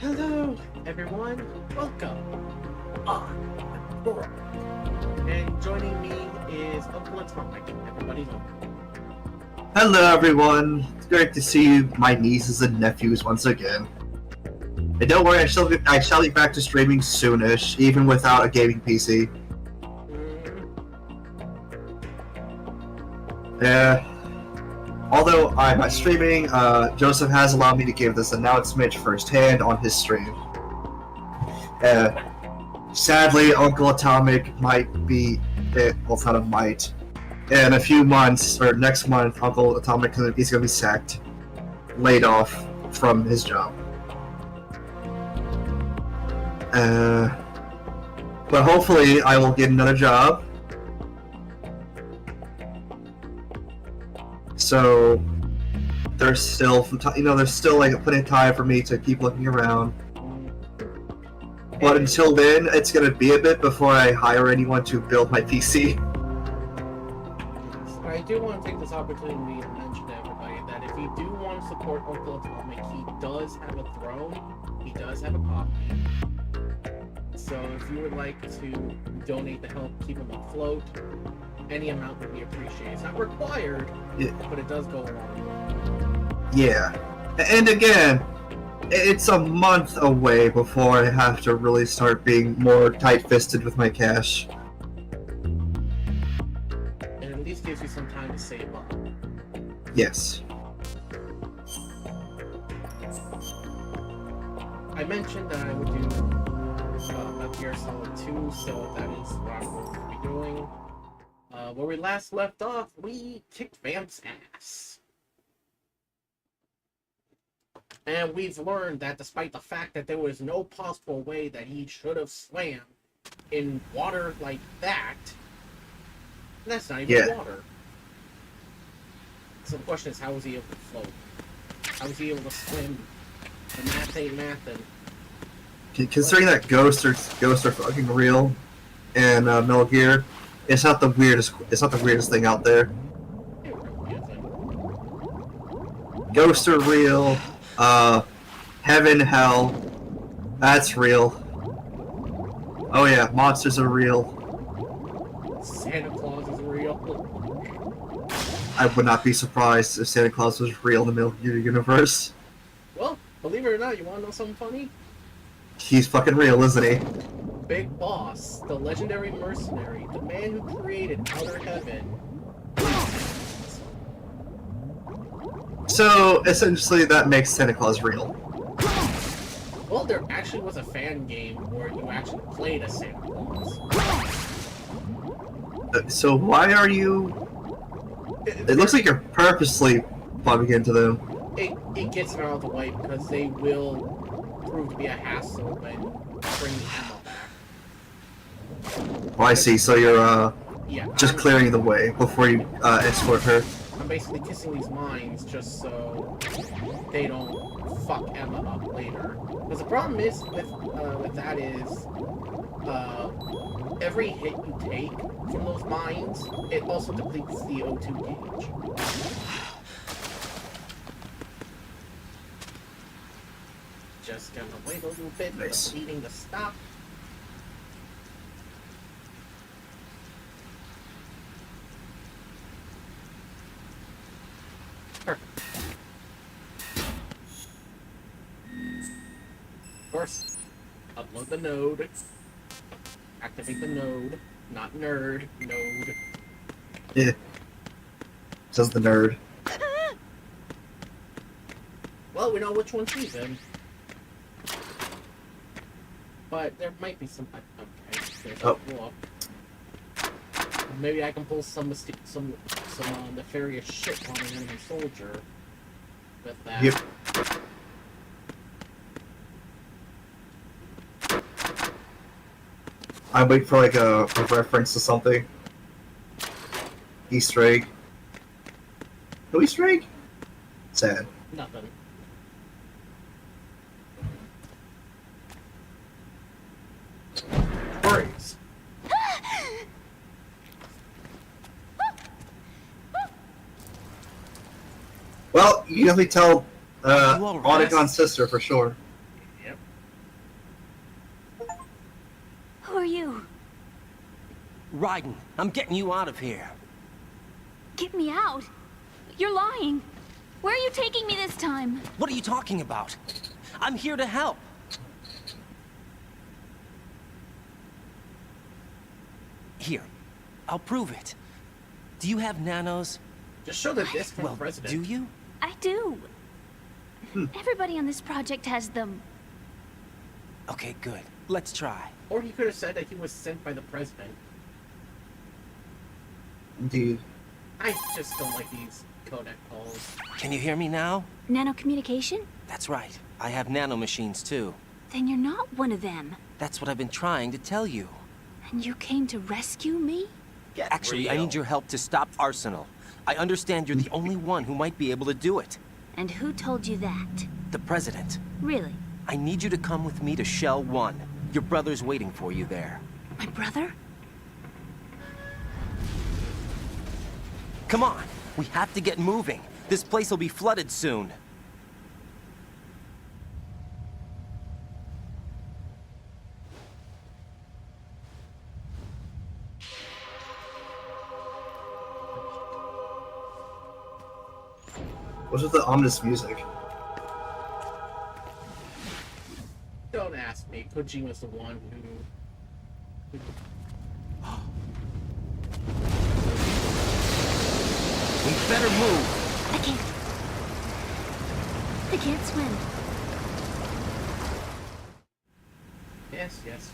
Hello, everyone. Welcome on board. And joining me is Uncle Atomic. Everybody's on. Hello everyone, it's great to see you, my nieces and nephews once again. And don't worry, I shall be back to streaming soonish, even without a gaming PC. Although I'm not streaming, Joseph has allowed me to give this announcement firsthand on his stream. Sadly, Uncle Atomic might be, well, it's not a might. In a few months, or next month, Uncle Atomic is going to be sacked, laid off from his job. But hopefully I will get another job. So there's still some time, there's still like plenty of time for me to keep looking around. But until then, it's gonna be a bit before I hire anyone to build my PC. I do want to take this opportunity to mention to everybody that if you do want to support Uncle Atomic, he does have a throne, he does have a copy. So if you would like to donate to help keep him afloat, any amount would be appreciated. It's not required, but it does go along. Yeah. And again, it's a month away before I have to really start being more tight-fisted with my cash. And at least gives you some time to save up. Yes. I mentioned that I would do Metal Gear Solid 2, so that is what I'm going to be doing. Where we last left off, we kicked Vamp's ass. And we've learned that despite the fact that there was no possible way that he should have swam in water like that, that's not even water. So the question is, how was he able to float? How was he able to swim? The math ain't mathin'. Considering that ghosts are fucking real, and Metal Gear, it's not the weirdest thing out there. Ghosts are real. Heaven, hell, that's real. Oh yeah, monsters are real. Santa Claus is real. I would not be surprised if Santa Claus was real in the Metal Gear universe. Well, believe it or not, you want to know something funny? He's fucking real, isn't he? Big Boss, the legendary mercenary, the man who created Outer Heaven. So, essentially, that makes Santa Claus real. Well, there actually was a fan game where you actually played as Santa Claus. So why are you... It looks like you're purposely bumping into them. It gets them out of the way because they will prove to be a hassle when bringing Emma back. Oh, I see. So you're, yeah, just clearing the way before you, escort her. I'm basically kissing these mines just so they don't fuck Emma up later. Because the problem is with that is, every hit you take from those mines, it also depletes the O2 gauge. Just gonna wait a little bit for the bleeding to stop. Perfect. Of course, upload the node, activate the node, not nerd, node. Yeah. Says the nerd. Well, we know which one she's in. But there might be some... Okay, there's a wall. Maybe I can pull some nefarious shit on an enemy soldier with that. Yep. I wait for like a reference to something. Easter egg. No Easter egg? Sad. Nothing. Worries. Well, you definitely tell Audicon's sister for sure. Yep. are you? Raiden, I'm getting you out of here. Get me out. You're lying. Where are you taking me this time? What are you talking about? I'm here to help. Here, I'll prove it. Do you have nanos? Just show the disc from Well, the president. do you? I do. Everybody on this project has them. Okay, good. Let's try. Or he could have said that he was sent by the president. Indeed. I just don't like these codec calls. Can you hear me now? Nanocommunication? That's right. I have nanomachines too. Then you're not one of them. That's what I've been trying to tell you. And you came to rescue me? Get Actually, I real. need your help to stop Arsenal. I understand you're the only one who might be able to do it. And who told you that? The president. Really? I need you to come with me to Shell 1. Your brother's waiting for you there. My brother? Come on, we have to get moving. This place will be flooded soon. What's with the ominous music? Don't ask me. Kojima's the one who... We better move. I can't swim. Yes, yes.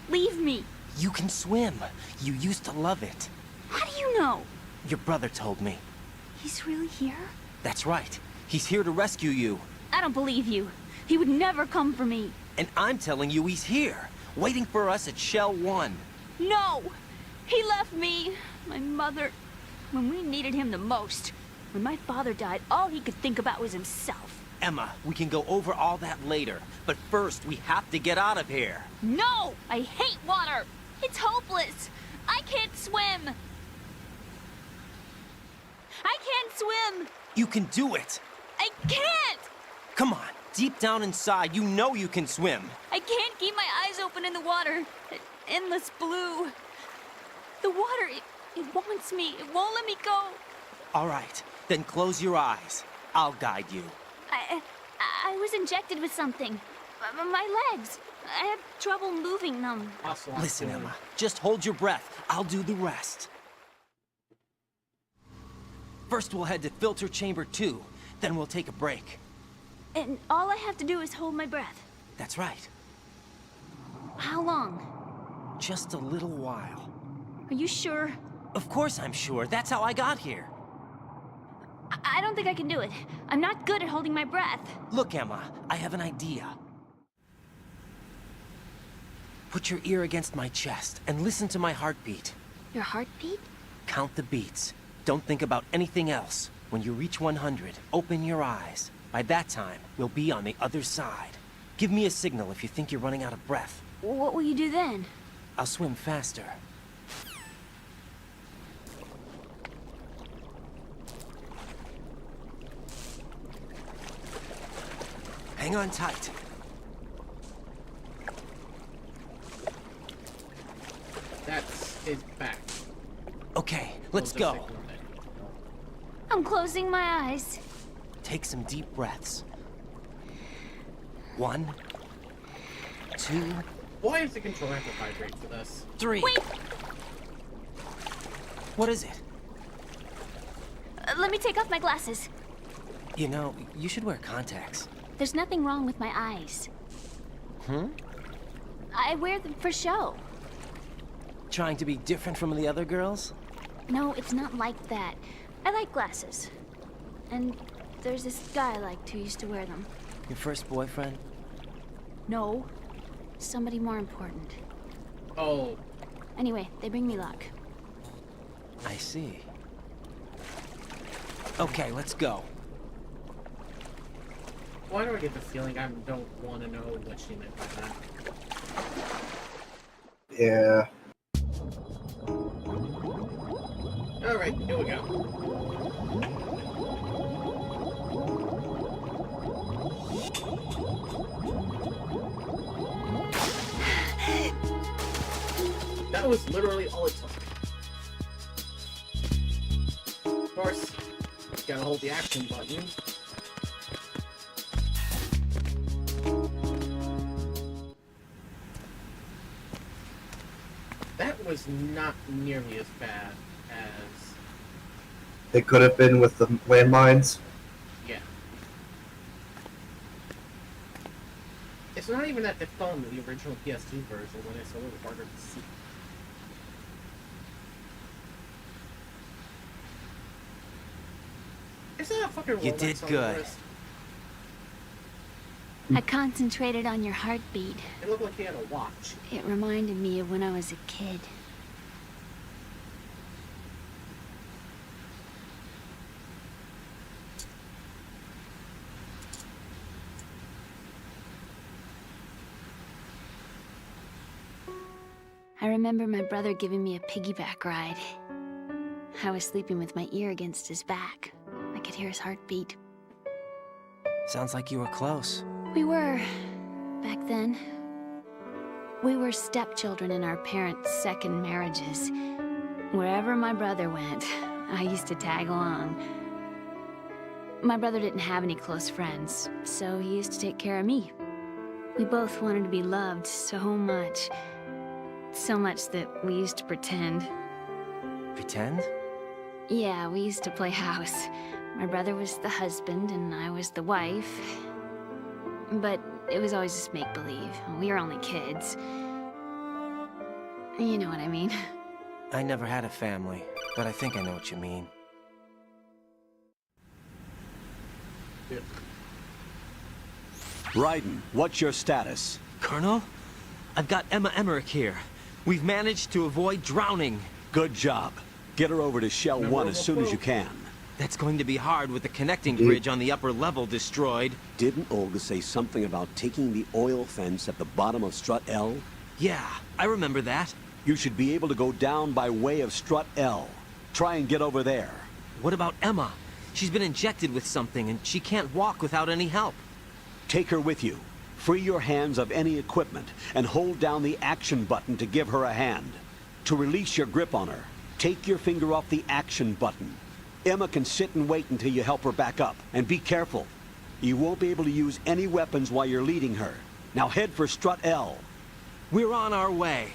Leave me. You can swim. You used to love it. How do you know? Your brother told me. He's really here? That's right. He's here to rescue you. I don't believe you. He would never come for me. And I'm telling you he's here, waiting for us at Shell 1. No! He left me, my mother, when we needed him the most. When my father died, all he could think about was himself. Emma, we can go over all that later, but first we have to get out of here. No! I hate water! It's hopeless! I can't swim! I can't swim! You can do it. I can't! Come on, deep down inside, you know you can swim. I can't keep my eyes open in the water. That endless blue. The water, it wants me. It won't let me go. All right, then close your eyes. I'll guide you. I was injected with something. My legs. I have trouble moving them. Listen, Emma, just hold your breath. I'll do the rest. First, we'll head to filter chamber 2. Then we'll take a break. And all I have to do is hold my breath. That's right. How long? Just a little while. Are you sure? Of course I'm sure. That's how I got here. I don't think I can do it. I'm not good at holding my breath. Look, Emma, I have an idea. Put your ear against my chest and listen to my heartbeat. Your heartbeat? Count the beats. Don't think about anything else. When you reach 100, open your eyes. By that time, we'll be on the other side. Give me a signal if you think you're running out of breath. What will you do then? I'll swim faster. Hang on tight. That's his back. Okay, let's We'll just go. ignore that. I'm closing my eyes. Take some deep breaths. 1, 2, Why is the controller have to vibrate for this? 3. Wait! What is it? Let me take off my glasses. You know, you should wear contacts. There's nothing wrong with my eyes. I wear them for show. Trying to be different from the other girls? No, it's not like that. I like glasses. And there's this guy I liked who used to wear them. Your first boyfriend? No. Somebody more important. Oh, Anyway, they bring me luck. I see. Okay, let's go. why do I get the feeling I don't want to know what she meant by that? Yeah. Alright, here we go. was literally all it took. Of course, gotta hold the action button. That was not nearly as bad as... It could have been with the landmines. Yeah. It's not even that difficult in the original PS2 version when it's a little harder to see. Is that a fucking You Rolex did on good. the wrist? I concentrated on your heartbeat. It looked like he had a watch. It reminded me of when I was a kid. I remember my brother giving me a piggyback ride. I was sleeping with my ear against his back. I could hear his heartbeat. Sounds like you were close. We were, back then. We were stepchildren in our parents' second marriages. Wherever my brother went, I used to tag along. My brother didn't have any close friends, so he used to take care of me. We both wanted to be loved so much. So much that we used to pretend. Pretend? Yeah, we used to play house. My brother was the husband and I was the wife. But it was always just make-believe. We were only kids. You know what I mean. I never had a family, but I think I know what you mean. Raiden, what's your status? Colonel? I've got Emma Emmerich here. We've managed to avoid drowning. Good job. Get her over to Shell 1 as soon as you can. That's going to be hard with the connecting bridge on the upper level destroyed. Didn't Olga say something about taking the oil fence at the bottom of Strut L? Yeah, I remember that. You should be able to go down by way of Strut L. Try and get over there. What about Emma? She's been injected with something and she can't walk without any help. Take her with you. Free your hands of any equipment and hold down the action button to give her a hand. To release your grip on her, take your finger off the action button. Emma can sit and wait until you help her back up. And be careful. You won't be able to use any weapons while you're leading her. Now head for Strut L. We're on our way.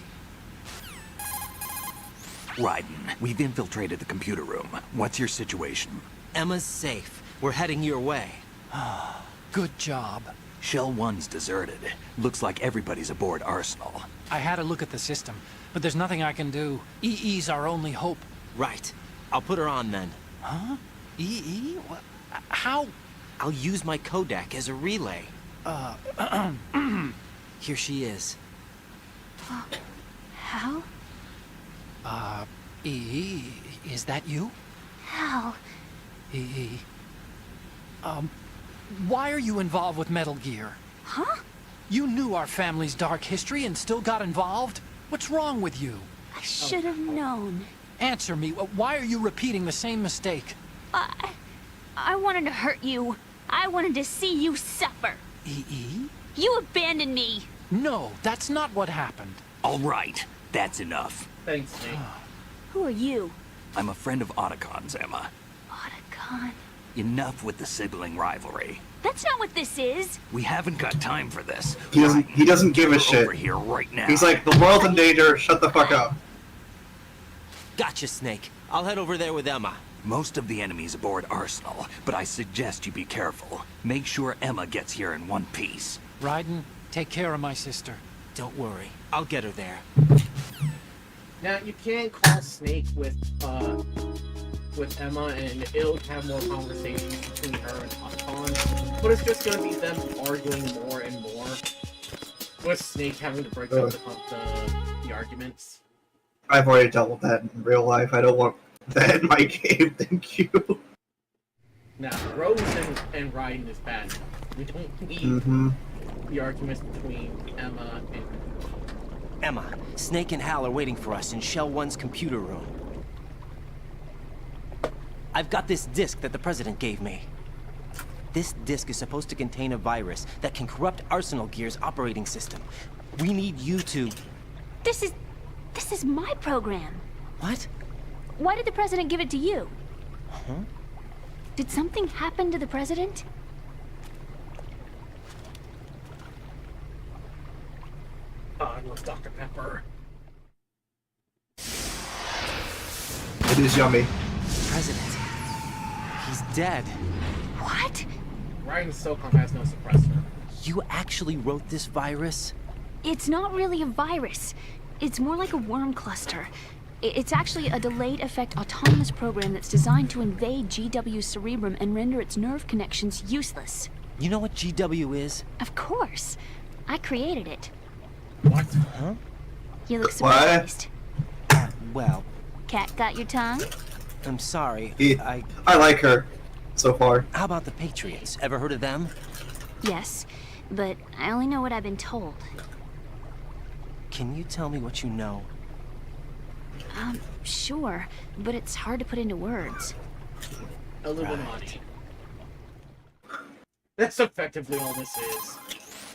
Raiden, we've infiltrated the computer room. What's your situation? Emma's safe. We're heading your way. Good job. Shell 1's deserted. Looks like everybody's aboard Arsenal. I had a look at the system, but there's nothing I can do. EE's our only hope. Right. I'll put her on then. Huh? EE? What? How? I'll use my Kodak as a relay. Here she is. Hal? EE, is that you? Hal? EE. Why are you involved with Metal Gear? Huh? You knew our family's dark history and still got involved? What's wrong with you? I should have known. Answer me, why are you repeating the same mistake? I wanted to hurt you. I wanted to see you suffer. EE? You abandoned me. No, that's not what happened. All right, that's enough. Thanks, Nate. Who are you? I'm a friend of Otacon's, Emma. Otacon. Enough with the sibling rivalry. That's not what this is. We haven't got time for this. He doesn't give a We're shit. over here right now. He's like, the world's in danger, shut the fuck up. Gotcha, Snake. I'll head over there with Emma. Most of the enemy's aboard Arsenal, but I suggest you be careful. Make sure Emma gets here in one piece. Raiden, take care of my sister. Don't worry. I'll get her there. Now, you can call Snake with Emma, and it'll have more conversations between her and Otacon, but it's just gonna be them arguing more and more, with Snake having to break up the arguments. I've already dealt with that in real life. I don't want that in my game, thank you. Now, Rose and Raiden is bad. We don't need the arguments between Emma and... Emma, Snake and Hal are waiting for us in Shell 1's computer room. I've got this disk that the President gave me. This disk is supposed to contain a virus that can corrupt Arsenal Gear's operating system. We need you to... This is This is my program. What? Why did the president give it to you? Huh? Did something happen to the president? Oh, I love Dr. Pepper. It is yummy. President. He's dead. What? Ryan SOCOM has no suppressor. You actually wrote this virus? It's not really a virus. It's more like a worm cluster. It's actually a delayed effect autonomous program that's designed to invade GW's cerebrum and render its nerve connections useless. You know what GW is? Of course. I created it. What? Huh? You look What? surprised. Well, Cat got your tongue? I'm sorry. I like her so far. How about the Patriots? Ever heard of them? Yes, but I only know what I've been told. Can you tell me what you know? Sure, but it's hard to put into words. Illuminati. That's effectively all this is.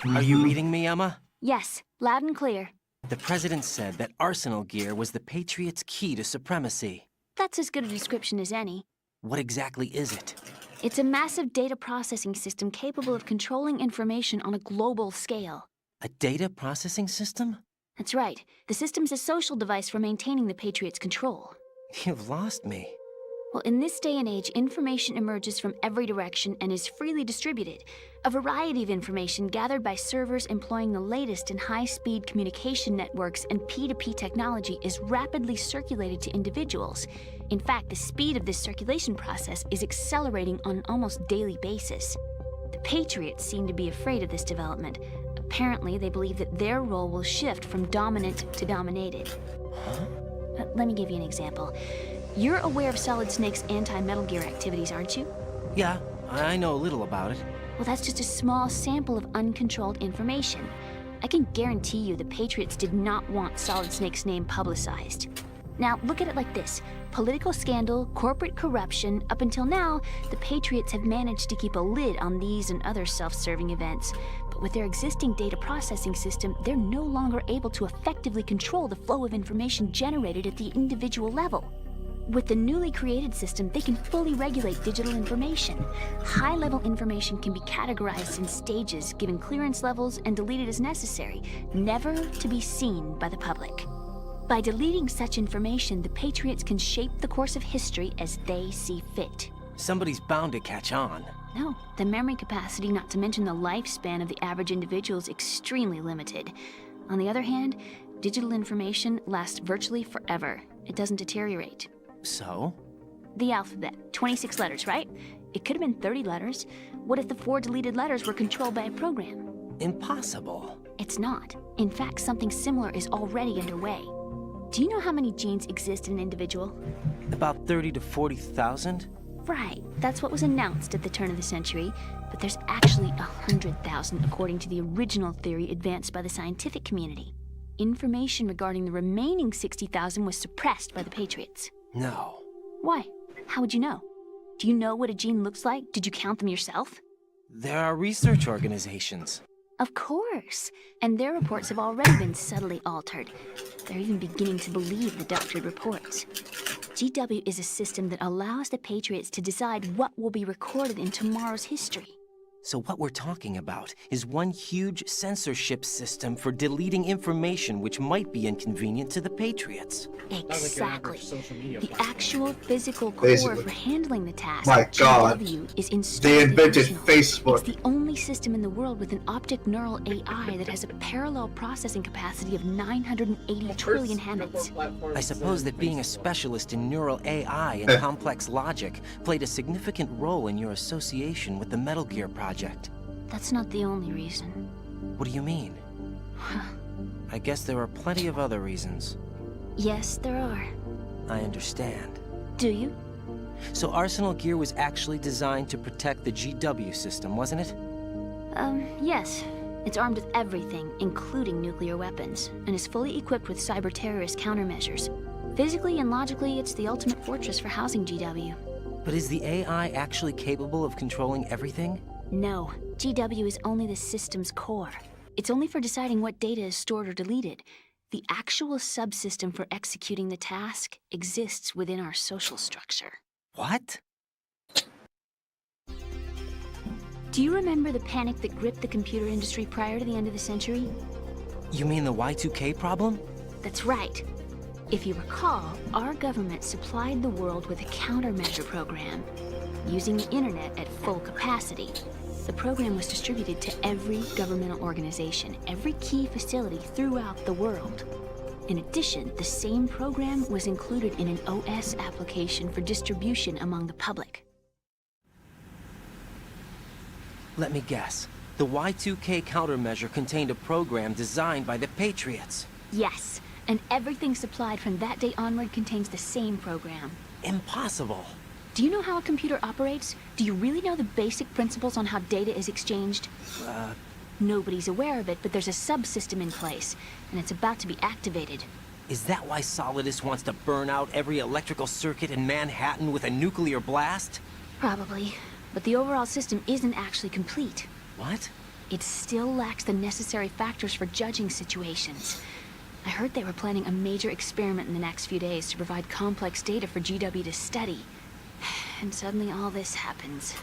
Are you reading me, Emma? Yes, loud and clear. The president said that arsenal gear was the Patriots' key to supremacy. That's as good a description as any. What exactly is it? It's a massive data processing system capable of controlling information on a global scale. A data processing system? That's right. The system's a social device for maintaining the Patriots' control. You've lost me. Well, in this day and age, information emerges from every direction and is freely distributed. A variety of information gathered by servers employing the latest in high-speed communication networks and P2P technology is rapidly circulated to individuals. In fact, the speed of this circulation process is accelerating on an almost daily basis. The Patriots seem to be afraid of this development. Apparently, they believe that their role will shift from dominant to dominated. Huh? Let me give you an example. You're aware of Solid Snake's anti-Metal Gear activities, aren't you? Yeah, I know a little about it. Well, that's just a small sample of uncontrolled information. I can guarantee you the Patriots did not want Solid Snake's name publicized. Now, look at it like this. Political scandal, corporate corruption, up until now, the Patriots have managed to keep a lid on these and other self-serving events. But with their existing data processing system, they're no longer able to effectively control the flow of information generated at the individual level. With the newly created system, they can fully regulate digital information. High-level information can be categorized in stages, given clearance levels, and deleted as necessary, never to be seen by the public. By deleting such information, the Patriots can shape the course of history as they see fit. Somebody's bound to catch on. No, the memory capacity, not to mention the lifespan of the average individual, is extremely limited. On the other hand, digital information lasts virtually forever. It doesn't deteriorate. So? The alphabet, 26 letters, right? It could have been 30 letters. What if the 4 deleted letters were controlled by a program? Impossible. It's not. In fact, something similar is already underway. Do you know how many genes exist in an individual? About 30 to 40,000? Right, that's what was announced at the turn of the century, but there's actually 100,000 according to the original theory advanced by the scientific community. Information regarding the remaining 60,000 was suppressed by the Patriots. No. Why? How would you know? Do you know what a gene looks like? Did you count them yourself? There are research organizations. Of course. And their reports have already been subtly altered. They're even beginning to believe the doctored reports. GW is a system that allows the Patriots to decide what will be recorded in tomorrow's history. So what we're talking about is one huge censorship system for deleting information which might be inconvenient to the Patriots. Exactly. Social media The platform. actual physical core Basically. for handling the task My of God. GW is installed They invented in Arsenal. Facebook. It's the only system in the world with an optic neural AI that has a parallel processing capacity of 980 trillion handles. I suppose that being a specialist in neural AI and complex logic played a significant role in your association with the Metal Gear project. That's not the only reason. What do you mean? I guess there are plenty of other reasons. Yes, there are. I understand. Do you? So Arsenal Gear was actually designed to protect the GW system, wasn't it? Yes. It's armed with everything, including nuclear weapons, and is fully equipped with cyber-terrorist countermeasures. Physically and logically, it's the ultimate fortress for housing GW. But is the AI actually capable of controlling everything? No, GW is only the system's core. It's only for deciding what data is stored or deleted. The actual subsystem for executing the task exists within our social structure. What? Do you remember the panic that gripped the computer industry prior to the end of the century? You mean the Y2K problem? That's right. If you recall, our government supplied the world with a countermeasure program, using the internet at full capacity. The program was distributed to every governmental organization, every key facility throughout the world. In addition, the same program was included in an OS application for distribution among the public. Let me guess. The Y2K countermeasure contained a program designed by the Patriots. Yes, and everything supplied from that day onward contains the same program. Impossible. Do you know how a computer operates? Do you really know the basic principles on how data is exchanged? Nobody's aware of it, but there's a subsystem in place, and it's about to be activated. Is that why Solidus wants to burn out every electrical circuit in Manhattan with a nuclear blast? Probably, but the overall system isn't actually complete. What? It still lacks the necessary factors for judging situations. I heard they were planning a major experiment in the next few days to provide complex data for GW to study. And suddenly all this happens.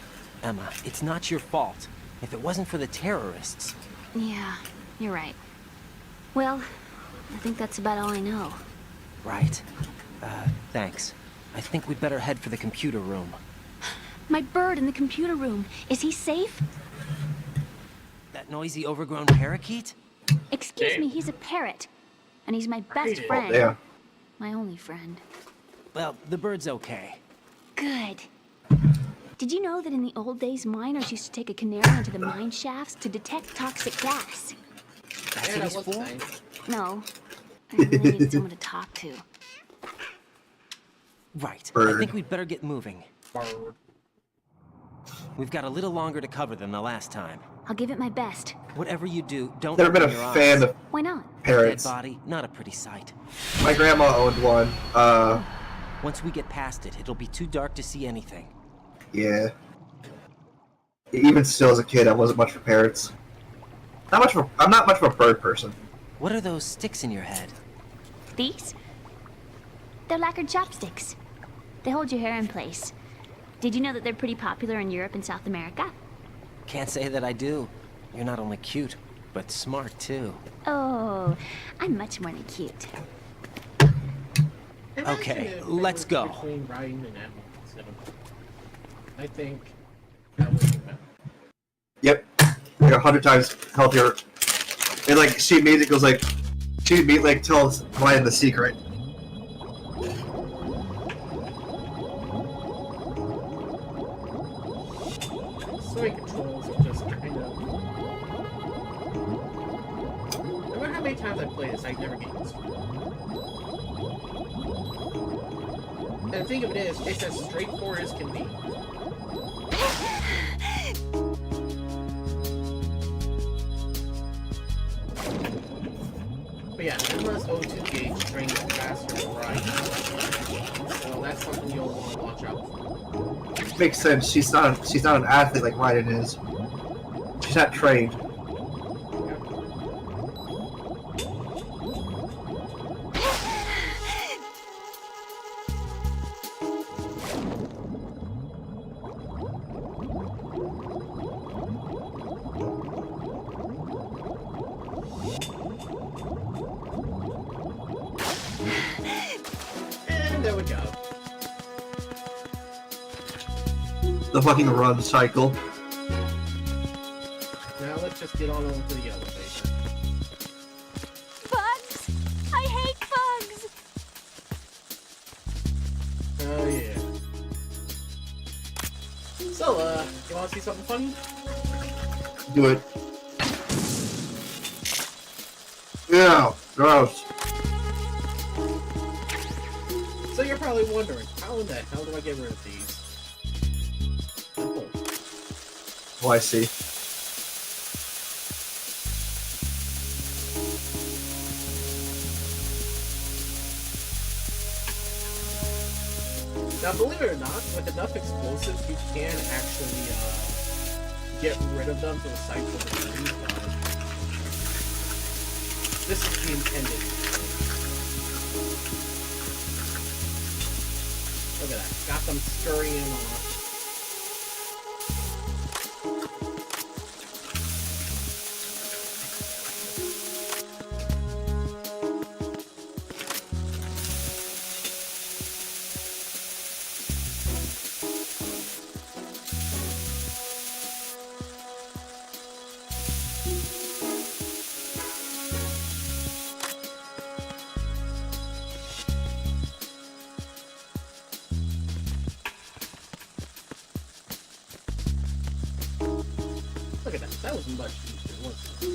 Emma, it's not your fault. If it wasn't for the terrorists... Yeah, you're right. Well, I think that's about all I know. Right. Thanks. I think we'd better head for the computer room. My bird in the computer room. Is he safe? That noisy, overgrown parakeet? Excuse me, he's a parrot. And he's my best friend. Oh, yeah. My only friend. Well, the bird's okay. Good. Did you know that in the old days, miners used to take a canary into the mine shafts to detect toxic gas? That's Yeah, what he's that was for? nice. No. I really needed someone to talk to. Right. Bird. I think we'd better get moving. Bird. We've got a little longer to cover than the last time. I'll give it my best. Whatever you do, don't Never been open a your fan eyes. of Why not? Dead parrots. body, not a pretty sight. My grandma owned one. Once we get past it, it'll be too dark to see anything. Yeah. Even still, as a kid, I wasn't much for parrots. I'm not much of a bird person. What are those sticks in your head? These? They're lacquered chopsticks. They hold your hair in place. Did you know that they're pretty popular in Europe and South America? Can't say that I do. You're not only cute, but smart too. Oh, I'm much more than cute. Okay, Imagine let's if it go. was between Ryan and Emma. So, I think that would be better. Yep. Like 100 times healthier. And like, she immediately goes like, she immediately like tells Ryan the secret. Swing controls are just kind of... No matter how many times I play this, I never get used to it. And the thing of it is, it's as straightforward as can be. But yeah, Emma's O2 gauge drains faster than Ryan's. So that's something you'll want to watch out for. Makes sense. She's not an athlete like Ryan is. She's not trained. And there we go. The fucking run cycle. Now let's just get on over to the elevator. Bugs! I hate bugs! Oh yeah. So, you wanna see something funny? Do it. Yeah, gross. So you're probably wondering, how in the hell do I get rid of these? Simple. Oh, I see. Now, believe it or not, with enough explosives, you can actually get rid of them to a site called the green This is the intended. Look at that. Got them scurrying off. Look at that. That was much easier, wasn't it?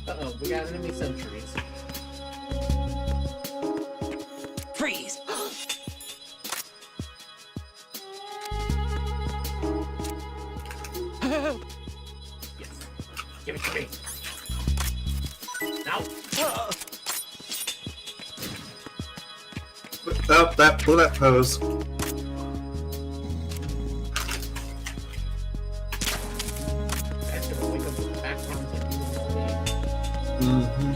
Uh-oh, we got enemy sentries. Freeze! Yes. Give it to me. Now. Oh, that blew that pose. Guys gonna wake up with backgrounds like you want Mm-hmm.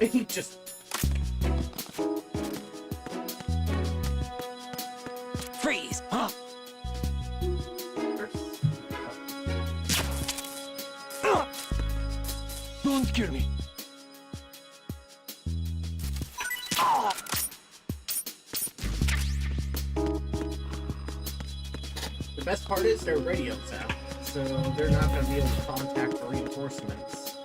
He just... Freeze! Don't kill me. The best part is their radio's out, so they're not going to be able to contact the reinforcements.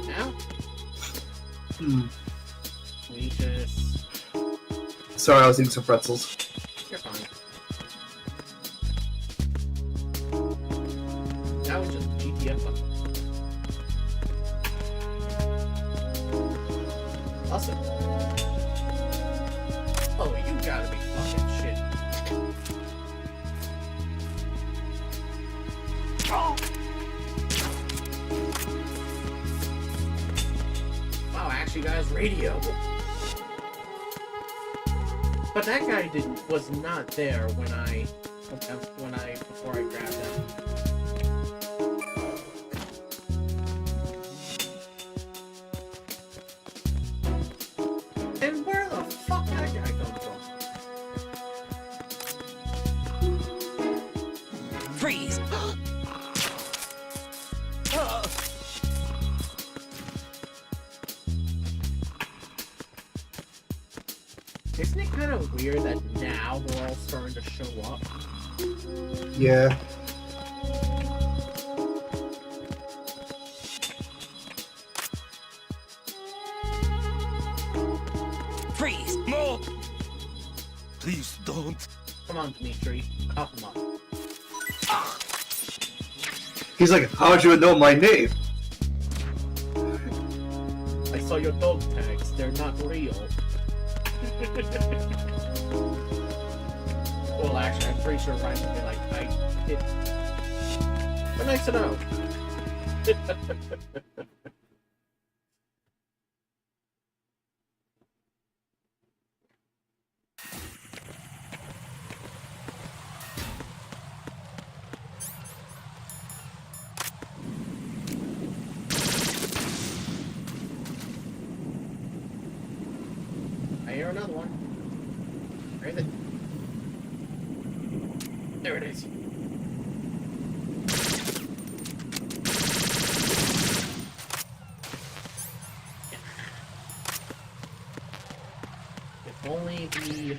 Now, we just... Sorry, I was eating some pretzels. You're fine. Now we just GTF up. Awesome. Oh, you gotta be fucking shit. Wow, I actually got his radio. But that guy was not there before I grabbed him. And where the fuck did that guy come from? Freeze! Isn't it kind of weird that now they're all starting to show up? Yeah. Freeze! No! Please don't. Come on, Dimitri. Pop him up. He's like, how'd you know my name? I saw your dog tags. They're not real. Well, actually, I'm pretty sure Ryan would be like, I did. But nice to know. I hear another one. Where is it? There it is. If only the...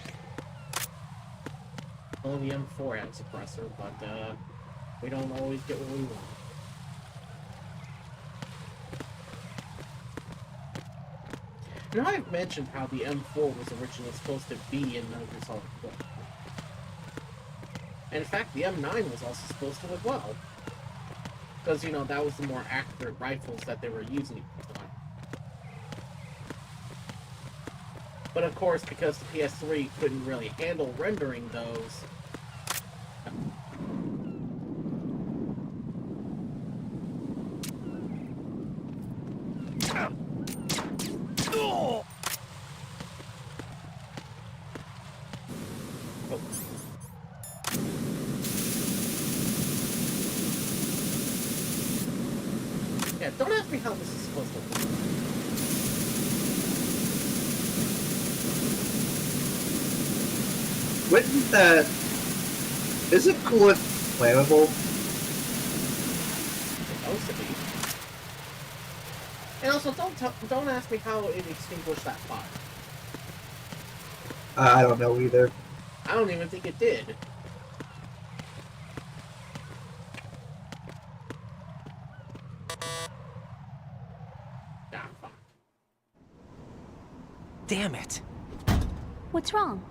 Well, the M4 had a suppressor, but we don't always get what we want. Now, I've mentioned how the M4 was originally supposed to be in Metal Gear Solid 4. And in fact, the M9 was also supposed to as well. Because, you know, that was the more accurate rifles that they were using at the time. But of course, because the PS3 couldn't really handle rendering those, yeah, don't ask me how this is supposed to work. Wouldn't that... Is it cool and flammable? Supposed to be. And also, don't ask me how it extinguished that fire. I don't know either. I don't even think it did. Ah, fuck. Damn it. What's wrong?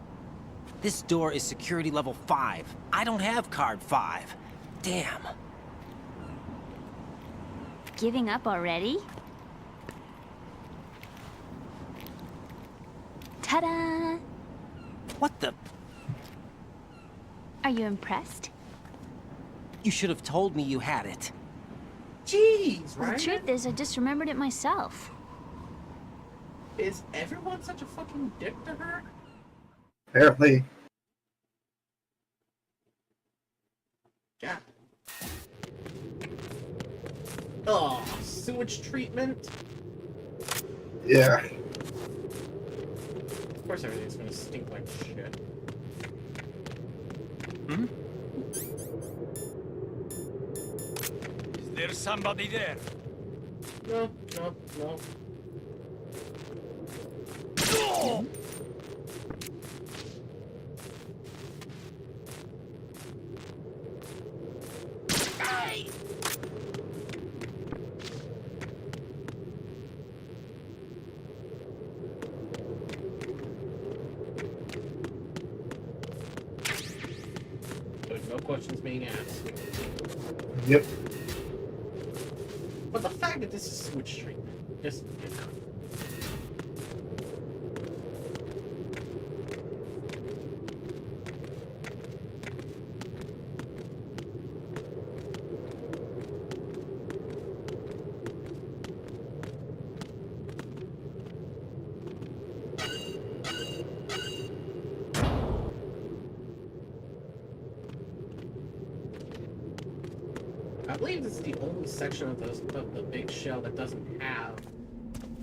This door is security level 5. I don't have card 5. Damn. Giving up already? Ta-da! What the? Are you impressed? You should have told me you had it. Jeez, Well, right? the truth is, I just remembered it myself. Is everyone such a fucking dick to her? Apparently. Yeah. Oh, sewage treatment? Yeah. Of course everything's gonna stink like shit. Hmm? Is there somebody there? No, no, no. There's no questions being asked. Yep. But the fact that this is sewage treatment, just enough. I believe this is the only section of the big shell that doesn't have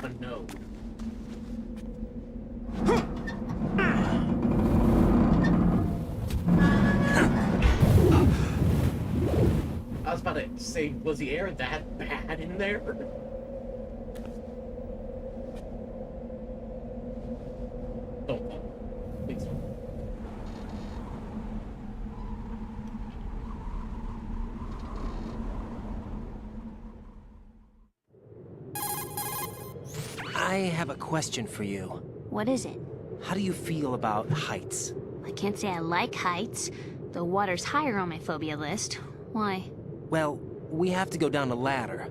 a node. I was about to say, was the air that bad in there? Don't fall. Please don't. I have a question for you. What is it? How do you feel about heights? I can't say I like heights. The water's higher on my phobia list. Why? Well, we have to go down a ladder.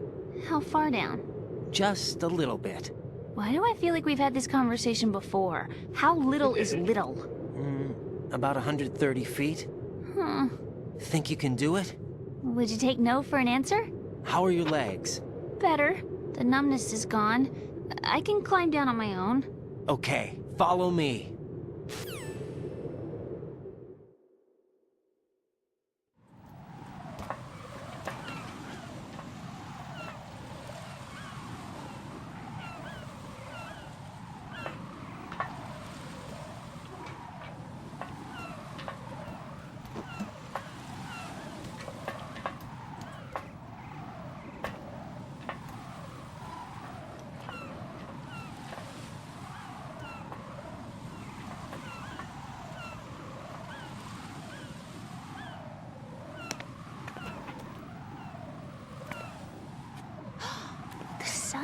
How far down? Just a little bit. Why do I feel like we've had this conversation before? How little is little? About 130 feet. Huh. Think you can do it? Would you take no for an answer? How are your legs? Better. The numbness is gone. I can climb down on my own. Okay, follow me.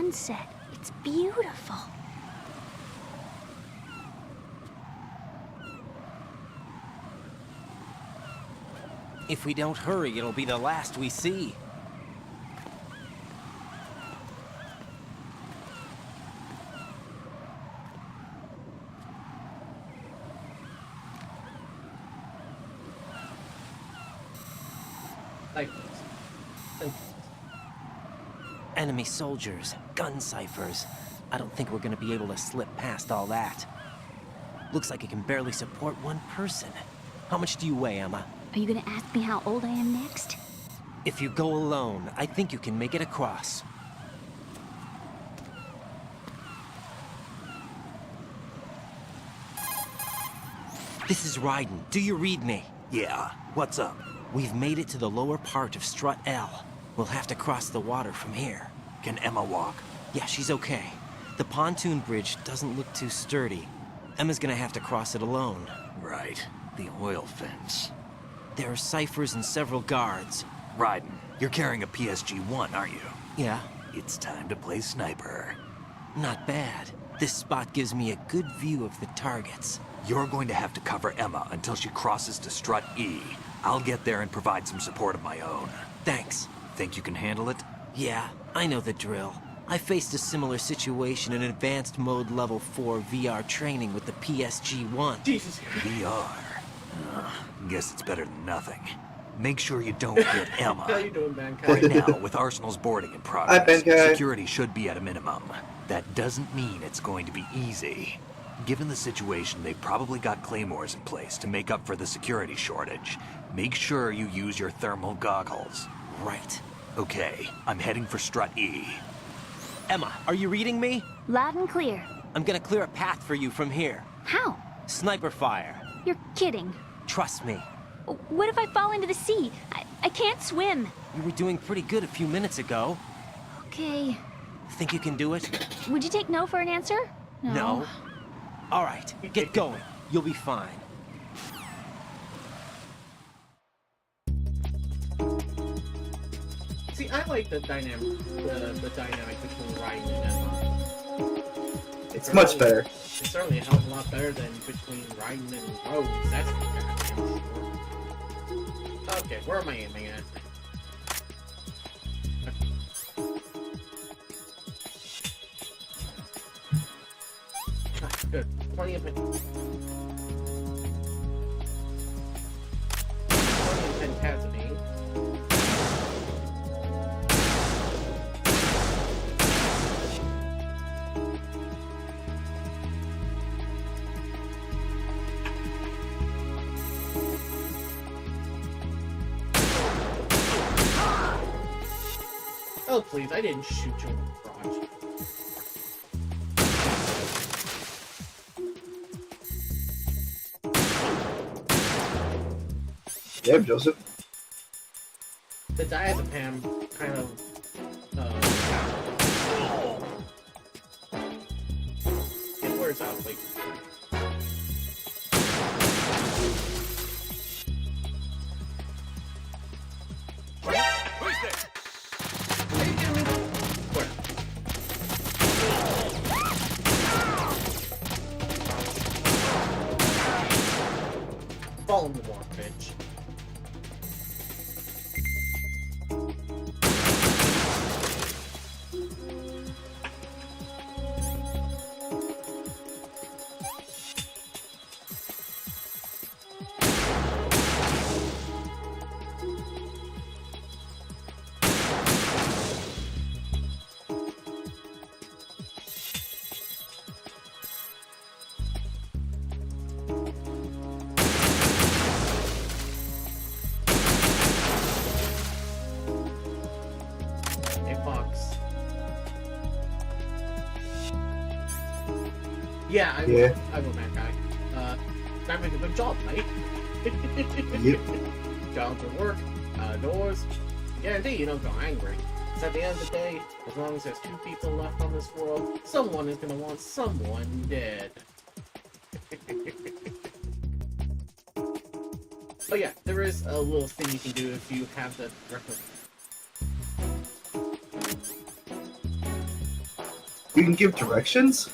sunset. It's beautiful. If we don't hurry, it'll be the last we see. Enemy soldiers, gun ciphers. I don't think we're gonna be able to slip past all that. Looks like it can barely support one person. How much do you weigh, Emma? Are you gonna ask me how old I am next? If you go alone, I think you can make it across. This is Raiden. Do you read me? Yeah, what's up? We've made it to the lower part of Strut L. We'll have to cross the water from here. Can Emma walk? Yeah, she's okay. The pontoon bridge doesn't look too sturdy. Emma's gonna have to cross it alone. Right. The oil fence. There are ciphers and several guards. Raiden, you're carrying a PSG-1, aren't you? Yeah, It's time to play sniper. not bad. This spot gives me a good view of the targets. You're going to have to cover Emma until she crosses to Strut E. I'll get there and provide some support of my own. Thanks. Think you can handle it? Yeah, I know the drill. I faced a similar situation in advanced mode level 4 VR training with the PSG-1. Jesus. VR. Guess it's better than nothing. Make sure you don't hit Emma. How you doing, Bankai? Right now, with Arsenal's boarding in progress, Bankai. security should be at a minimum. That doesn't mean it's going to be easy. Given the situation, they've probably got claymores in place to make up for the security shortage. Make sure you use your thermal goggles. Right. Okay, I'm heading for Strut E. Emma, are you reading me? Loud and clear. I'm gonna clear a path for you from here. How? Sniper fire. You're kidding. Trust me. What if I fall into the sea? I can't swim. You were doing pretty good a few minutes ago. Okay. Think you can do it? Would you take no for an answer? No. All right, get going. You'll be fine. See, I like the dynamic between Raiden and Emma. It's much better. It's certainly a hell of a lot better than between Raiden and Rose. That's for goddamn sure. Okay, where am I aiming at? Good. Plenty of pentatonine. Oh please, I didn't shoot you in the crotch. Yeah, Joseph. The diazepam kind of it wears out like Who's this? where? Fall in the water, bitch. Hey, Fox. Yeah, I will, that guy. Not making a good job, mate. Yep. Jobs at work, outdoors. Guarantee you don't go angry. Because at the end of the day, as long as there's two people left on this world, someone is gonna want someone dead. Oh yeah, there is a little thing you can do if you have the record. You can give directions?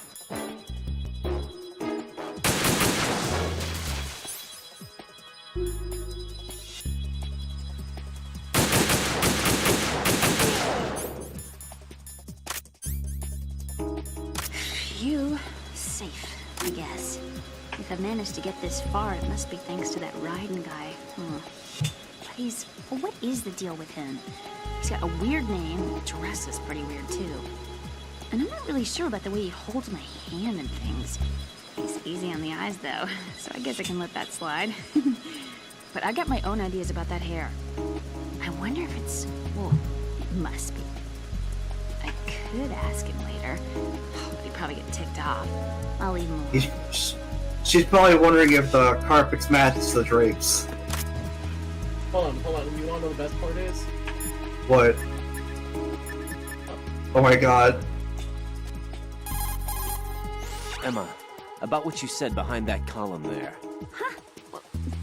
Phew. Safe, I guess. If I've managed to get this far, it must be thanks to that Raiden guy. But what is the deal with him? He's got a weird name, dresses pretty weird too. And I'm not really sure about the way he holds my hand and things. He's easy on the eyes though, so I guess I can let that slide. But I got my own ideas about that hair. I wonder if it's... well, it must be. I could ask him later, but he'd probably get ticked off. I'll leave him alone. She's probably wondering if the carpets match the drapes. Hold on. You wanna know the best part is? What? Oh my god. Emma, about what you said behind that column there. Huh?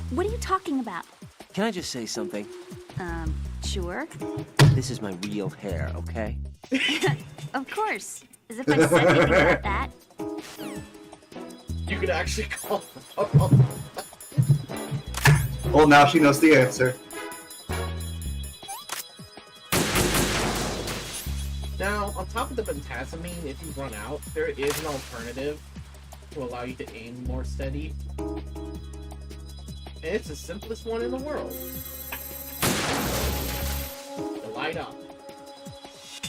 What are you talking about? Can I just say something? Sure. This is my real hair, okay? Of course. As if I said anything about that. You could actually call. Well, now she knows the answer. Now, on top of the pentazamine, if you run out, there is an alternative to allow you to aim more steady. And it's the simplest one in the world. To light up.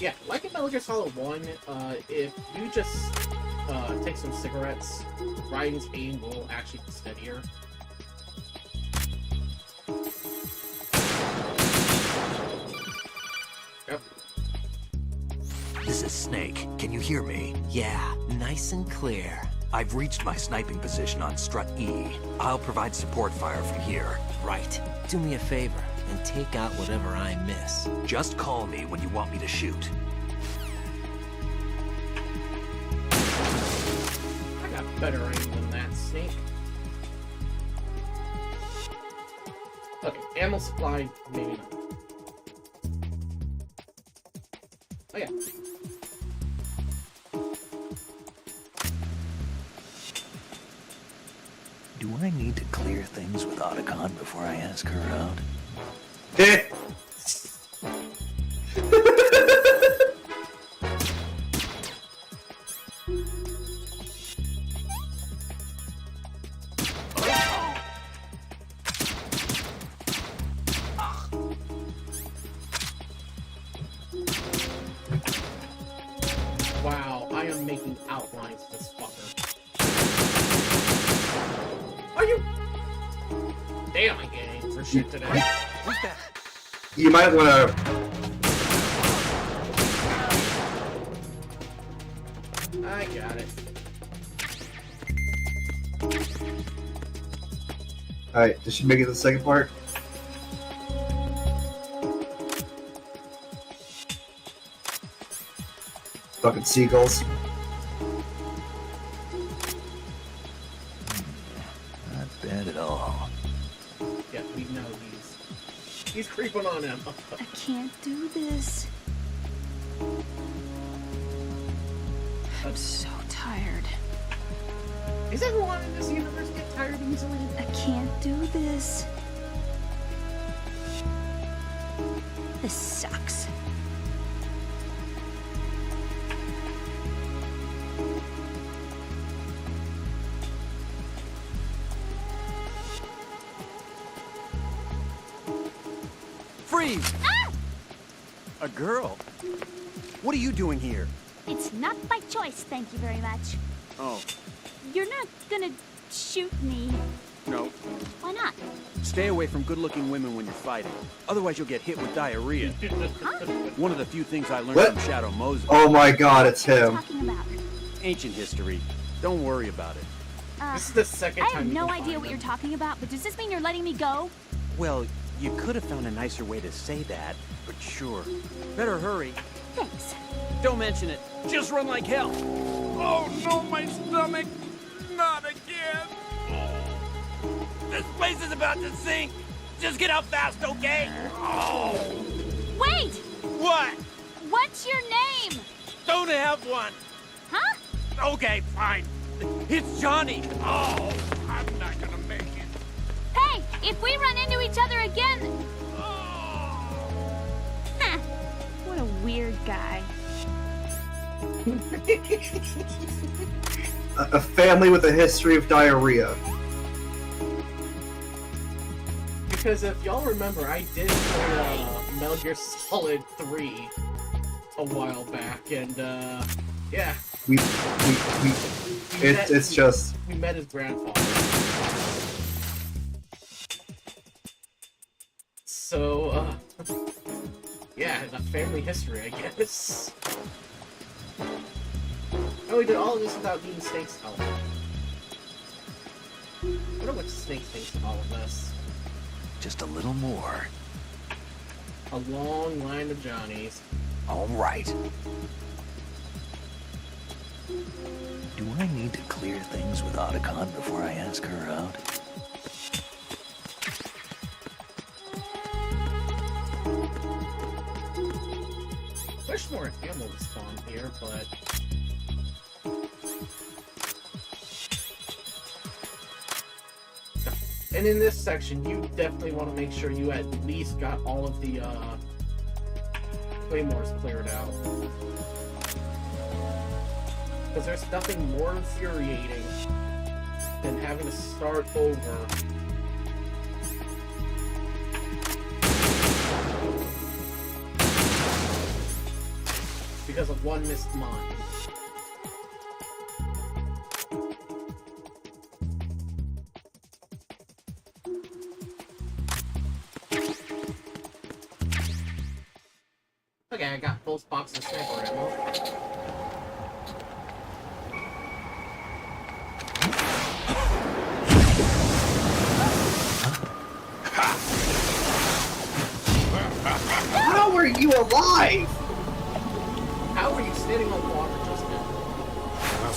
Yeah, like in Metal Gear Solid 1, if you just take some cigarettes, Raiden's aim will actually be steadier. Yep. This is Snake. Can you hear me? Yeah, nice and clear. I've reached my sniping position on strut E. I'll provide support fire from here. Right. Do me a favor and take out whatever I miss. Just call me when you want me to shoot. I got better aim than that, Snake. Okay, ammo supply, maybe not. Oh yeah. Do I need to clear things with Otacon before I ask her out? Eh. Wow, I am making outlines of this fucker. Are you? Damn, I getting for shit today. You might want to... I got it. Alright, did she make it to the second part? Fucking seagulls. Not bad at all. Yeah, we know he's creeping on him. I can't do this. I'm so tired. Is everyone in this universe get tired easily? I can't do this. This sucks. Freeze! Ah! A girl? What are you doing here? It's not by choice, thank you very much. Oh, You're not gonna shoot me. no. Why not? Stay away from good-looking women when you're fighting. Otherwise you'll get hit with diarrhea. One of the few things I learned What? from Shadow Moses. Oh my god, it's What are you him. talking about? Ancient history. Don't worry about it. This is the second I time have you no can idea find what you're him. talking about, but does this mean you're letting me go? Well, you could have found a nicer way to say that, but sure. Better hurry. Thanks. Don't mention it. Just run like hell. Oh no, my stomach! Not again! This place is about to sink! Just get out fast, okay? Wait! What? What's your name? Don't have one! Huh? Okay, fine. It's Johnny. Oh, I'm not gonna make it. Hey, if we run into each other again... Huh. What a weird guy. A family with a history of diarrhea. Because if y'all remember, I did play Metal Gear Solid 3 a while back, and yeah. It's just... We met his grandfather. So, yeah, the family history, I guess. Oh, we did all of this without needing Snake's help. I wonder what Snake thinks of all of this. Just a little more. A long line of Johnnies. All right. Do I need to clear things with Otacon before I ask her out? Wish more ammo was spawned here, but... And in this section, you definitely want to make sure you at least got all of the, claymores cleared out. Because there's nothing more infuriating than having to start over. Because of one missed mine. Okay, I got both boxes of sniper ammo. How are you alive? How are you standing on water just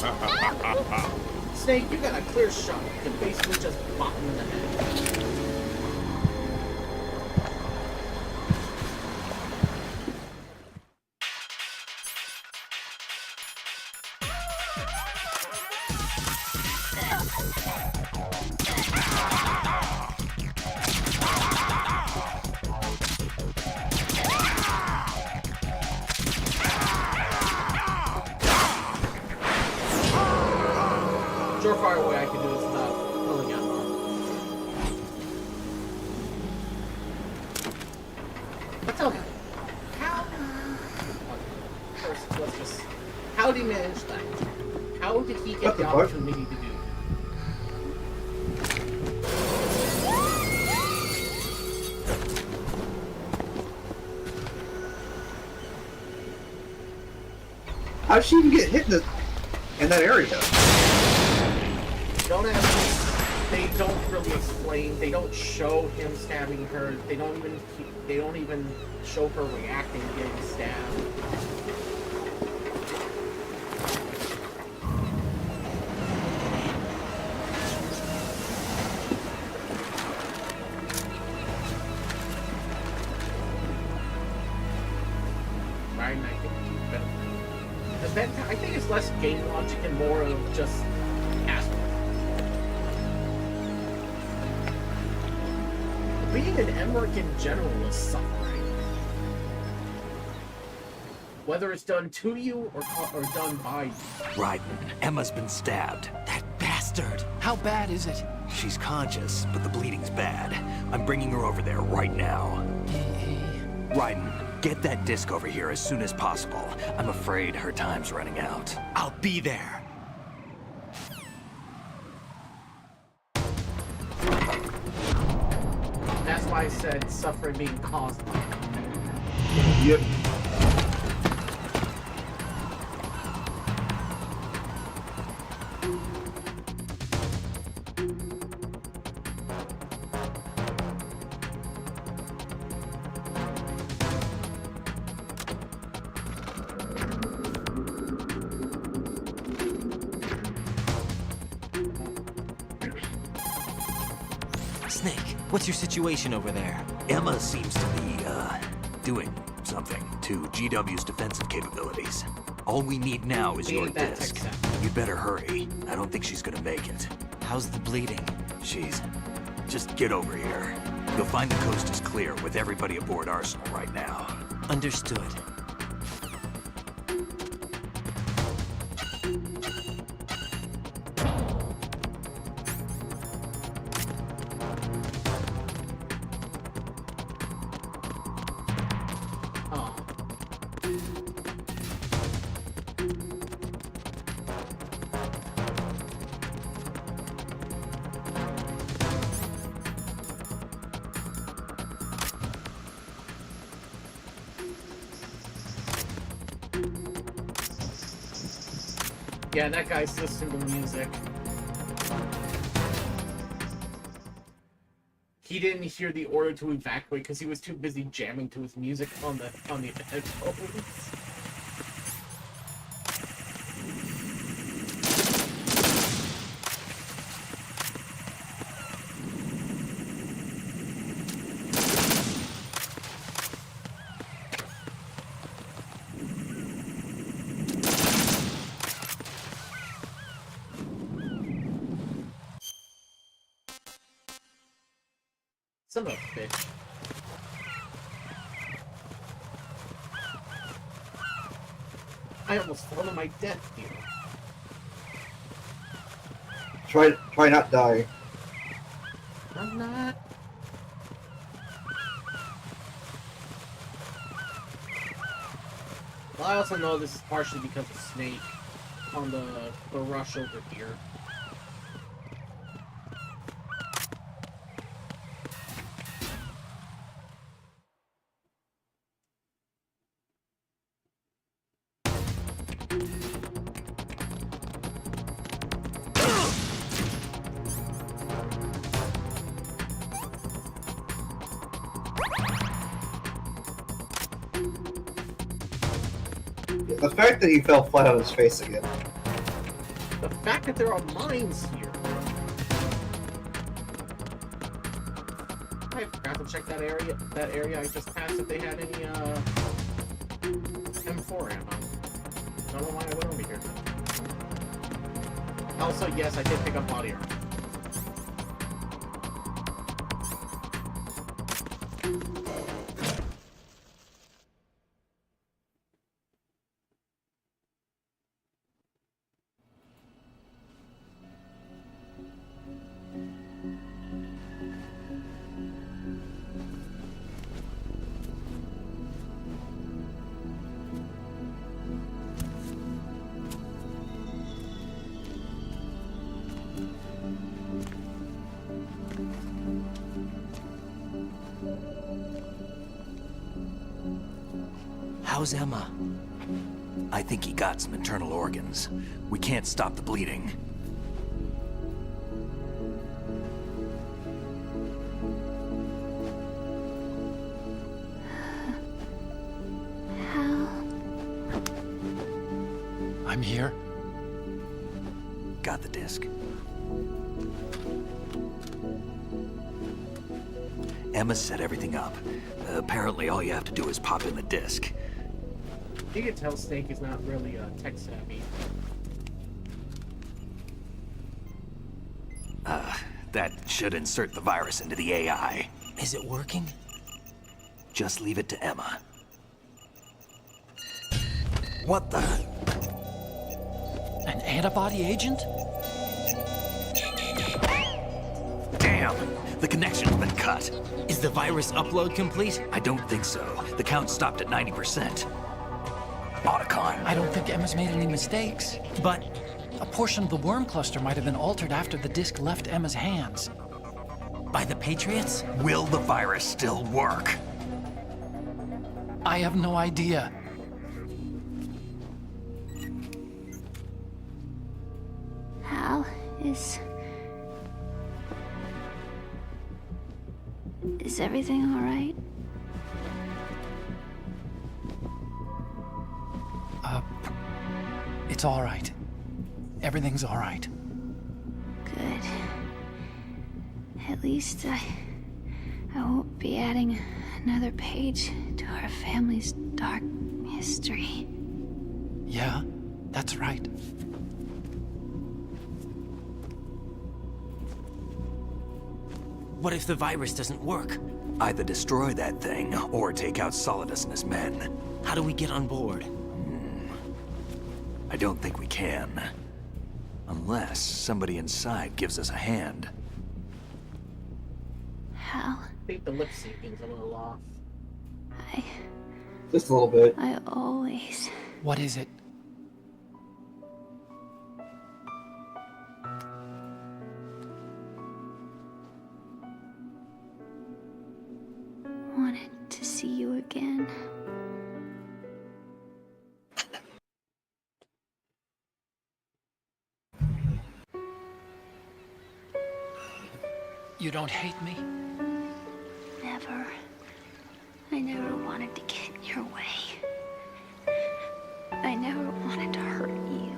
now? Snake, you got a clear shot. You can basically just bop him in the head. Surefire way I can do this without pulling out more. But okay. How? First, let's just. How did he manage that? How did he get the opportunity to do that? How'd she even get hit in that area? Don't ask me. They don't really explain. They don't show him stabbing her. They don't even show her reacting to getting stabbed. Right, I think it's better. I think it's less game logic and more of just asking. Being an Emmerich in general is suffering. Whether it's done to you or done by you. Right. Emma's been stabbed. That bastard. How bad is it? She's conscious, but the bleeding's bad. I'm bringing her over there right now. Raiden, get that disc over here as soon as possible. I'm afraid her time's running out. I'll be there. That's why I said suffering being caused by it. Yep. Snake, what's your situation over there? Emma seems to be, doing something to GW's defensive capabilities. All we need now is your Need that disc. tech set. You better hurry. I don't think she's gonna make it. How's the bleeding? She's... Just get over here. You'll find the coast is clear with everybody aboard Arsenal right now. Understood. Oh. Yeah, that guy's listening to music. He didn't hear the order to evacuate because he was too busy jamming to his music on the headphones. Son of a bitch. I almost fell to my death here. Try not die. I'm not. Well, I also know this is partially because of Snake on the rush over here. The fact that he fell flat on his face again. The fact that there are mines here. I forgot to check that area. That area I just passed. If they had any M4 ammo. I don't know why I went over here. Also, yes, I did pick up body armor. How's Emma? I think he got some internal organs. We can't stop the bleeding. I'm here. Got the disc. Emma set everything up. Apparently all you have to do is pop in the disc. You can tell Snake is not really tech savvy. That should insert the virus into the AI. Is it working? Just leave it to Emma. What the? An antibody agent? Damn! The connection's been cut. Is the virus upload complete? I don't think so. The count stopped at 90%. Otacon. I don't think Emma's made any mistakes. But A portion of the worm cluster might have been altered after the disc left Emma's hands. by the Patriots? Will the virus still work? I have no idea. Hal, is everything all right? It's all right. Everything's all right. Good. At least I won't be adding another page to our family's dark history. Yeah, that's right. What if the virus doesn't work? Either destroy that thing, or take out Solidus and his men. How do we get on board? I don't think we can. Unless somebody inside gives us a hand. Hal, I think the lip syncing's a little off. Just a little bit. I always... What is it? wanted to see you again. You don't hate me? Never. I never wanted to get in your way. I never wanted to hurt you.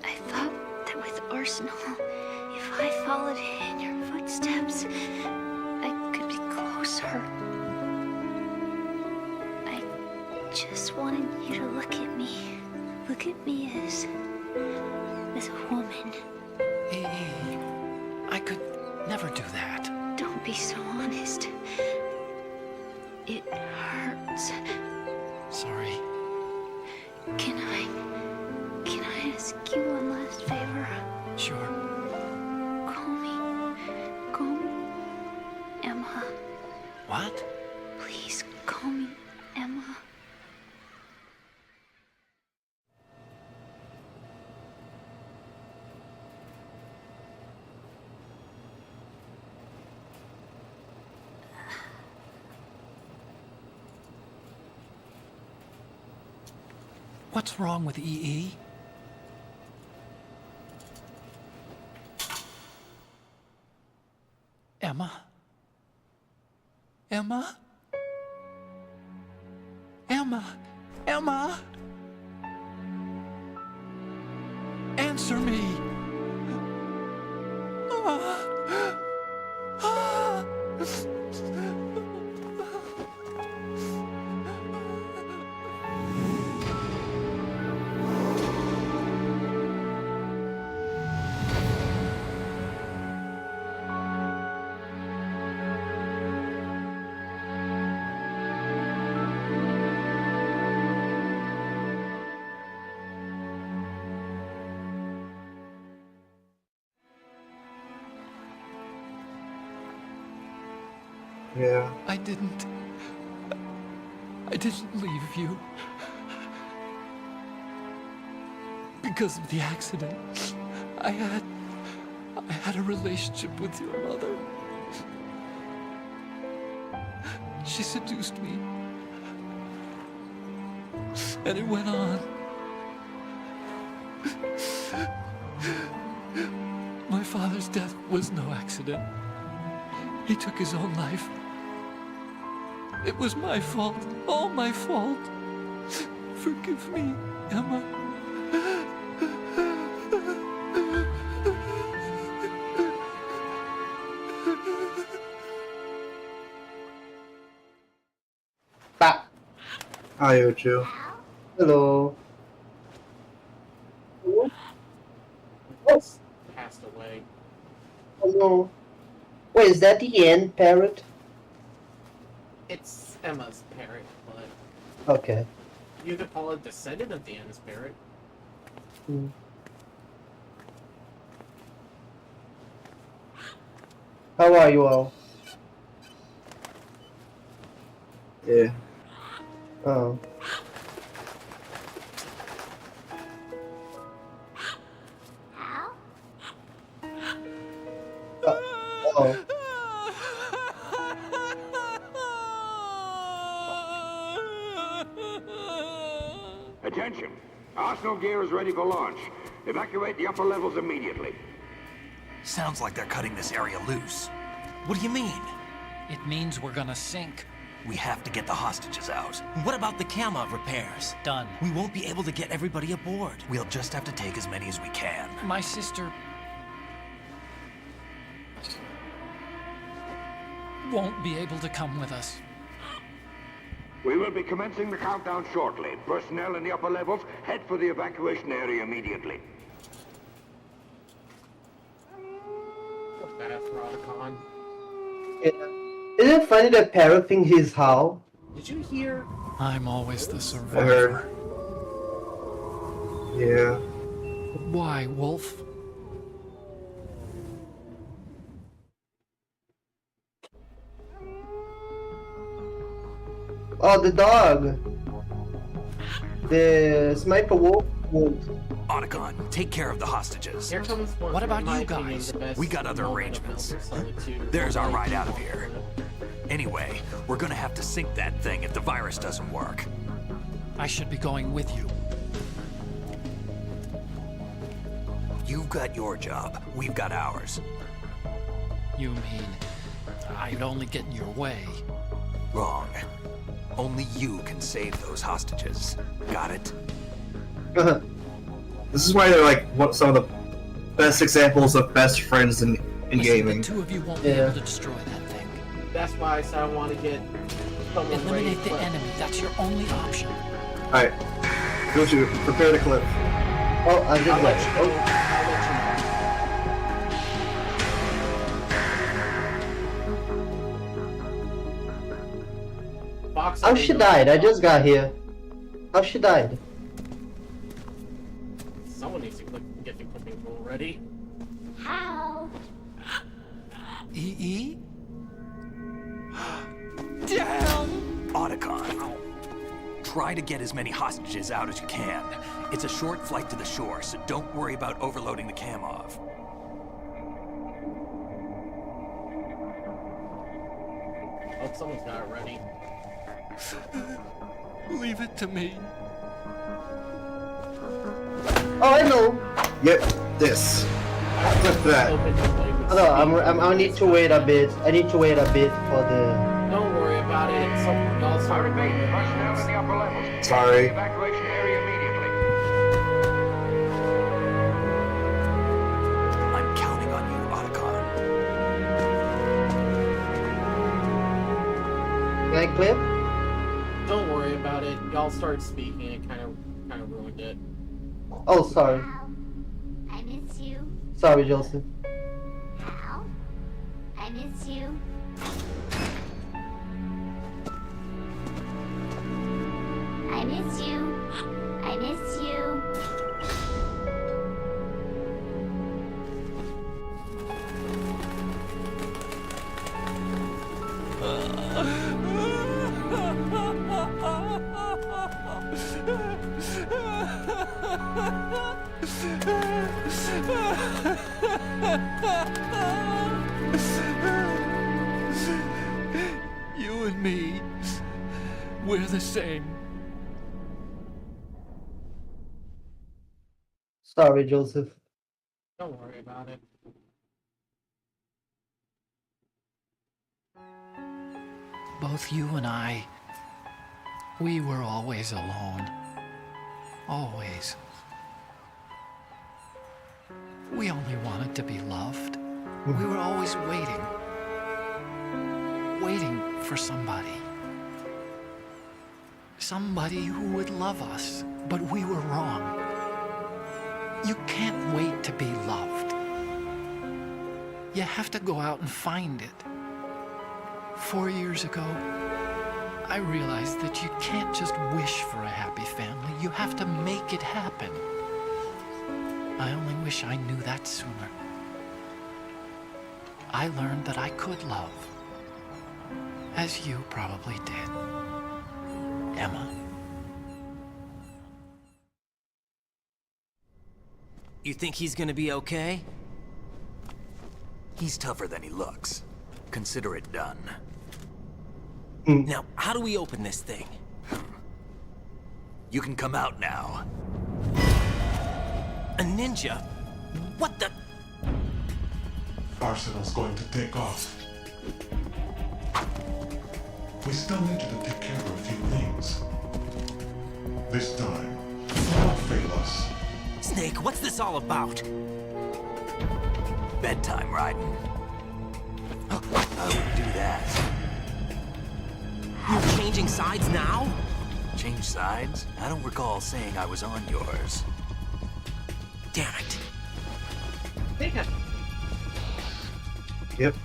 I thought that with Arsenal, if I followed in your footsteps, I could be closer. I just wanted you to look at me. Look at me as a woman. I could never do that. Don't be so honest. It hurts. Sorry. Can I ask you one last favor? Sure. Call me Emma. What? Please call me Emma. What's wrong with EE? Emma? Emma? Emma? Emma? Answer me! Yeah. I didn't leave you. Because of the accident, I had a relationship with your mother. She seduced me. And it went on. My father's death was no accident. He took his own life. It was my fault, all my fault. Forgive me, Emma. Hi, Uchu. Hello. Passed away. Hello. Wait, is that the end, parrot? It's Emma's parrot, but Okay. you could call it descendant of the End's parrot. Hmm. How are you all? Yeah. Oh. Oh. Attention! Arsenal gear is ready for launch. Evacuate the upper levels immediately. Sounds like they're cutting this area loose. What do you mean? It means we're gonna sink. We have to get the hostages out. What about the camo repairs? Done. We won't be able to get everybody aboard. We'll just have to take as many as we can. My sister won't be able to come with us. We will be commencing the countdown shortly. Personnel in the upper levels, head for the evacuation area immediately. Bad Rodicon. Yeah. Isn't it funny that Parrot thinks he's Hal? Did you hear? I'm always the I heard. survivor. Yeah. Why, Wolf? Oh, the dog. The sniper wolf. Otacon, take care of the hostages. Here comes What about in my you opinion, guys? the best We got other moment of arrangements. Metal Gear Solid 2. There's our ride out of here. Anyway, we're gonna have to sink that thing if the virus doesn't work. I should be going with you. You've got your job, we've got ours. You mean I'd only get in your way? Wrong. Only you can save those hostages. Got it? This is why they're like some of the best examples of best friends in Listen, gaming. the two of you won't be Yeah. able to destroy that thing. That's why I said I want to get someone ready. Eliminate the to enemy. That's your only option. Alright. Go to prepare the clip. Oh, I just I'll let you know. went. I'll let you know. Fox, How she died? I just got here. How she died? Someone needs to get the clipping tool ready. How? EE? Damn! Otacon. Try to get as many hostages out as you can. It's a short flight to the shore, so don't worry about overloading the cam off. Oh, someone's got it ready. Leave it to me. Oh, I know. Yep, this. Clip that. Open the way with No, speed. I need to wait a bit. I need to wait a bit for the. Don't worry about it. Someone else I already repeat, made it. personnel in the upper levels. head Sorry. for the evacuation area immediately. I'm counting on you, Otacon. Can I clip? Don't worry about it. Y'all started speaking. It kind of ruined it. Oh, sorry. I miss you. Sorry, Joseph. Hal? I miss you. I miss you. I miss you. You and me, we're the same. Sorry, Joseph. Don't worry about it. Both you and I, we were always alone. Always. We only wanted to be loved. We were always waiting. Waiting for somebody. Somebody who would love us, but we were wrong. You can't wait to be loved. You have to go out and find it. 4 years ago, I realized that you can't just wish for a happy family. You have to make it happen. I only wish I knew that sooner. I learned that I could love, as you probably did, Emma. You think he's gonna be okay? He's tougher than he looks. Consider it done. Now, how do we open this thing? You can come out now. A ninja? What the? Arsenal's going to take off. We still need you to take care of a few things. This time, don't fail us. Snake, what's this all about? Bedtime, Raiden. I wouldn't do that. You're changing changing sides now? Change sides? I don't recall saying I was on yours. Damn it. Yeah. Yep.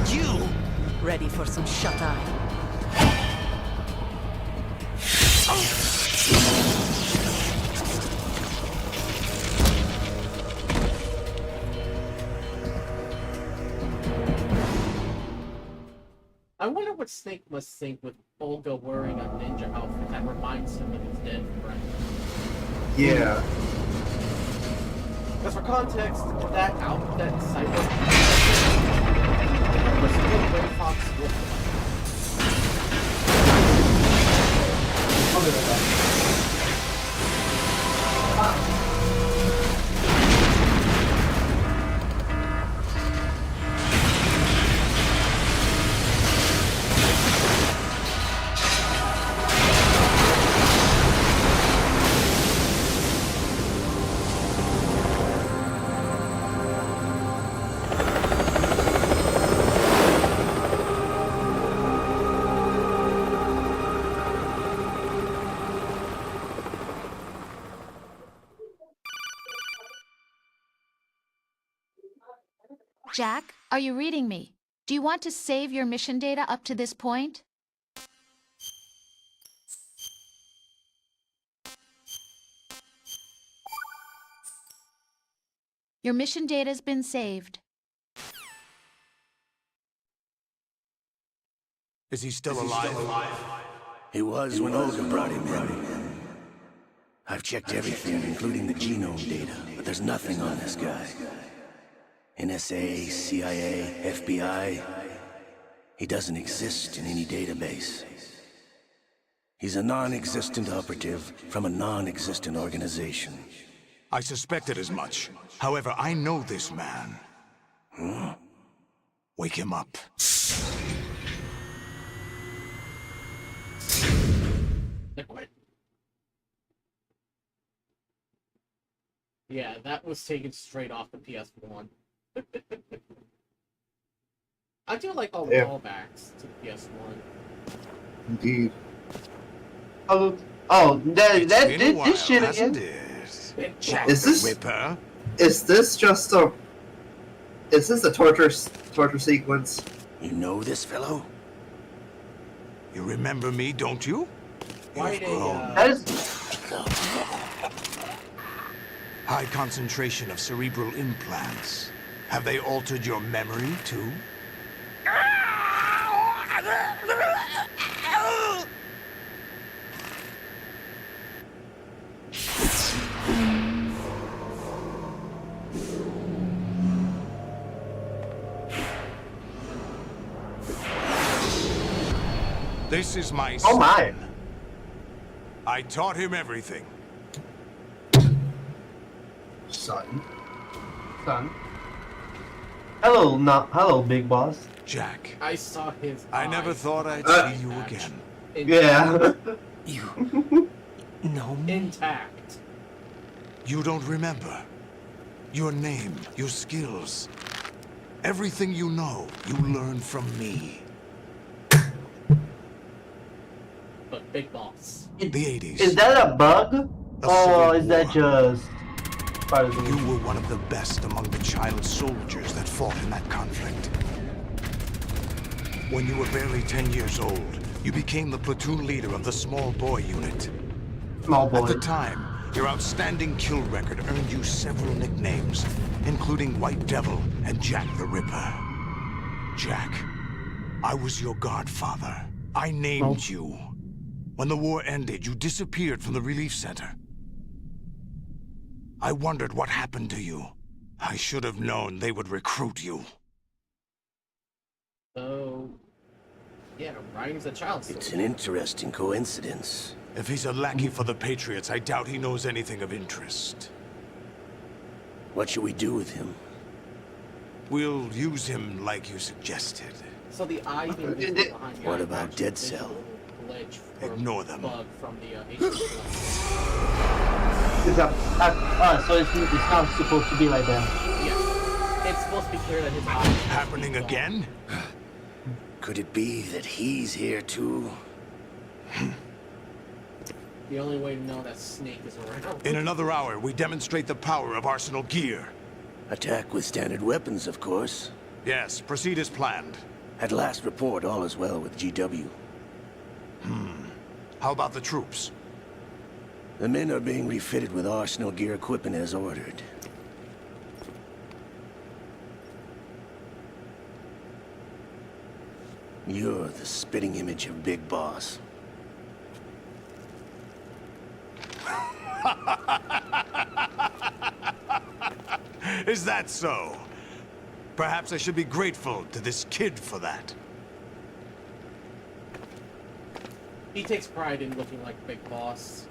You! Ready for some shut-eye? I wonder what Snake must think with Olga wearing a ninja outfit that reminds him of his dead friend. Yeah. Because for context, that cyber was still Ray Fox with Jack, are you reading me? Do you want to save your mission data up to this point? Your mission data's been saved. Is he still alive? He was when Olga brought him in. I've checked everything, including the genome data, but there's nothing on this guy. NSA, CIA, FBI. He doesn't exist in any database. He's a non-existent operative from a non-existent organization. I suspected as much. However, I know this man. Hmm? Wake him up. Yeah, that was taken straight off the PS1. I do like all the callbacks to the PS1. Indeed. This shit again. Is this just a? Is this a torture sequence? You know this fellow? You remember me, don't you? Quite High concentration of cerebral implants. Have they altered your memory, too? This is my son. Oh my! I taught him everything. Son. Hello, big boss. Jack. I saw his I never eyes thought I'd see you again. Yeah. You know me? Intact. You don't remember. Your name, your skills. Everything you know, you learned from me. But big boss. The 80s. Is that a bug? Or is that just part of the You were one of the best among the child soldiers that fought in that conflict. When you were barely 10 years old, you became the platoon leader of the Small Boy unit. Small Boy. At the time, your outstanding kill record earned you several nicknames, including White Devil and Jack the Ripper. Jack, I was your godfather. I named you. When the war ended, you disappeared from the relief center. I wondered what happened to you. I should have known they would recruit you. So, yeah, Ryan's a child soldier. It's an interesting coincidence. If he's a lackey for the Patriots, I doubt he knows anything of interest. What should we do with him? We'll use him like you suggested. So the eye being behind What about Dead Cell? Ignore them. Bug from the so it's not supposed to be like that. Yeah. it's supposed to be clear that his eyes... Happening again? Could it be that he's here too? The only way to know that Snake is around. In another hour, we demonstrate the power of Arsenal gear. Attack with standard weapons, of course. Yes, proceed as planned. At last report, all is well with GW. How about the troops? The men are being refitted with Arsenal gear equipment as ordered. You're the spitting image of Big Boss. Is that so? Perhaps I should be grateful to this kid for that. He takes pride in looking like Big Boss.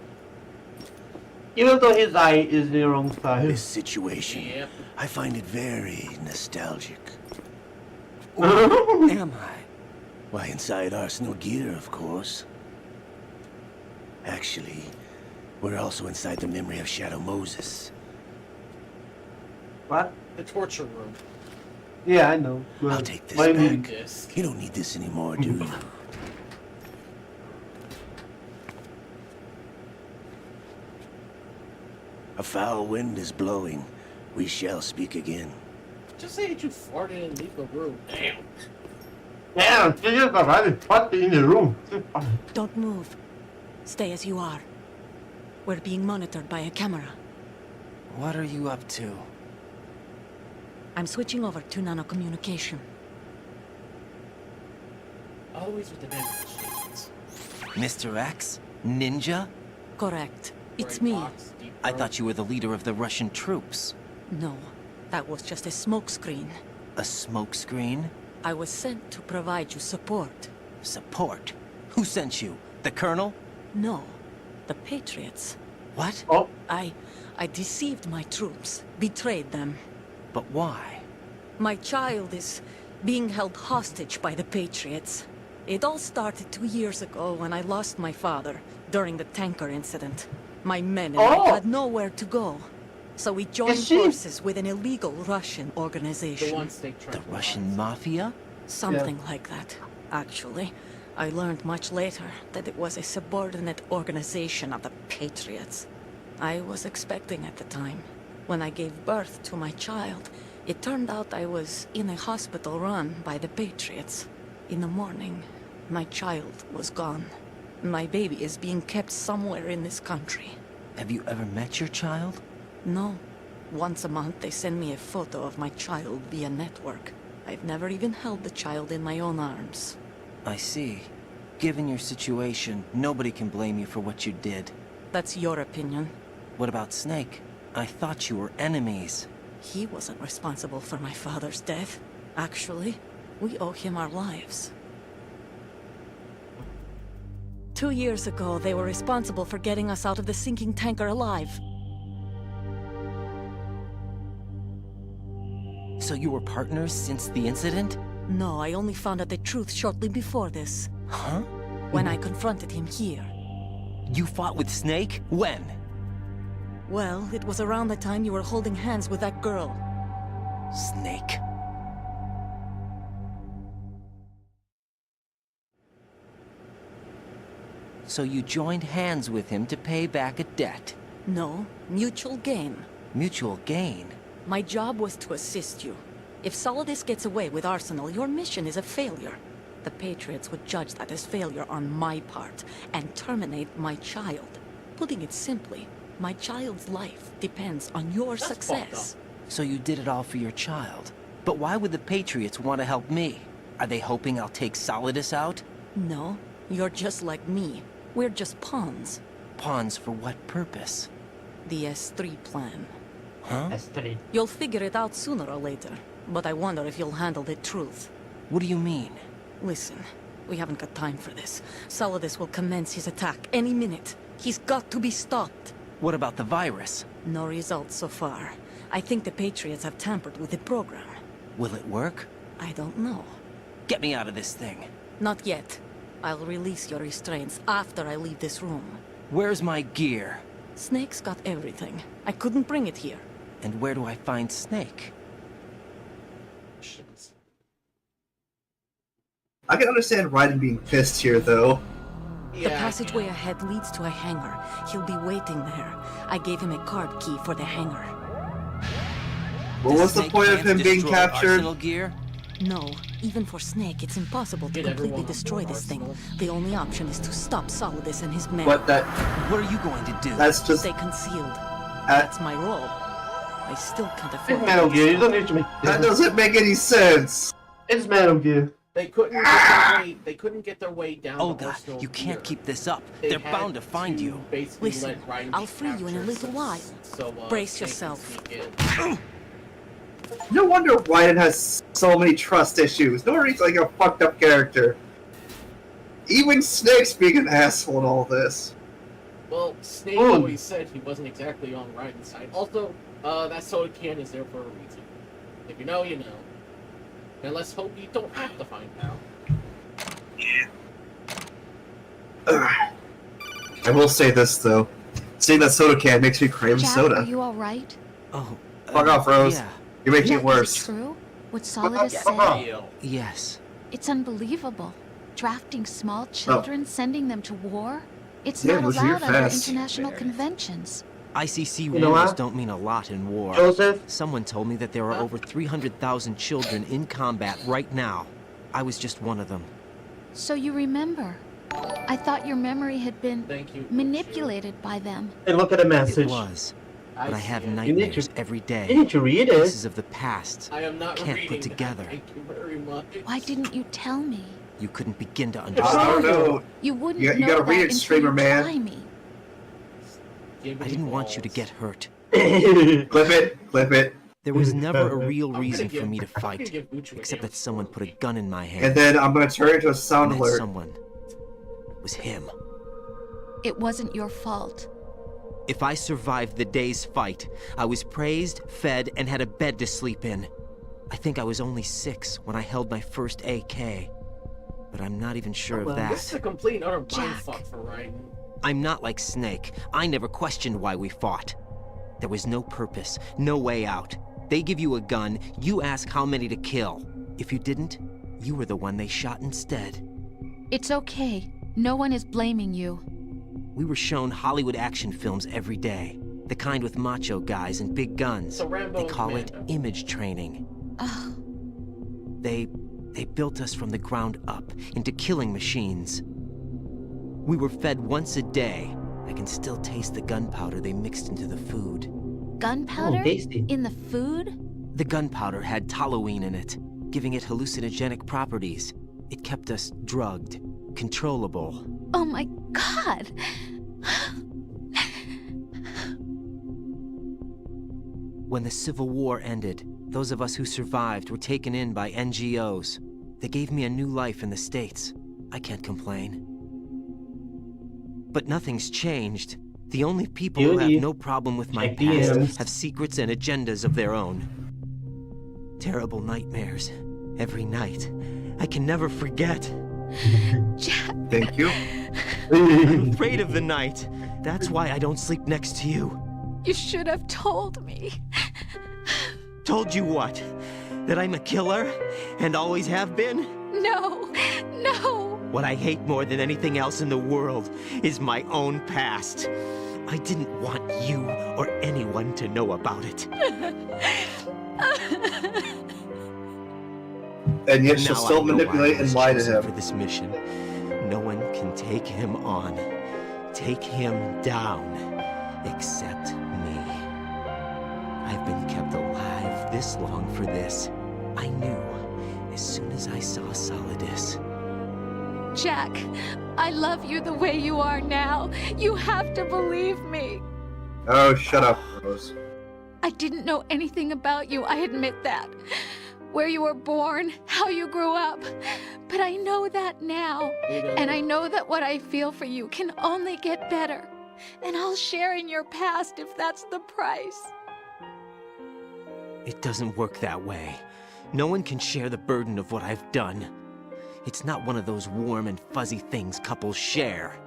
Even though his eye is the wrong size. This situation, Yep. I find it very nostalgic. Am I? Why, inside Arsenal gear, of course. Actually, we're also inside the memory of Shadow Moses. What? The torture room. Yeah, I know. I'll take this Why back. Disc. You don't need this anymore, do you? A foul wind is blowing. We shall speak again. Just say that you farted and leave the room. Damn. Damn, she just already fucked in the room. Don't move. Stay as you are. We're being monitored by a camera. What are you up to? I'm switching over to nanocommunication. Always with the machines. Mr. X? Ninja? Correct. It's Gray me. box, deep I throat. thought you were the leader of the Russian troops. No, that was just a smokescreen. A smokescreen? I was sent to provide you support. Support? Who sent you? The Colonel? No, the Patriots. What? Oh, I deceived my troops, betrayed them. But why? My child is being held hostage by the Patriots. It all started 2 years ago when I lost my father during the tanker incident. My men and I had nowhere to go. So we joined forces with an illegal Russian organization. The one Snake tried The to Russian mafia? Something like that, actually. I learned much later that it was a subordinate organization of the Patriots. I was expecting at the time. When I gave birth to my child, it turned out I was in a hospital run by the Patriots. In the morning, my child was gone. My baby is being kept somewhere in this country. Have you ever met your child? No. Once a month, they send me a photo of my child via network. I've never even held the child in my own arms. I see. Given your situation, nobody can blame you for what you did. That's your opinion. What about Snake? I thought you were enemies. He wasn't responsible for my father's death. Actually, we owe him our lives. 2 years ago, they were responsible for getting us out of the sinking tanker alive. So you were partners since the incident? No, I only found out the truth shortly before this. Huh? When I confronted him here. You fought with Snake? When? Well, it was around the time you were holding hands with that girl. Snake. So you joined hands with him to pay back a debt? No, mutual gain. Mutual gain? My job was to assist you. If Solidus gets away with Arsenal, your mission is a failure. The Patriots would judge that as failure on my part, and terminate my child. Putting it simply, my child's life depends on your success. So you did it all for your child. But why would the Patriots want to help me? Are they hoping I'll take Solidus out? No, you're just like me. We're just pawns. Pawns for what purpose? The S3 plan. Huh? S3. You'll figure it out sooner or later, but I wonder if you'll handle the truth. What do you mean? Listen, we haven't got time for this. Solidus will commence his attack any minute. He's got to be stopped. What about the virus? No results so far. I think the Patriots have tampered with the program. Will it work? I don't know. Get me out of this thing. Not yet. I'll release your restraints after I leave this room. Where's my gear? Snake's got everything. I couldn't bring it here. And where do I find Snake? I can understand Raiden being pissed here, though. The passageway ahead leads to a hangar. He'll be waiting there. I gave him a card key for the hangar. What was the point of him being captured? Gear? No, even for Snake, it's impossible to completely destroy this thing. The only option is to stop Solidus and his men. What are you going to do? That's just... Stay concealed. That's my role. I still can't afford Metal Gear. You don't need to make... That doesn't make any sense. It's Metal Gear. They couldn't get their way. They couldn't get their way down. Oh God, you can't keep this up. They're bound to find you. Listen, I'll free you in a little while. So, brace yourself. No wonder Raiden has so many trust issues. No wonder he's like a fucked up character. Even Snake's being an asshole in all this. Well, Snake always said he wasn't exactly on Raiden's side. Also, that soda can is there for a reason. If you know, you know. And let's hope you don't have to find out. I will say this though. Seeing that soda can makes me crave Jack, soda. are you alright? Oh. Fuck off, Rose. Yeah. You're making Jack, it worse. Is it true? What Solidus said? Yes. It's unbelievable. Drafting small children, sending them to war? It's Yeah, not listen, you're allowed under fast. international conventions. ICC You know rules what? don't mean a lot in war. Joseph? Someone told me that there are over 300,000 children in combat right now. I was just one of them. So you remember. I thought your memory had been manipulated by them. Hey, look at the message. It was. But I have You need nightmares to- every day. You need to read it. Pieces of the past. I am not Can't reading put together. That. Thank you very much. Why didn't you tell me? You couldn't begin to I understand. don't know. You wouldn't You know gotta that read it, until streamer you man. try me. I didn't want you to get hurt. Clip it. Clip it. There was never a real gonna reason give- for me to I'm gonna fight, give Uchu a except dance. that someone put a gun in my hand. And then I'm gonna turn it into a sound And that alert. someone was him. It wasn't your fault. If I survived the day's fight, I was praised, fed, and had a bed to sleep in. I think I was only 6 when I held my first AK. But I'm not even sure of that. This is a complete and utter Jack. mindfuck for Raiden. I'm not like Snake. I never questioned why we fought. There was no purpose, no way out. They give you a gun, you ask how many to kill. If you didn't, you were the one they shot instead. It's okay. No one is blaming you. We were shown Hollywood action films every day. The kind with macho guys and big guns. So Rambo They and call it Commando. image training. Ugh. They built us from the ground up into killing machines. We were fed once a day. I can still taste the gunpowder they mixed into the food. Gunpowder? tasty. In the food? The gunpowder had toluene in it, giving it hallucinogenic properties. It kept us drugged, controllable. Oh my god! When the Civil War ended, those of us who survived were taken in by NGOs. They gave me a new life in the States. I can't complain. But nothing's changed. The only people who have no problem with my Check past DMs. have secrets and agendas of their own. Terrible nightmares. Every night. I can never forget. Jack! Thank you. I'm afraid of the night. That's why I don't sleep next to you. You should have told me. Told you what? That I'm a killer? And always have been? No! No! What I hate more than anything else in the world is my own past. I didn't want you or anyone to know about it. And yet she'll Now still I know why manipulate I was and lie to chosen him. for this mission. No one can take him on. Take him down. Except me. I've been kept alive this long for this. I knew as soon as I saw Solidus. Jack, I love you the way you are now. You have to believe me. Oh, shut up, Rose. I didn't know anything about you, I admit that. Where you were born, how you grew up. But I know that now. And I know that what I feel for you can only get better. And I'll share in your past if that's the price. It doesn't work that way. No one can share the burden of what I've done. It's not one of those warm and fuzzy things couples share.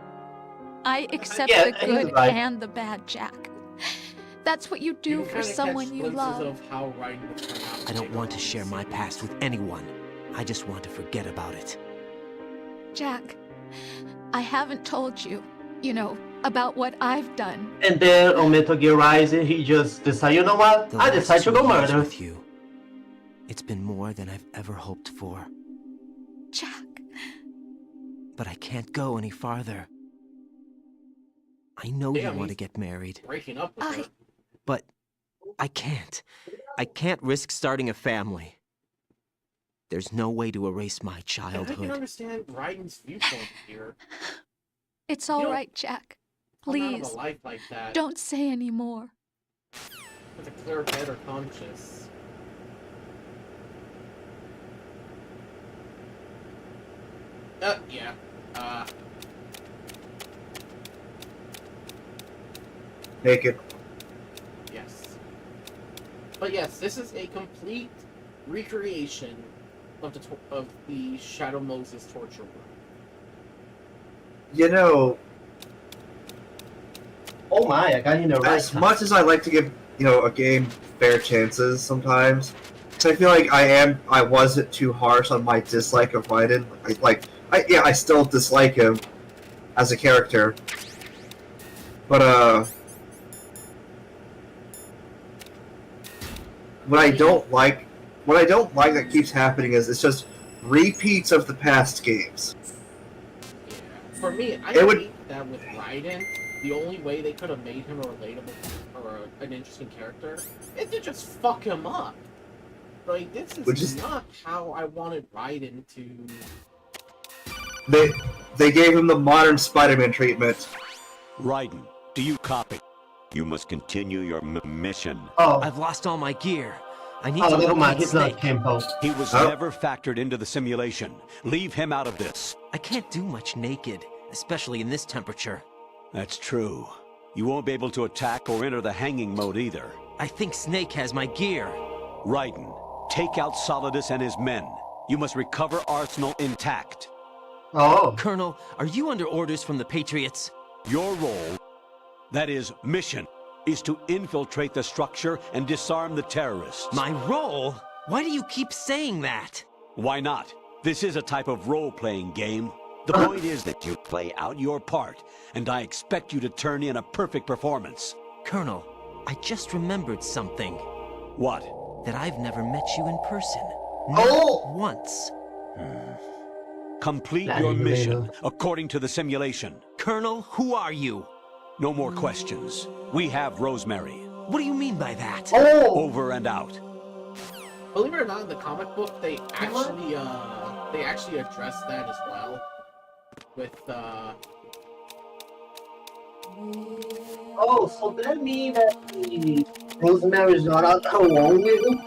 I accept Yeah, the he's good right. and the bad, Jack. That's what you do can for kinda someone catch you glimpses love. Of how Raiden would turn out. I don't want to share my past with anyone. I just want to forget about it. Jack, I haven't told you, about what I've done. And then on Metal Gear Rising, he just decided, you know what? I decide to go murder. With you. It's been more than I've ever hoped for. Jack. But I can't go any farther. I know you want to get married. Breaking up with her. But I can't. I can't risk starting a family. There's no way to erase my childhood. I can understand Raiden's viewpoint here. It's all right, Jack. Please, out of a life like that don't say any more. with a clear head or conscience. Yeah. Naked. Yes. But yes, this is a complete recreation of the Shadow Moses torture room. You know, oh my, I got you in the right as time. much as I like to give, a game fair chances sometimes, because I feel like I wasn't too harsh on my dislike of Raiden. I still dislike him as a character. But, what I don't like that keeps happening is it's just repeats of the past games. Yeah. For me, I hate that with Raiden, the only way they could have made him a relatable or an interesting character is to just fuck him up. Like, this is not how I wanted Raiden to... They gave him the modern Spider-Man treatment. Raiden, do you copy? You must continue your mission. Oh. I've lost all my gear. I need Oh, to never mind. locate He's not Snake. Kimbo. He was never factored into the simulation. Leave him out of this. I can't do much naked, especially in this temperature. That's true. You won't be able to attack or enter the hanging mode either. I think Snake has my gear. Raiden, take out Solidus and his men. You must recover Arsenal intact. Oh. Colonel, are you under orders from the Patriots? Your role, that is, mission, is to infiltrate the structure and disarm the terrorists. My role? Why do you keep saying that? Why not? This is a type of role-playing game. The point is that you play out your part, and I expect you to turn in a perfect performance. Colonel, I just remembered something. What? That I've never met you in person. Oh! Not once. Complete your mission according to the simulation. Colonel, who are you? No more questions. We have Rosemary. What do you mean by that? Oh! Over and out. Believe it or not, in the comic book, they actually address that as well. With, Oh, so that means that Rosemary's not out alone with him?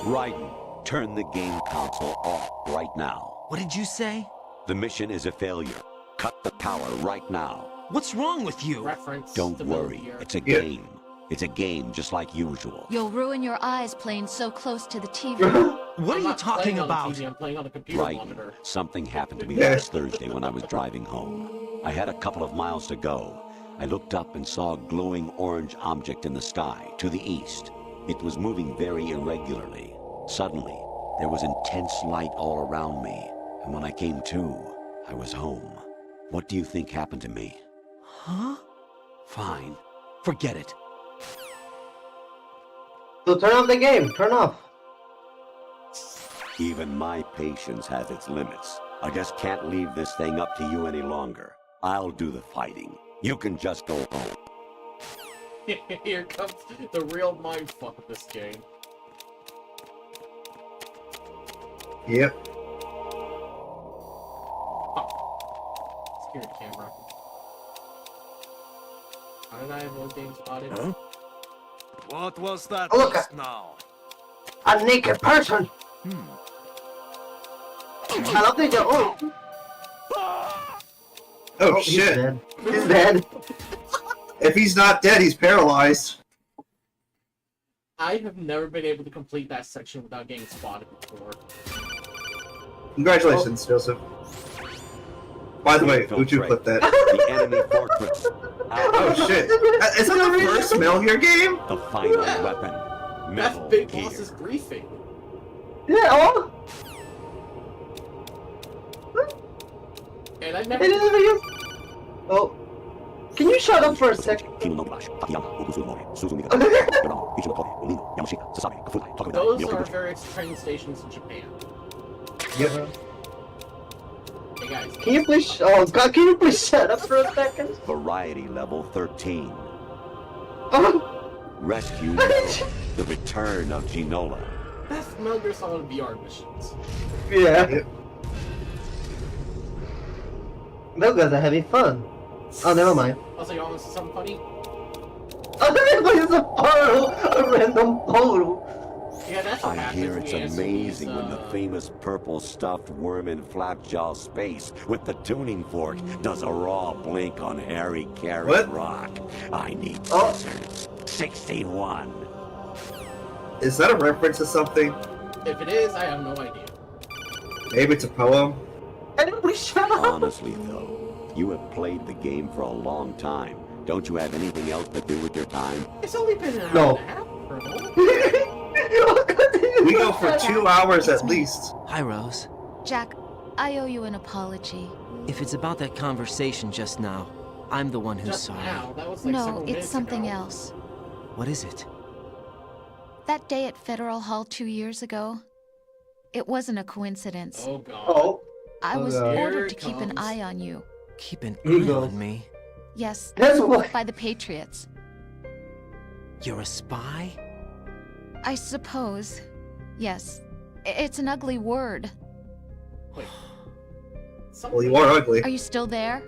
Raiden, turn the game console off right now. What did you say? The mission is a failure. Cut the power right now. What's wrong with you? reference Don't to worry. Metal Gear. It's a game. It's a game just like usual. You'll ruin your eyes playing so close to the TV. What are I'm you not talking playing on the about? TV, I'm playing on the computer Right. monitor. Something happened to me last Thursday when I was driving home. I had a couple of miles to go. I looked up and saw a glowing orange object in the sky to the east. It was moving very irregularly. Suddenly, there was intense light all around me. And when I came to, I was home. What do you think happened to me? Huh? Fine. Forget it. So turn off the game. Turn off. Even my patience has its limits. I just can't leave this thing up to you any longer. I'll do the fighting. You can just go home. Here comes the real mindfuck of this game. Yep. Scared camera. How did I avoid being spotted? Huh? What was that Oh, look, just now? A naked person. I don't think that. Oh, He's shit. dead. He's dead. If he's not dead, he's paralyzed. I have never been able to complete that section without getting spotted before. Congratulations, Joseph. By the way, Uchu put that. The enemy fortress. Oh shit. Is that the first Metal Gear game? The final weapon. That's Metal Big Gear. Boss's briefing. Yeah. Oh. And I've never... It is a video. Oh. Can you shut up for a second? Those are various train stations in Japan. Yep. Hey guys. Can you please? Oh God! Can you please shut up for a second? Variety level 13. Oh. Rescue Nero, the return of Ginola. That's Metal Gear Solid VR missions. Yeah. Those guys are having fun. Oh, never mind. Also, you want to see something funny? Oh, there's a portal! A random portal! Yeah, that's what I happens hear when it's you answer amazing these, when the famous purple stuffed worm in Flapjaw space with the tuning fork does a raw blink on Harry Carey Rock. I need scissors. 61. Is that a reference to something? If it is, I have no idea. Maybe it's a poem? Honestly, though, you have played the game for a long time. Don't you have anything else to do with your time? It's only been an hour and a half, Purple. We go for 2 hours at least. Hi, Rose. Jack, I owe you an apology. If it's about that conversation just now, I'm the one who's Just sorry. now? That was like No, several it's minutes something ago. else. What is it? That day at Federal Hall 2 years ago, it wasn't a coincidence. Oh god. Oh. I was God. Here ordered it to keep an comes. eye on you. Keep an Here you eye go. on me. Yes, That's what. by the Patriots. You're a spy? I suppose. Yes. It's an ugly word. Wait. Well, you are ugly. Are you still there?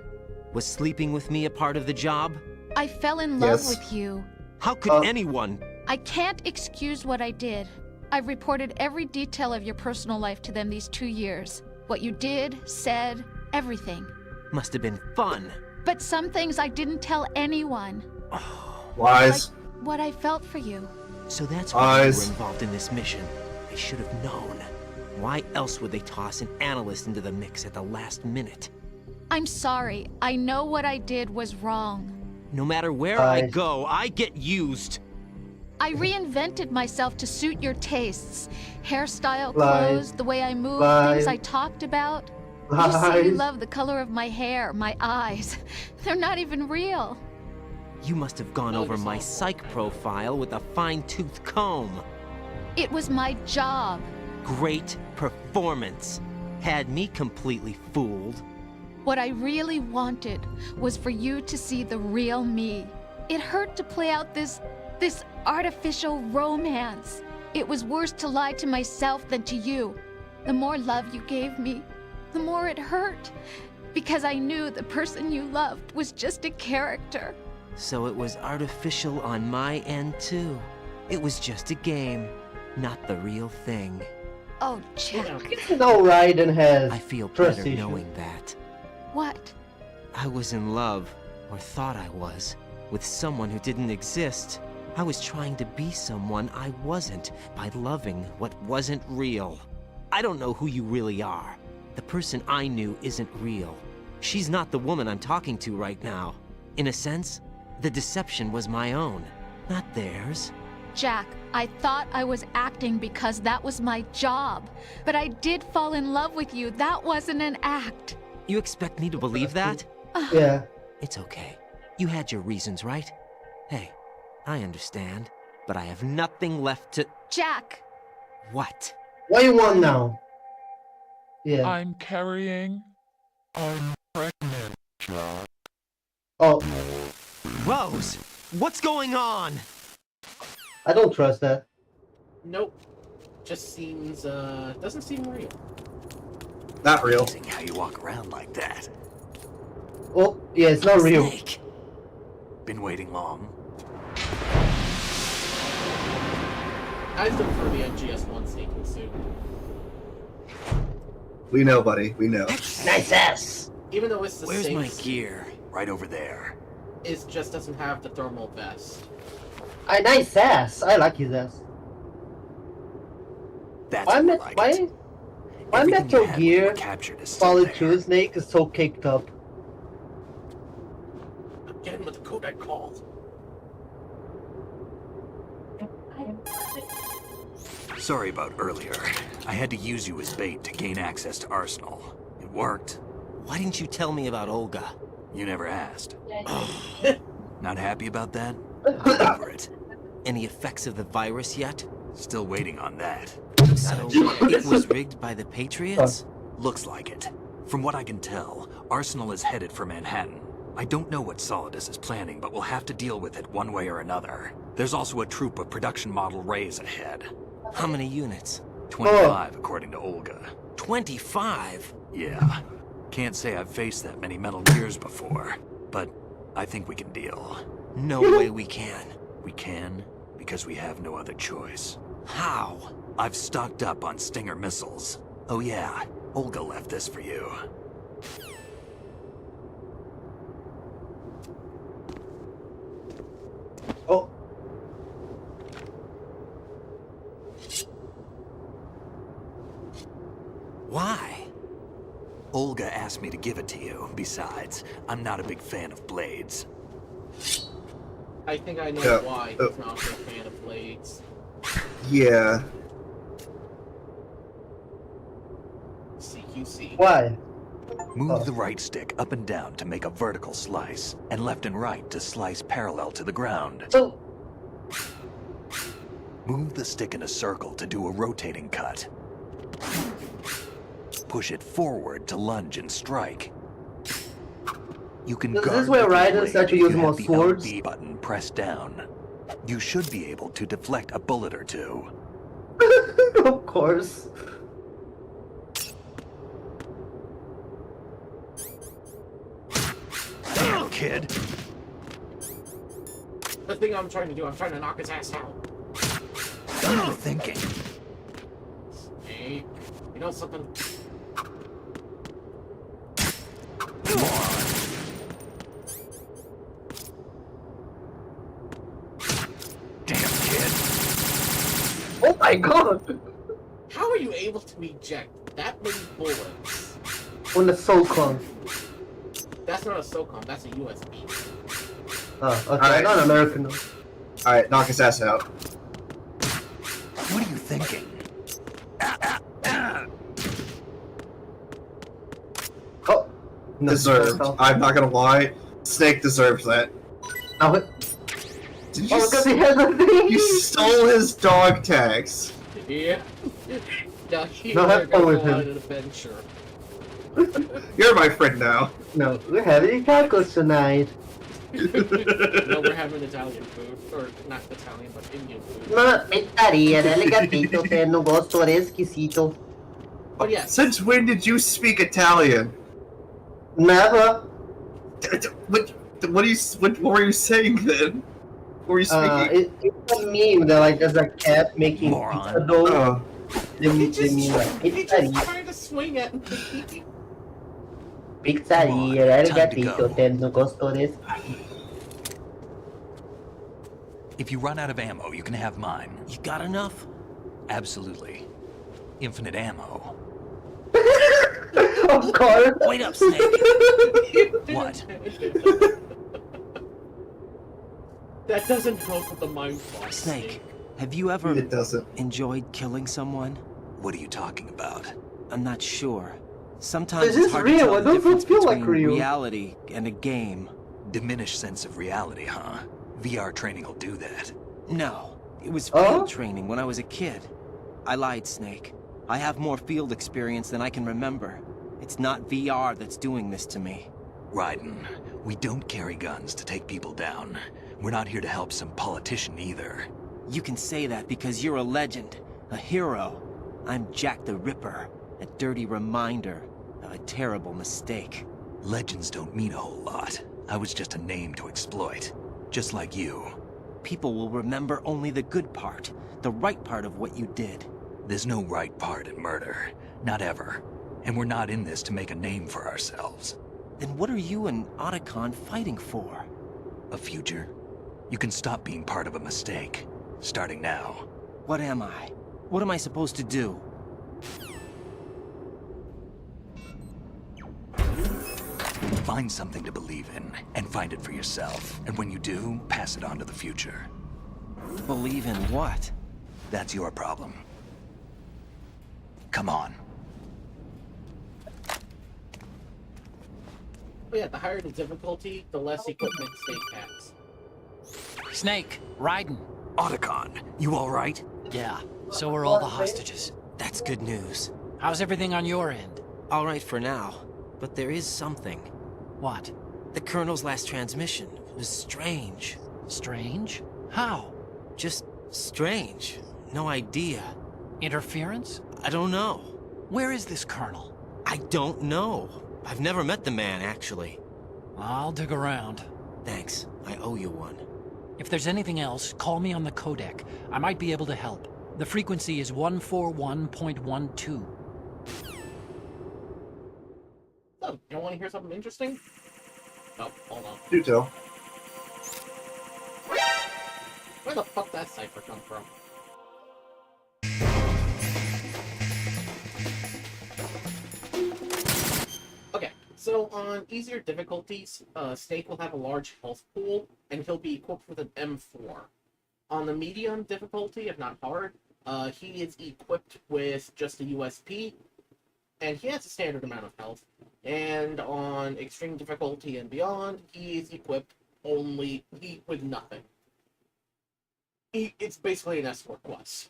Was sleeping with me a part of the job? I fell in love Yes. with you. How could anyone? I can't excuse what I did. I've reported every detail of your personal life to them these 2 years. What you did, said, everything. Must have been fun. But some things I didn't tell anyone. Lies. Like what I felt for you. So that's why you Eyes. were involved in this mission. I should have known. Why else would they toss an analyst into the mix at the last minute? I'm sorry. I know what I did was wrong. No matter where I Eyes. go, I get used. I reinvented myself to suit your tastes. Hairstyle, Lies. clothes, the way I moved, Lies. things I talked about. You say you Lies. love the color of my hair, my eyes. They're not even real. You must have gone over my psych profile with a fine-tooth comb. It was my job. Great performance. Had me completely fooled. What I really wanted was for you to see the real me. It hurt to play out this artificial romance. It was worse to lie to myself than to you. The more love you gave me, the more it hurt. Because I knew the person you loved was just a character. So it was artificial on my end, too. It was just a game, not the real thing. Oh, Jack. No, Raiden has I feel trust better issues. knowing that. What? I was in love, or thought I was, with someone who didn't exist. I was trying to be someone I wasn't by loving what wasn't real. I don't know who you really are. The person I knew isn't real. She's not the woman I'm talking to right now. In a sense, the deception was my own, not theirs. Jack, I thought I was acting because that was my job. But I did fall in love with you. That wasn't an act. You expect me to believe that? Yeah. It's okay. You had your reasons, right? Hey, I understand, but I have nothing left to... Jack! What? What do you want now? Yeah. I'm carrying. I'm pregnant, Jack. Oh, Rose! What's going on? I don't trust that. Nope. Just seems, doesn't seem real. Not real. Amazing how you walk around like that. Oh, yeah, it's not real. Snake. Been waiting long? I still prefer the NGS1 sneaking suit. We know, buddy. We know. Nice ass. Even though it's the Where's same my suit, gear? Right over there. it just doesn't have the thermal vest. A nice ass. I like his ass. That's Why, more like it. why Everything Metal you had when you were Gear captured is still Solid there. 2 Snake is so caked up? Again with the code I called. Sorry about earlier. I had to use you as bait to gain access to Arsenal. It worked. Why didn't you tell me about Olga? You never asked. Not happy about that? Get over it. Any effects of the virus yet? Still waiting on that. So, it was rigged by the Patriots? Looks like it. From what I can tell, Arsenal is headed for Manhattan. I don't know what Solidus is planning, but we'll have to deal with it one way or another. There's also a troop of production model Rays ahead. How many units? 25, according to Olga. 25? Yeah. Can't say I've faced that many Metal Gears before, but I think we can deal. No way we can. We can, because we have no other choice. How? I've stocked up on Stinger missiles. Oh yeah, Olga left this for you. Oh. Why? Olga asked me to give it to you. Besides, I'm not a big fan of blades. I think I know why he's not a big fan of blades. Yeah. CQC. Why? Move the right stick up and down to make a vertical slice, and left and right to slice parallel to the ground. So, move the stick in a circle to do a rotating cut. Push it forward to lunge and strike. You can is guard this where with your riders blade start to if you use more have the swords? LB button pressed down. You should be able to deflect a bullet or two. of course. Damn, kid. The thing I'm trying to do, I'm trying to knock his ass out. What are you thinking? Hey, you know something? Come on. Damn, kid. Oh my god! How are you able to eject that many bullets? On the SOCOM. That's not a SOCOM, that's a USB. Oh, okay, not American. Alright, knock his ass out. What are you thinking? Oh! No, Deserved. I'm not gonna lie. Snake deserves that. Oh, Did oh, because he has a thing! You stole his dog tags. Yeah. Now he's No, have gonna fun with go on him. an adventure. You're my friend now. No, we're having tacos tonight. No, we're having Italian food. Or, not Italian, but Indian food. Ma pizzeria, delegatito, che non gosto, è esquisito. But yes. Since when did you speak Italian? Never. What were you saying then? What were you speaking? It's a meme that like there's a cat making pizza dough. Oh. They mean like He just pizzeria. tried to swing at me. Pizzeria, delegatito, che non gosto, è esquisito. If you run out of ammo, you can have mine. You got enough? Absolutely. Infinite ammo. Of course. Wait up, Snake. What? That doesn't help with the mind fuck. Snake, have you ever It doesn't. enjoyed killing someone? What are you talking about? I'm not sure. Sometimes Is it's this hard real? to tell It the doesn't difference feel like between real. reality and a game. Diminished sense of reality, huh? VR training will do that. No, it was Oh? field training when I was a kid. I lied, Snake. I have more field experience than I can remember. It's not VR that's doing this to me. Raiden, we don't carry guns to take people down. We're not here to help some politician either. You can say that because you're a legend, a hero. I'm Jack the Ripper, a dirty reminder of a terrible mistake. Legends don't mean a whole lot. I was just a name to exploit. Just like you. People will remember only the good part, the right part of what you did. There's no right part in murder. Not ever. And we're not in this to make a name for ourselves. Then what are you and Otacon fighting for? A future? You can stop being part of a mistake. Starting now. What am I? What am I supposed to do? Find something to believe in, and find it for yourself. And when you do, pass it on to the future. Believe in what? That's your problem. Come on. But yeah, the higher the difficulty, the less equipment Snake has. Snake, Raiden. Otacon, you alright? Yeah, so are all the hostages. That's good news. How's everything on your end? All right for now, but there is something. What? The Colonel's last transmission was strange. Strange? How? Just strange. No idea. Interference? I don't know. Where is this Colonel? I don't know. I've never met the man, actually. I'll dig around. Thanks. I owe you one. If there's anything else, call me on the codec. I might be able to help. The frequency is 141.12. Oh, you want to hear something interesting? Oh, hold on. Do tell. Where the fuck that cipher come from? Okay, so on easier difficulties, Snake will have a large health pool, and he'll be equipped with an M4. On the medium difficulty, if not hard, he is equipped with just a USP, and he has a standard amount of health. And on extreme difficulty and beyond, he is equipped with nothing. It's basically an escort class.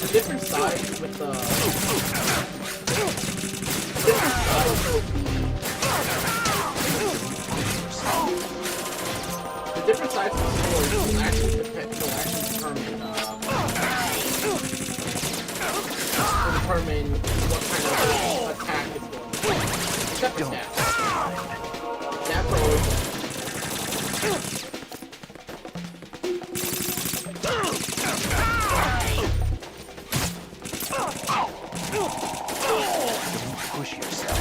A different side with the different sides of the sword will actually determine what kind of attack it's going to be. Except for stab. Stab rolls. Don't push yourself.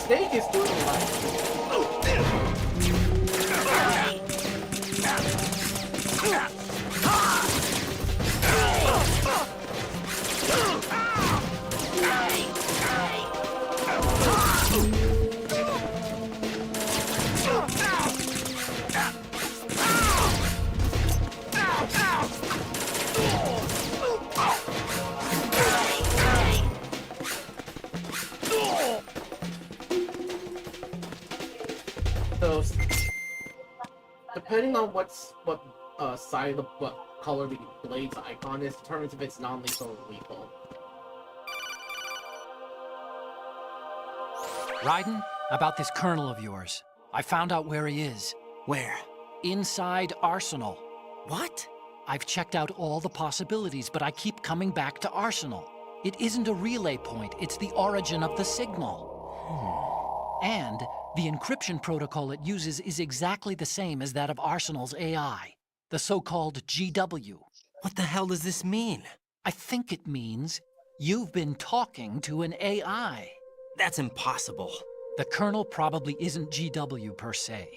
Snake is doing a lot. So, depending on what side of what color the blade's icon is, determines if it's non-lethal or lethal. Raiden, about this Colonel of yours. I found out where he is. Where? Inside Arsenal. What? I've checked out all the possibilities, but I keep coming back to Arsenal. It isn't a relay point, it's the origin of the signal. And the encryption protocol it uses is exactly the same as that of Arsenal's AI, the so-called GW. What the hell does this mean? I think it means you've been talking to an AI. That's impossible. The Colonel probably isn't GW per se.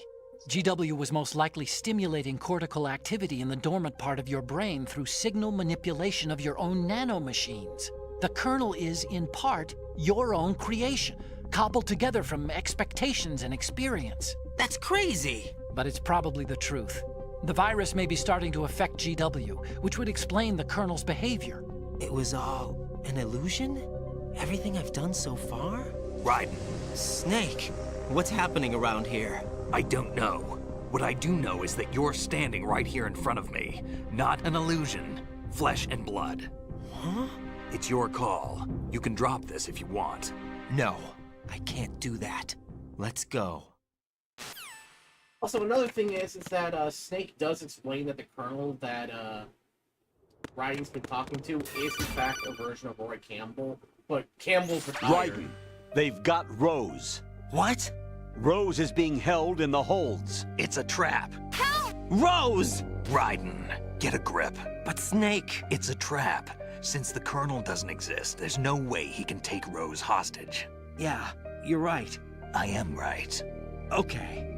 GW was most likely stimulating cortical activity in the dormant part of your brain through signal manipulation of your own nanomachines. The Colonel is, in part, your own creation, cobbled together from expectations and experience. That's crazy! But it's probably the truth. The virus may be starting to affect GW, which would explain the Colonel's behavior. It was all an illusion? Everything I've done so far? Raiden. Snake, what's happening around here? I don't know. What I do know is that you're standing right here in front of me. Not an illusion. Flesh and blood. Huh? It's your call. You can drop this if you want. No, I can't do that. Let's go. Also, another thing is that Snake does explain that the Colonel that Raiden's been talking to is in fact a version of Roy Campbell, but Campbell's retired. Raiden, they've got Rose. What? Rose is being held in the holds. It's a trap. Help! Rose! Raiden, get a grip. But Snake... It's a trap. Since the Colonel doesn't exist, there's no way he can take Rose hostage. Yeah, you're right. I am right. Okay.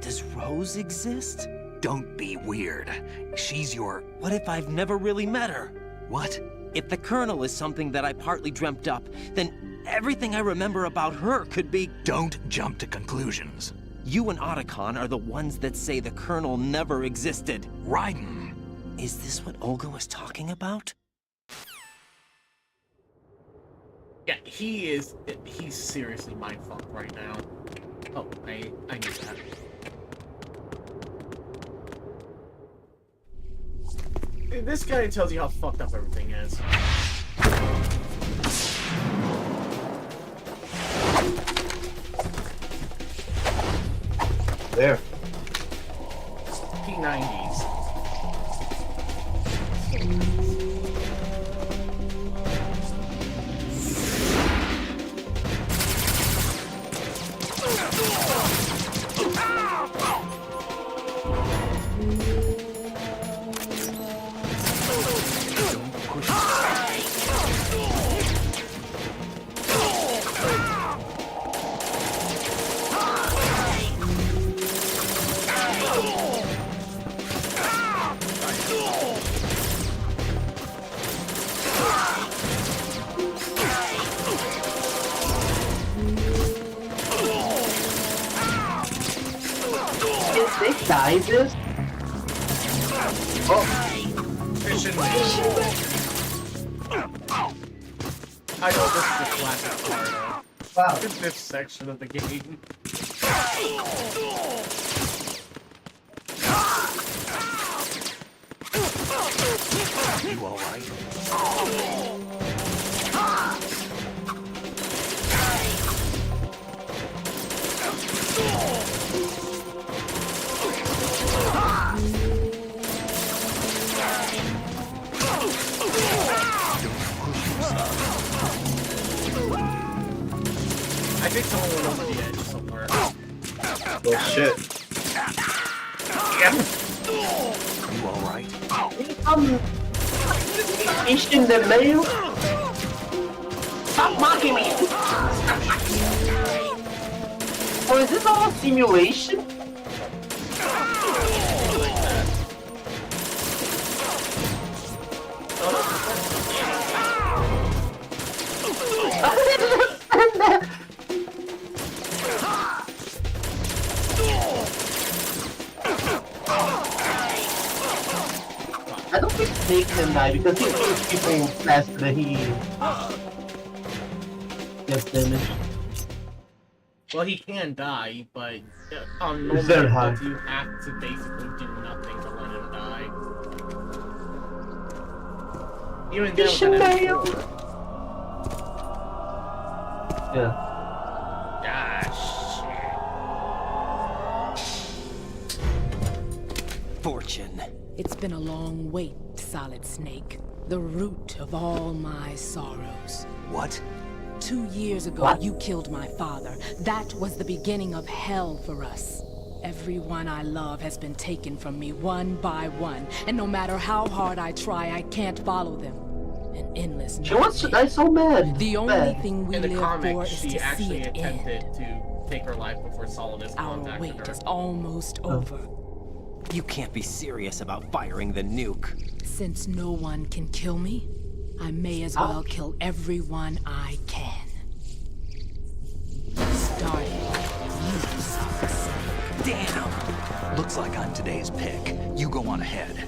Does Rose exist? Don't be weird. She's your... What if I've never really met her? What? If the Colonel is something that I partly dreamt up, then everything I remember about her could be... Don't jump to conclusions. You and Otacon are the ones that say the Colonel never existed. Raiden. Is this what Olga was talking about? Yeah, he's seriously mindfucked right now. Oh, I knew that. This guy tells you how fucked up everything is. There. P90s. Die this? Oh. I know this is a classic part. Wow. This section of the game. You alright? I think someone went over the edge somewhere. Oh shit. Yep. You alright? In the mail? Stop mocking me! Or is this all a simulation? I don't think Snake can die because he kills people faster than he gets damaged. Well, he can die, but on normal very hard. builds, you have to basically do nothing to let him die. Even then, with an M4. Yeah. Fortune. It's been a long wait, Solid Snake. The root of all my sorrows. What? 2 years ago, you killed my father. That was the beginning of hell for us. Everyone I love has been taken from me one by one, and no matter how hard I try, I can't follow them. An endless She wants to die so bad. The only thing we In the live comic, for is she to see actually it attempted end. to take her life before Solidus Our contacted wait her. is almost over. You can't be serious about firing the nuke. Since no one can kill me, I may as well kill everyone I can. Starting with you, Solid Snake. Damn! Looks like I'm today's pick. You go on ahead.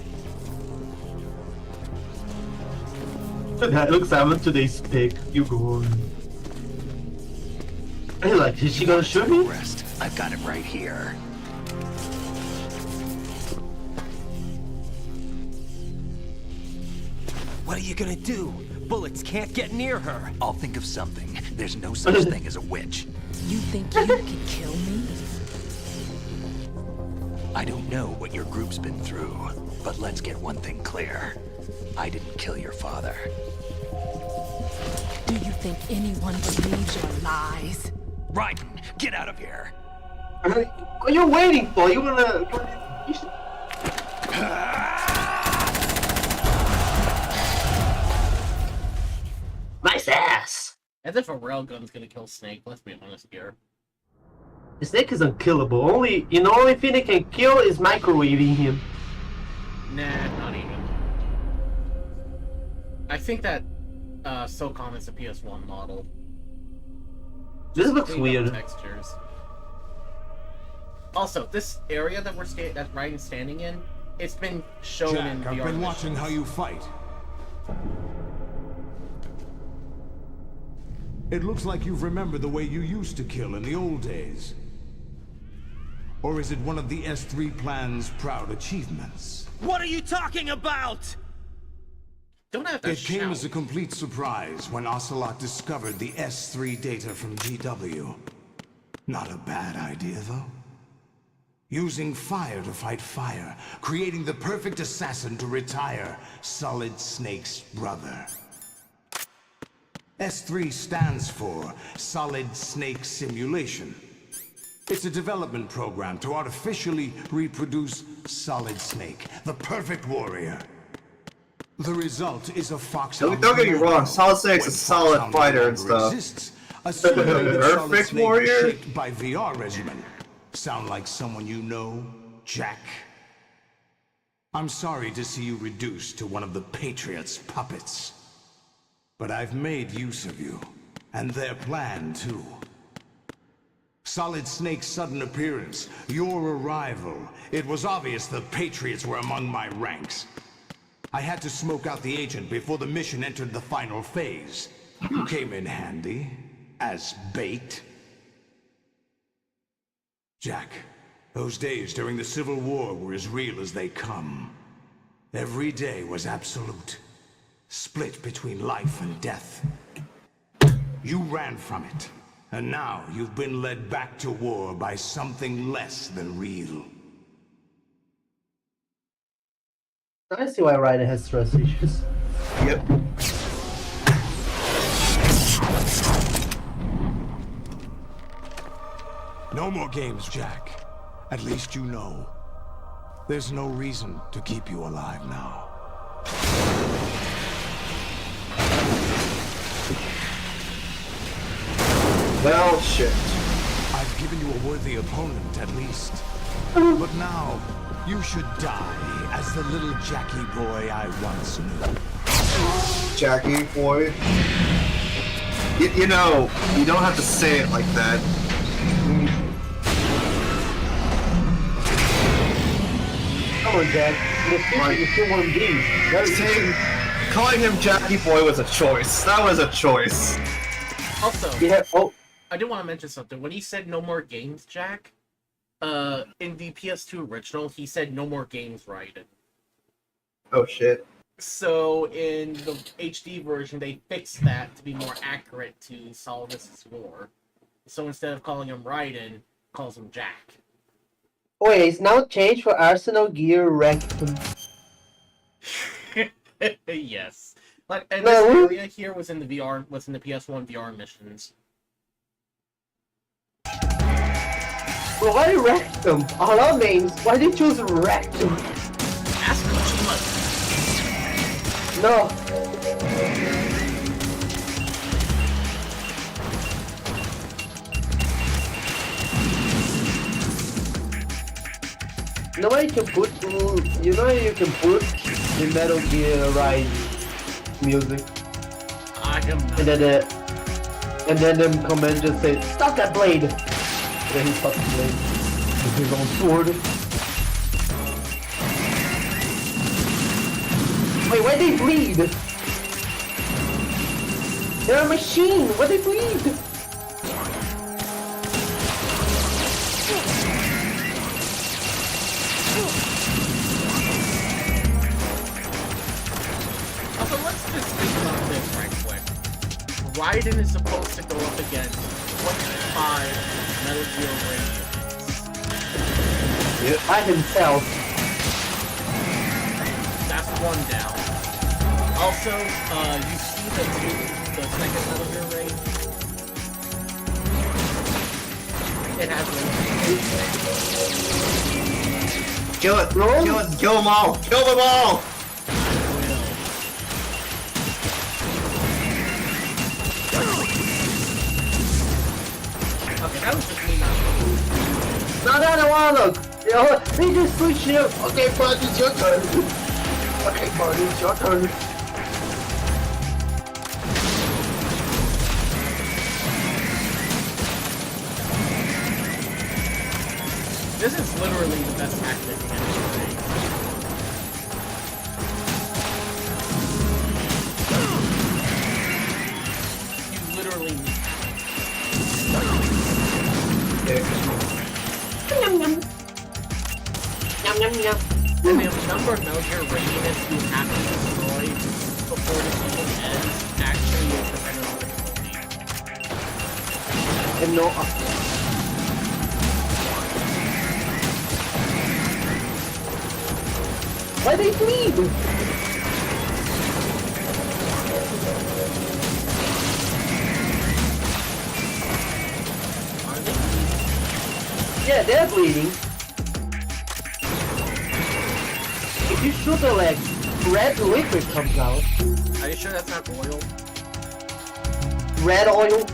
That looks like I'm today's pick. You go on. Hey, like, is she gonna shoot me? Rest. I've got it right here. What are you gonna do? Bullets can't get near her. I'll think of something. There's no such thing as a witch. You think you can kill me? I don't know what your group's been through, but let's get one thing clear. I didn't kill your father. Do you think anyone believes your lies? Raiden, get out of here! What are you waiting for? You wanna... You should... Nice ass! As if a railgun's gonna kill Snake, let's be honest here. Snake is unkillable. Only thing they can kill is microwaving him. Nah, not even. I think that SOCOM is a PS1 model. This looks Clean up weird. Textures. Also, this area that that Ryan's standing in, it's been shown in Jack, VR I've been missions. watching how you fight. It looks like you've remembered the way you used to kill in the old days. Or is it one of the S3 plan's proud achievements? What are you talking about? Don't have to It came shout. as a complete surprise when Ocelot discovered the S3 data from GW. Not a bad idea, though. Using fire to fight fire, creating the perfect assassin to retire Solid Snake's brother. S3 stands for Solid Snake Simulation. It's a development program to artificially reproduce Solid Snake, the perfect warrior. The result is a foxhound. Don't get me wrong, Solid Snake's a When solid Foxhound fighter no and longer stuff. exists, a simulated Solid Perfect Snake warrior? shaped by VR regimen. Sound like someone you know, Jack? I'm sorry to see you reduced to one of the Patriots' puppets. But I've made use of you, and their plan too. Solid Snake's sudden appearance, your arrival. It was obvious the Patriots were among my ranks. I had to smoke out the agent before the mission entered the final phase. You came in handy, as bait. Jack, those days during the Civil War were as real as they come. Every day was absolute, split between life and death. You ran from it, and now you've been led back to war by something less than real. I see why Ryder has trust issues. Yep. No more games, Jack. At least you know. There's no reason to keep you alive now. Well, shit. I've given you a worthy opponent, at least. But now, you should die as the little Jackie boy I once knew. Jackie boy. You know, you don't have to say it like that. Come on, Jack. In the future, you still want these. Calling him Jackie Boy was a choice. That was a choice. Also, yeah. Oh, I did want to mention something. When he said no more games, Jack, in the PS2 original, he said no more games, Raiden. Oh shit. So in the HD version, they fixed that to be more accurate to Solidus' lore. So instead of calling him Raiden, calls him Jack. wait, it's now changed for Arsenal Gear Rectum. Yes. Like, and No. this area here was in the PS1 VR missions. Well, why Rectum? All our names, why did you choose Rectum? Ask Kojima. No. You know what you can put? You know you can put the Metal Gear Rise music, I am not. and then them comment just say, "Stop that blade!" And then he stops the blade with his own sword. Wait, why they bleed? They're a machine. Why they bleed? Also, let's just think about this right quick. Raiden is supposed to go up against 25 Metal Gear Rangers. By himself. That's one down. Also, you see the second Metal Gear Raid? It has Kill it! Kill it! Kill them all! Kill them all! Okay, that was just me not another one, look! You know, they just switch here. Okay, bud, it's your turn. Okay, bud, it's your turn. This is literally the best tactic in anything. You literally... Yum yum. Yum yum yum. And the number of Metal Gear readiness you have to destroy before the season ends actually is dependent on the difficulty. And no... Why they bleed? Yeah, they're bleeding. If you shoot the leg, red liquid comes out. Are you sure that's not oil? Red oil?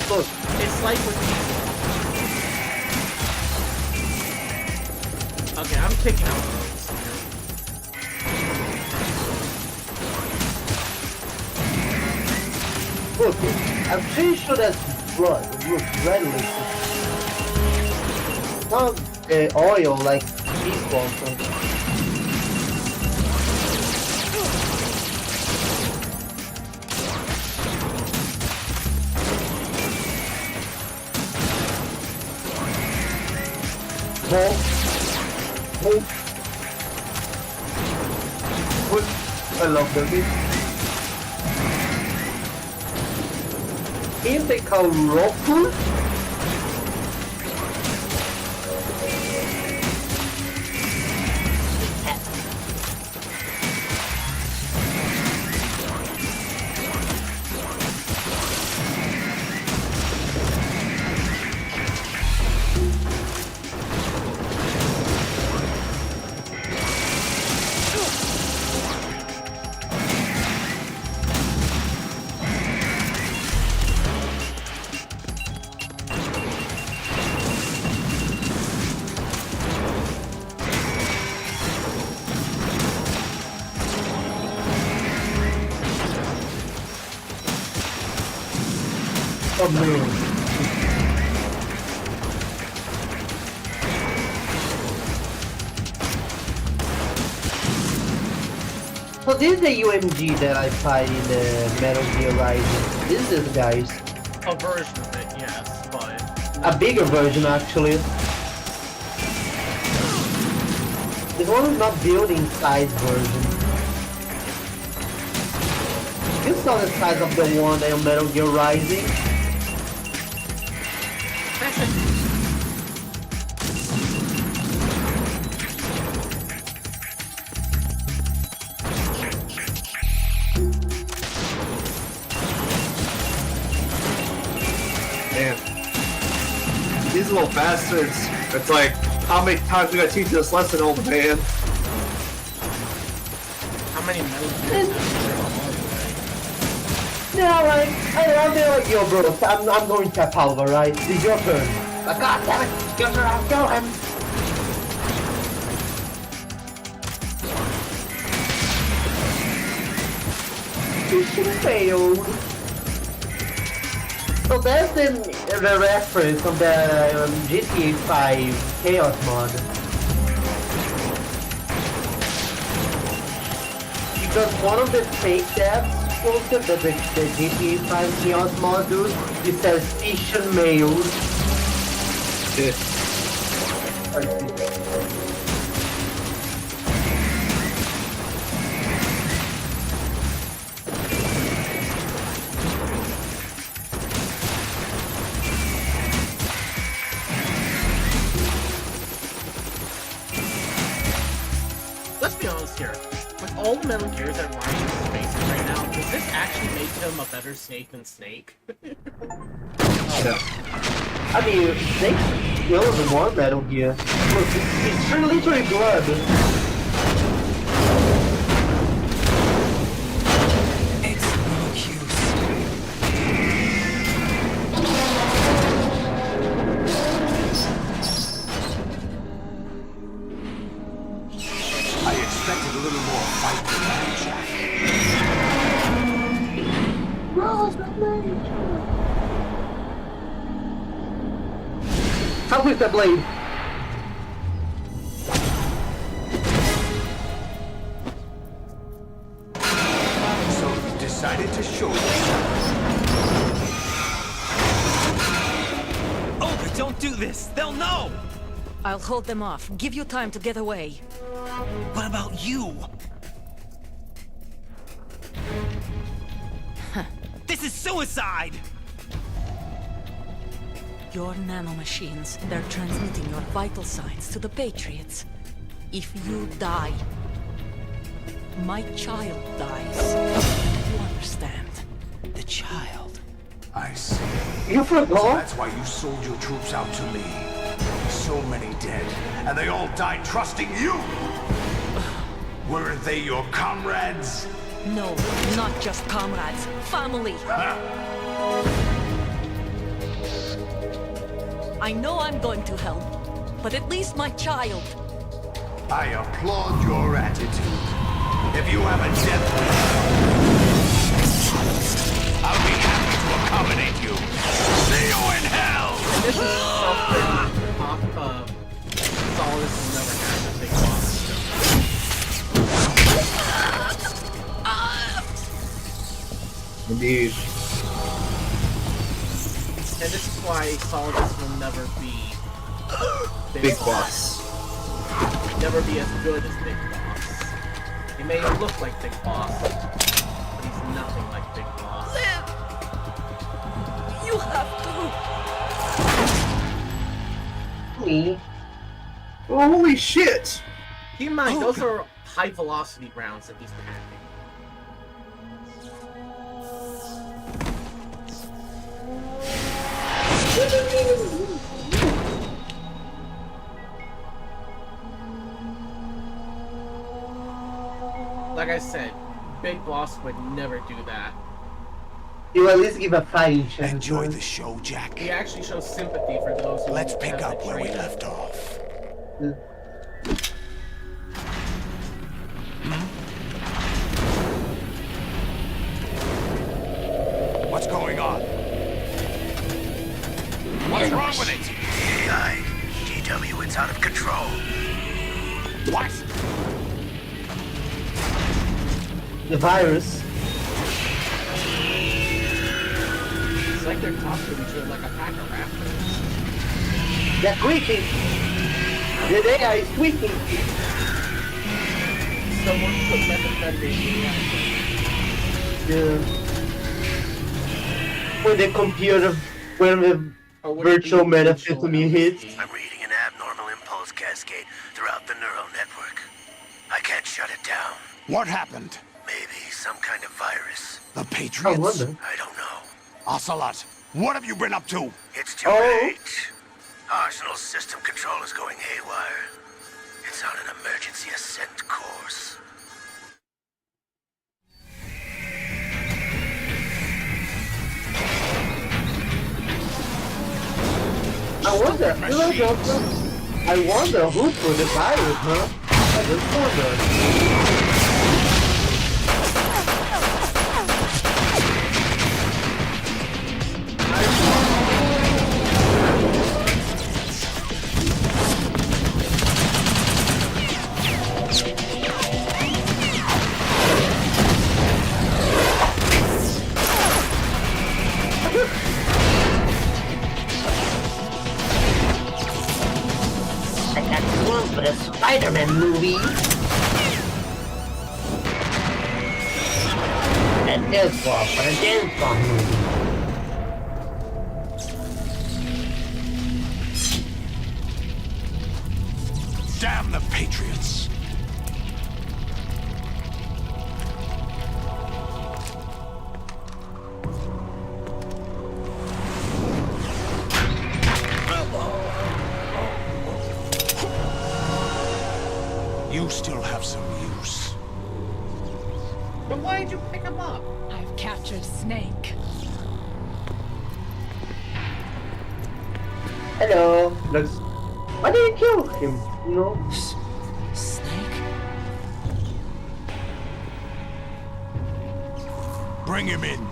Look. It's like with okay, I'm kicking out those. Look, I'm pretty sure that's blood. Look, red liquid. Not oil like these balls. I love them. Is they call Roku? So this is the UMG that I fight in the Metal Gear Rising. This is this guys. A version of it, yes, but... A bigger version actually. This one is not building size version. You saw the size of the one in Metal Gear Rising. Man, these little bastards. It's like, how many times we gotta teach you this lesson, old man? How many Metal Gears? Yeah, like, I'm like, yo, bro, I'm going to tap Alva, right? It's your turn. Like, God damn it, kill him. Mission failed. So that's the reference of the GTA 5 Chaos mod. Because one of the fake deaths that the GTA 5 Chaos mod does, it says Station Mailed. Let's be honest here. With all the Metal Gears that Ryan is facing right now, does this actually make him a better Snake than Snake? No. I mean, Snake kills more Metal Gear. Look, it's literally blood. It's no use. with the blade. So you decided to show yourself. Oh, but don't do this! They'll know! I'll hold them off. Give you time to get away. What about you? This is suicide! Your nanomachines, they're transmitting your vital signs to the Patriots. If you die, my child dies. You understand? The child. I see. You forgot? So that's why you sold your troops out to me. So many dead, and they all died trusting you! Weren't they your comrades? No, not just comrades. Family. I know I'm going to help, but at least my child. I applaud your attitude. If you have a death wish, I'll be happy to accommodate you. See you in hell! And this is something Solidus will never have a big boss. Indeed. And this is why Solidus will never be Big Boss. Never be as good as Big Boss. He may look like Big Boss, but he's nothing like Big Boss. Live! You have to! Me? Holy shit! Keep in mind, those are high velocity rounds that he's packing. Like I said, Big Boss would never do that. You at least give a fighting chance. Enjoy the show, Jack. He actually shows sympathy for those who Let's pick have up where we betrayed him. left off. What's going on? What's wrong with it? AI, GW, it's out of control. What? The virus. It's like they're talking to each other like a pack of raptors. They're tweaking. The AI is tweaking. Someone put methamphetamine in Yeah. When the computer, when the virtual methamphetamine hits. I'm reading an abnormal impulse cascade throughout the neural network. I can't shut it down. What happened? Maybe some kind of virus. The Patriots? I don't know. Ocelot, what have you been up to? It's too late. Arsenal's system control is going haywire. It's on an emergency ascent course. I wonder who put the virus, huh? I just wonder. I got one for the Spider-Man movie. And this one for the James Bond movie. Damn the Patriots! You still have some use. But why did you pick him up? I've captured Snake. Hello. Looks. Why did you kill him? No. Snake? Bring him in.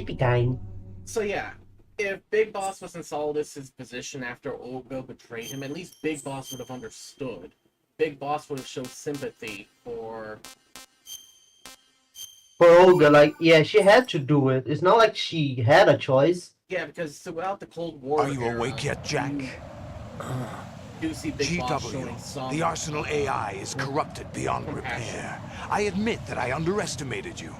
sleepy time. So yeah, if Big Boss was in Solidus's position after Ogo betrayed him, at least Big Boss would have understood. Big Boss would have shown sympathy for Olga, like, yeah, she had to do it. It's not like she had a choice. Yeah, because throughout the Cold War Are you awake yet, Jack? You see Big Boss showing GW, some the Arsenal AI is corrupted beyond repair. I admit that I underestimated you.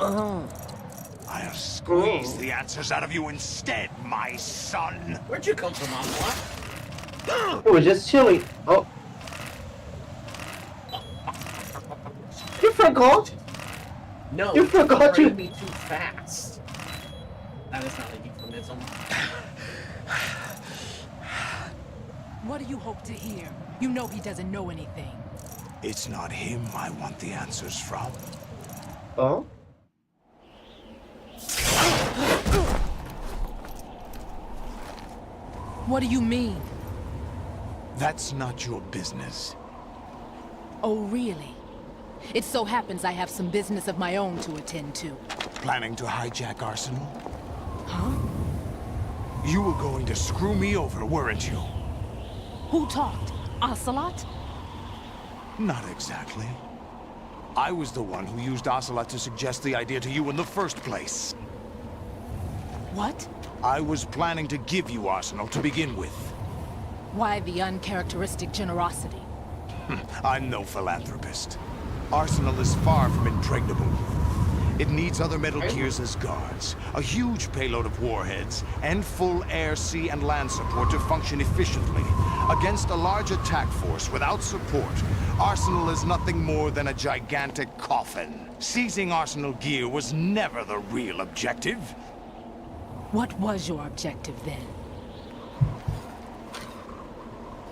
I'll squeeze the answers out of you instead, my son. Where'd you come from, Ocelot? It was just chilling. Oh. You forgot? No, you forgot you to me too fast. That is not a euphemism. What do you hope to hear? You know he doesn't know anything. It's not him I want the answers from. Oh? What do you mean? That's not your business. Oh, really? It so happens I have some business of my own to attend to. Planning to hijack Arsenal? Huh? You were going to screw me over, weren't you? Who talked? Ocelot? Not exactly. I was the one who used Ocelot to suggest the idea to you in the first place. What? I was planning to give you Arsenal to begin with. Why the uncharacteristic generosity? I'm no philanthropist. Arsenal is far from impregnable. It needs other Metal Gears as guards, a huge payload of warheads, and full air, sea, and land support to function efficiently. Against a large attack force without support, Arsenal is nothing more than a gigantic coffin. Seizing Arsenal gear was never the real objective. What was your objective then?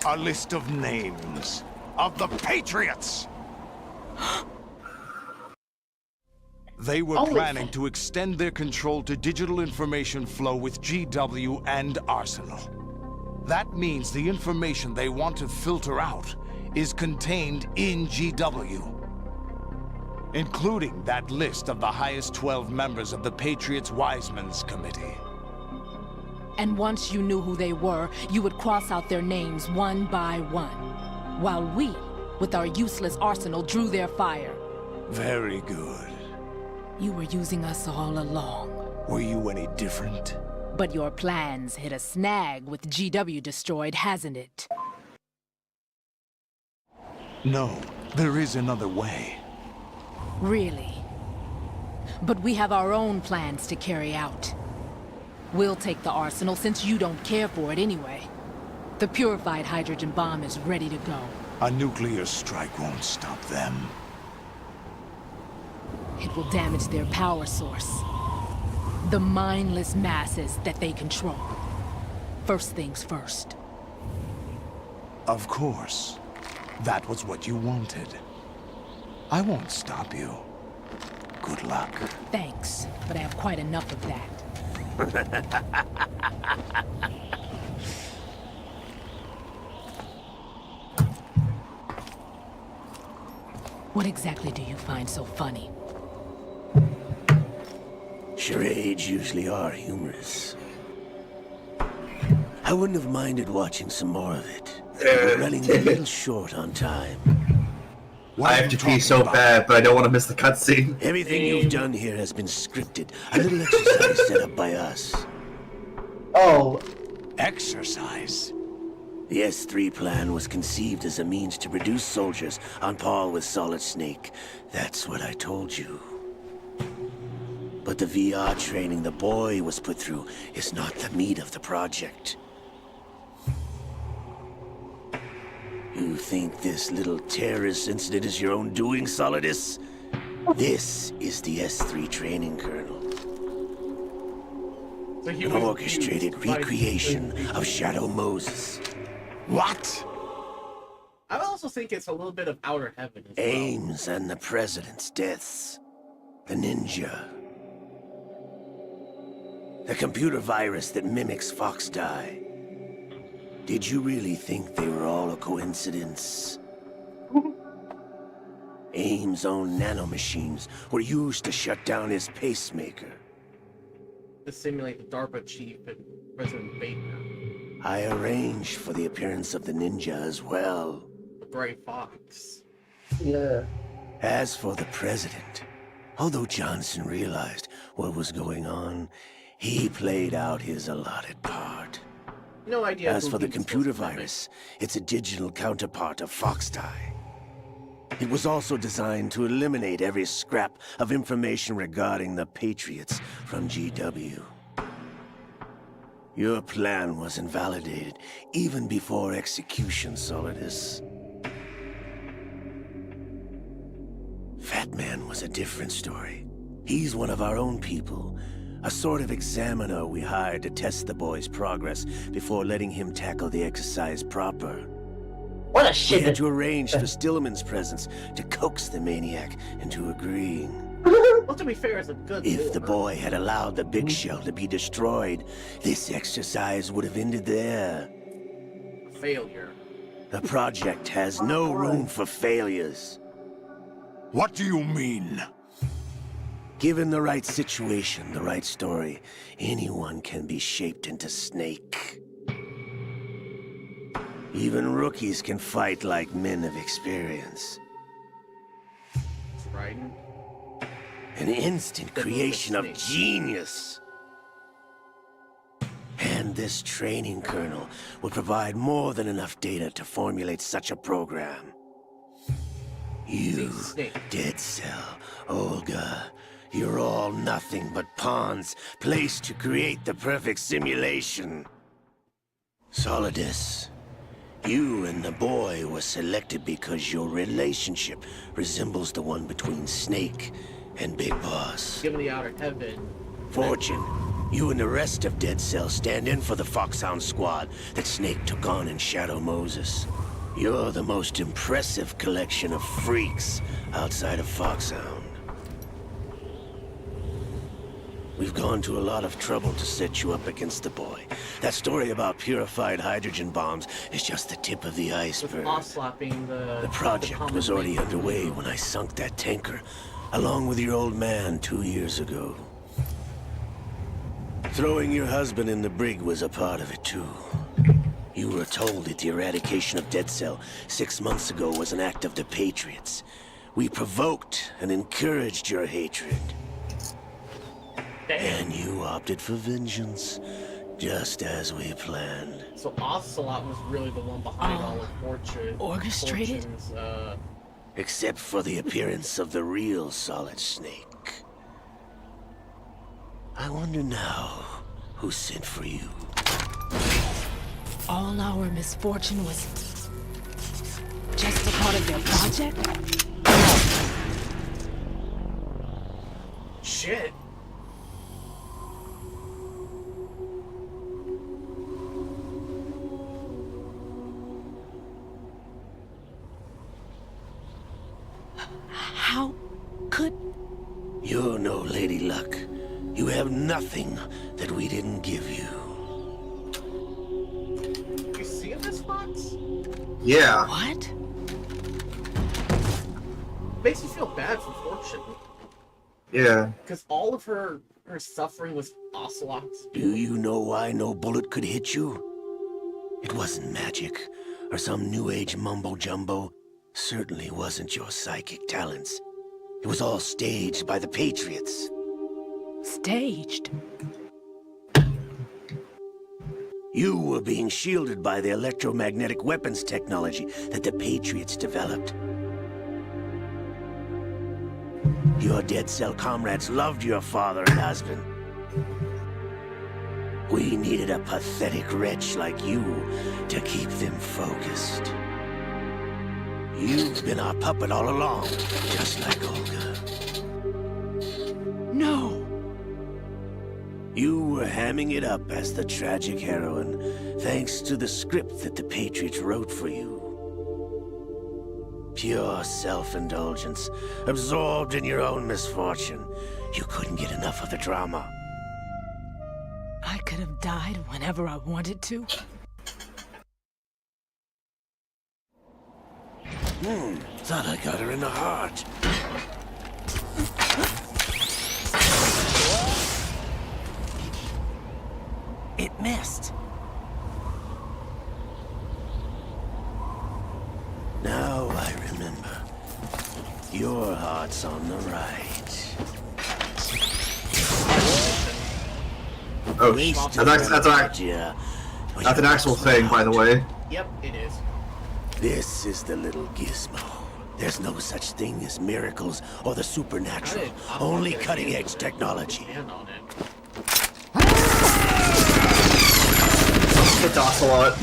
A list of names of the Patriots! They were planning to extend their control to digital information flow with GW and Arsenal. That means the information they want to filter out is contained in GW, including that list of the highest 12 members of the Patriots Wiseman's Committee. And once you knew who they were, you would cross out their names one by one, while we, with our useless arsenal, drew their fire. Very good. You were using us all along. Were you any different? But your plans hit a snag with GW destroyed, hasn't it? No, there is another way. Really? But we have our own plans to carry out. We'll take the arsenal since you don't care for it anyway. The purified hydrogen bomb is ready to go. A nuclear strike won't stop them. It will damage their power source. The mindless masses that they control. First things first. Of course. That was what you wanted. I won't stop you. Good luck. Thanks, but I have quite enough of that. What exactly do you find so funny? Charades usually are humorous. I wouldn't have minded watching some more of it. We're running a little short on time. I have to pee so bad, but I don't want to miss the cutscene. Everything you've done here has been scripted. A little exercise set up by us. Oh. Exercise? The S3 plan was conceived as a means to produce soldiers on par with Solid Snake. That's what I told you. But the VR training the boy was put through is not the meat of the project. You think this little terrorist incident is your own doing, Solidus? This is the S3 training kernel. An orchestrated recreation of Shadow Moses. What? I also think it's a little bit of Outer Heaven as well. Ames and the President's deaths. The ninja. The computer virus that mimics Fox Die. Did you really think they were all a coincidence? AIM's own nanomachines were used to shut down his pacemaker. To simulate the DARPA chief and President Baker. I arranged for the appearance of the ninja as well. The Gray Fox. Yeah. As for the president, although Johnson realized what was going on, he played out his allotted part. No idea. As for the computer virus, it's a digital counterpart of Foxtie. It was also designed to eliminate every scrap of information regarding the Patriots from GW. Your plan was invalidated even before execution, Solidus. Fat Man was a different story. He's one of our own people, a sort of examiner we hired to test the boy's progress before letting him tackle the exercise proper. What a shit! We had to arrange for Stillman's presence to coax the maniac into agreeing. Well, to be fair, it's a good If lore. the boy had allowed the big shell to be destroyed, this exercise would have ended there. Failure. The project has no room for failures. What do you mean? Given the right situation, the right story, anyone can be shaped into Snake. Even rookies can fight like men of experience. Right. An instant creation of genius. And this training kernel would provide more than enough data to formulate such a program. You, Dead Cell, Olga, you're all nothing but pawns placed to create the perfect simulation. Solidus, you and the boy were selected because your relationship resembles the one between Snake and Big Boss. Give me the outer heaven. Fortune, you and the rest of Dead Cell stand in for the Foxhound squad that Snake took on in Shadow Moses. You're the most impressive collection of freaks outside of Foxhound. We've gone to a lot of trouble to set you up against the boy. That story about purified hydrogen bombs is just the tip of the iceberg. The project was already underway when I sunk that tanker, along with your old man 2 years ago. Throwing your husband in the brig was a part of it too. You were told that the eradication of Dead Cell 6 months ago was an act of the Patriots. We provoked and encouraged your hatred. And you opted for vengeance, just as we planned. So Ocelot was really the one behind all of orchestrated? Fortune's, Except for the appearance of the real Solid Snake. I wonder now who sent for you. All our misfortune was just a part of their project? Shit. How could... You're no Lady Luck. You have nothing that we didn't give you. You see this, Fox? Yeah. What? Makes you feel bad for Fortune. Yeah. Because all of her suffering was Ocelot's. Do you know why no bullet could hit you? It wasn't magic, or some new age mumbo-jumbo. Certainly wasn't your psychic talents. It was all staged by the Patriots. Staged? You were being shielded by the electromagnetic weapons technology that the Patriots developed. Your Dead Cell comrades loved your father and husband. We needed a pathetic wretch like you to keep them focused. You've been our puppet all along, just like Olga. No! You were hamming it up as the tragic heroine, thanks to the script that the Patriots wrote for you. Pure self-indulgence, absorbed in your own misfortune. You couldn't get enough of the drama. I could have died whenever I wanted to. Thought I got her in the heart. It missed. Now I remember. Your heart's on the right. Oh, that's an actual thing, by the way. Yep, it is. This is the little gizmo. There's no such thing as miracles or the supernatural. Only cutting-edge technology. It's Ocelot.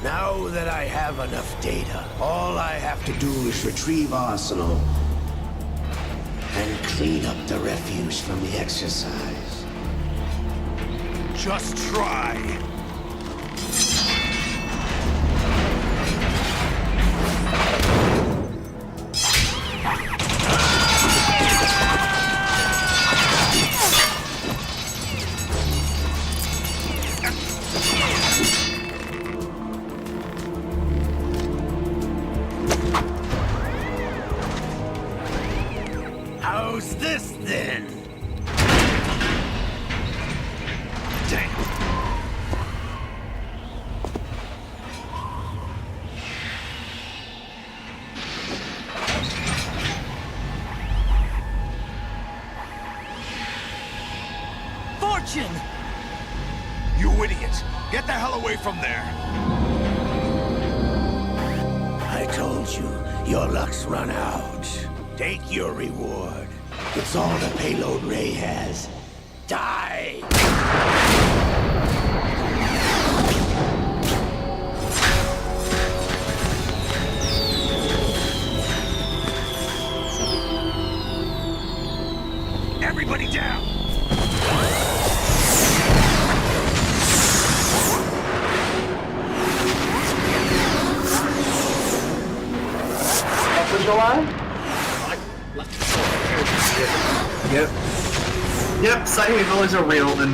Now that I have enough data, all I have to do is retrieve Arsenal and clean up the refuse from the exercise. Just try. How's this then? Damn. Fortune! You idiot! Get the hell away from there! I told you, your luck's run out. Take your reward. It's all the payload Ray has. Die! Everybody down! Up with the line? Yep. Yep, Sighting abilities are real, and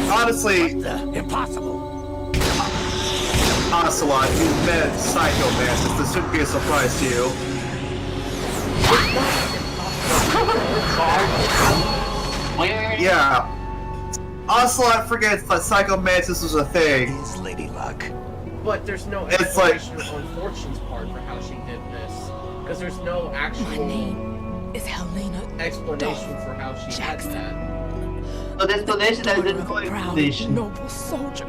honestly... Impossible! Ocelot, you met Psycho Mantis. This shouldn't be a surprise to you. Yeah. Ocelot forgets that Psycho Mantis was a thing. Is Lady Luck. But there's no It's like... explanation on Fortune's part for how she did this. Because there's no actual... My name is Helena explanation for how she had that. So the explanation is a no explanation. Noble soldier.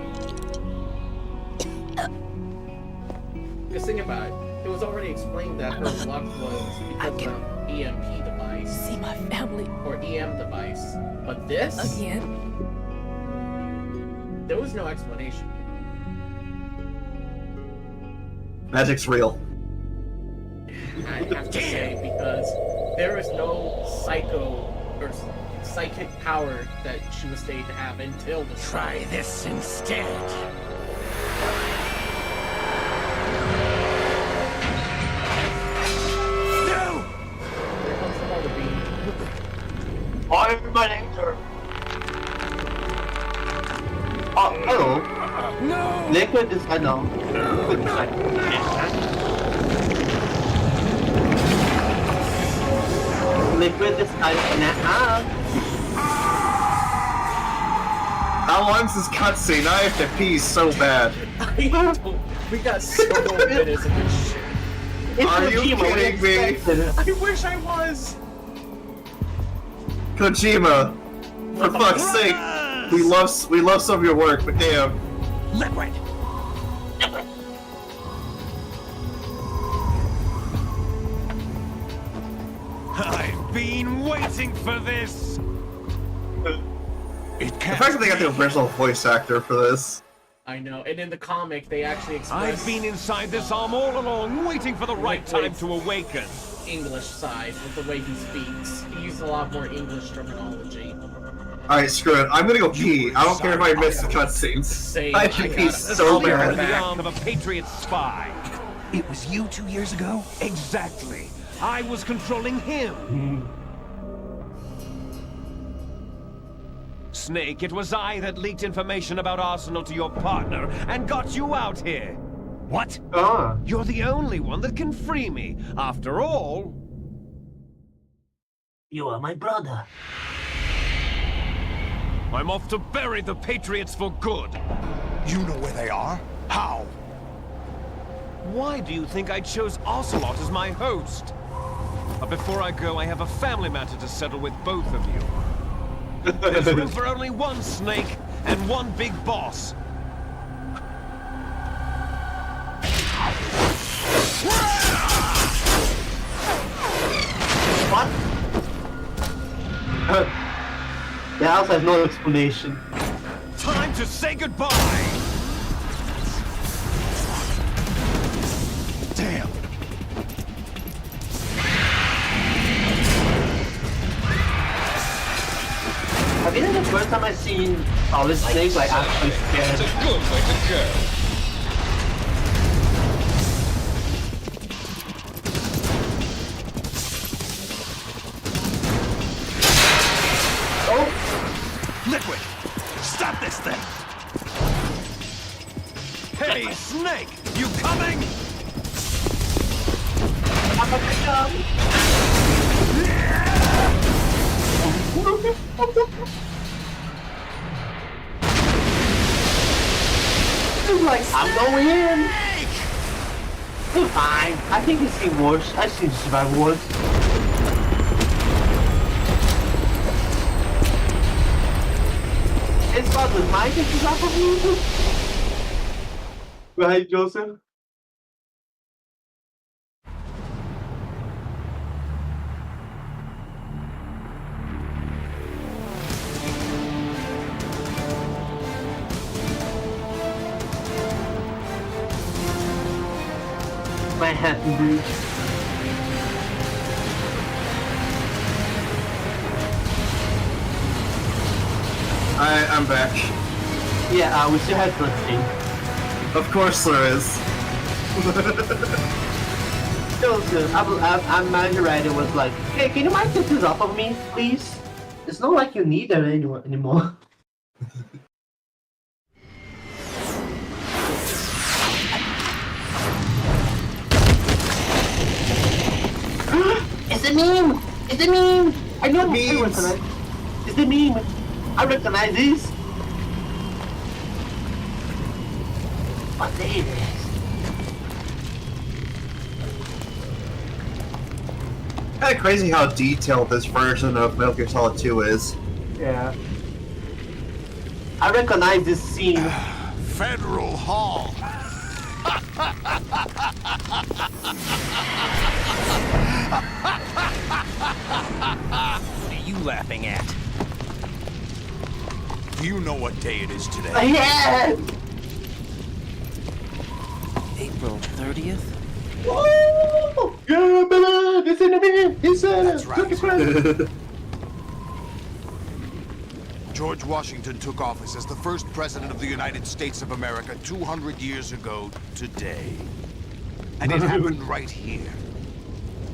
Because think about it, it was already explained that her luck was because of the EMP device. See my family. Or EM device. But this? Again? There was no explanation. Magic's real. I have to say, because there is no psycho or psychic power that she was stated to have until the Try this instead. No! Here comes the Mother Beam. I'm my nature. Oh, hello. No! Liquid is no. Liquid is Liquid is How long's this cutscene? I have to pee so bad. We got so many minutes of this shit. Are you kidding me? I wish I was! Kojima, for fuck's sake, we love some of your work, but damn. Liquid! been waiting for this! The fact that they got the original voice actor for this. I know, and in the comic, they actually express... I've been inside this arm all along, waiting for the right time to awaken. English side, with the way he speaks. He used a lot more English terminology. Alright, screw it. I'm gonna go pee. I don't care if I miss the cutscenes. I can pee so bad. The arm of a Patriot spy. It was you 2 years ago? Exactly. I was controlling him. Snake, it was I that leaked information about Arsenal to your partner and got you out here. What? You're the only one that can free me. After all... You are my brother. I'm off to bury the Patriots for good. You know where they are? How? Why do you think I chose Ocelot as my host? But before I go, I have a family matter to settle with both of you. There's room for only one Snake and one big boss. What? The house has no explanation. Time to say goodbye! Damn. I think that's the first time I've seen Solid Snake like actually scared. That's a good way to go. Oh! Liquid! Stop this thing! Hey, Snake! You coming? I'm gonna come! He's like, I'm going in! Fine. I think he's seen worse. I've seen survival worse. It's about the mic is off of you. Right, Joseph? Manhattan Bridge. I'm back. Yeah, we still have cutscene. Of course there is. Joseph, I'm manager right, it was like, hey, can you mind take this off of me, please? It's not like you need it anymore. It's a meme! It's a meme! I know I recognize. It's the meme! I recognize this! What day it is? Kinda crazy how detailed this version of Metal Gear Solid 2 is. Yeah. I recognize this scene. Federal Hall! What are you laughing at? Do you know what day it is today? Yeah! April 30th? Woo! Yeah, baby! It's in the meme! It's That's right. George Washington took office as the first president of the United States of America 200 years ago today. And it happened right here.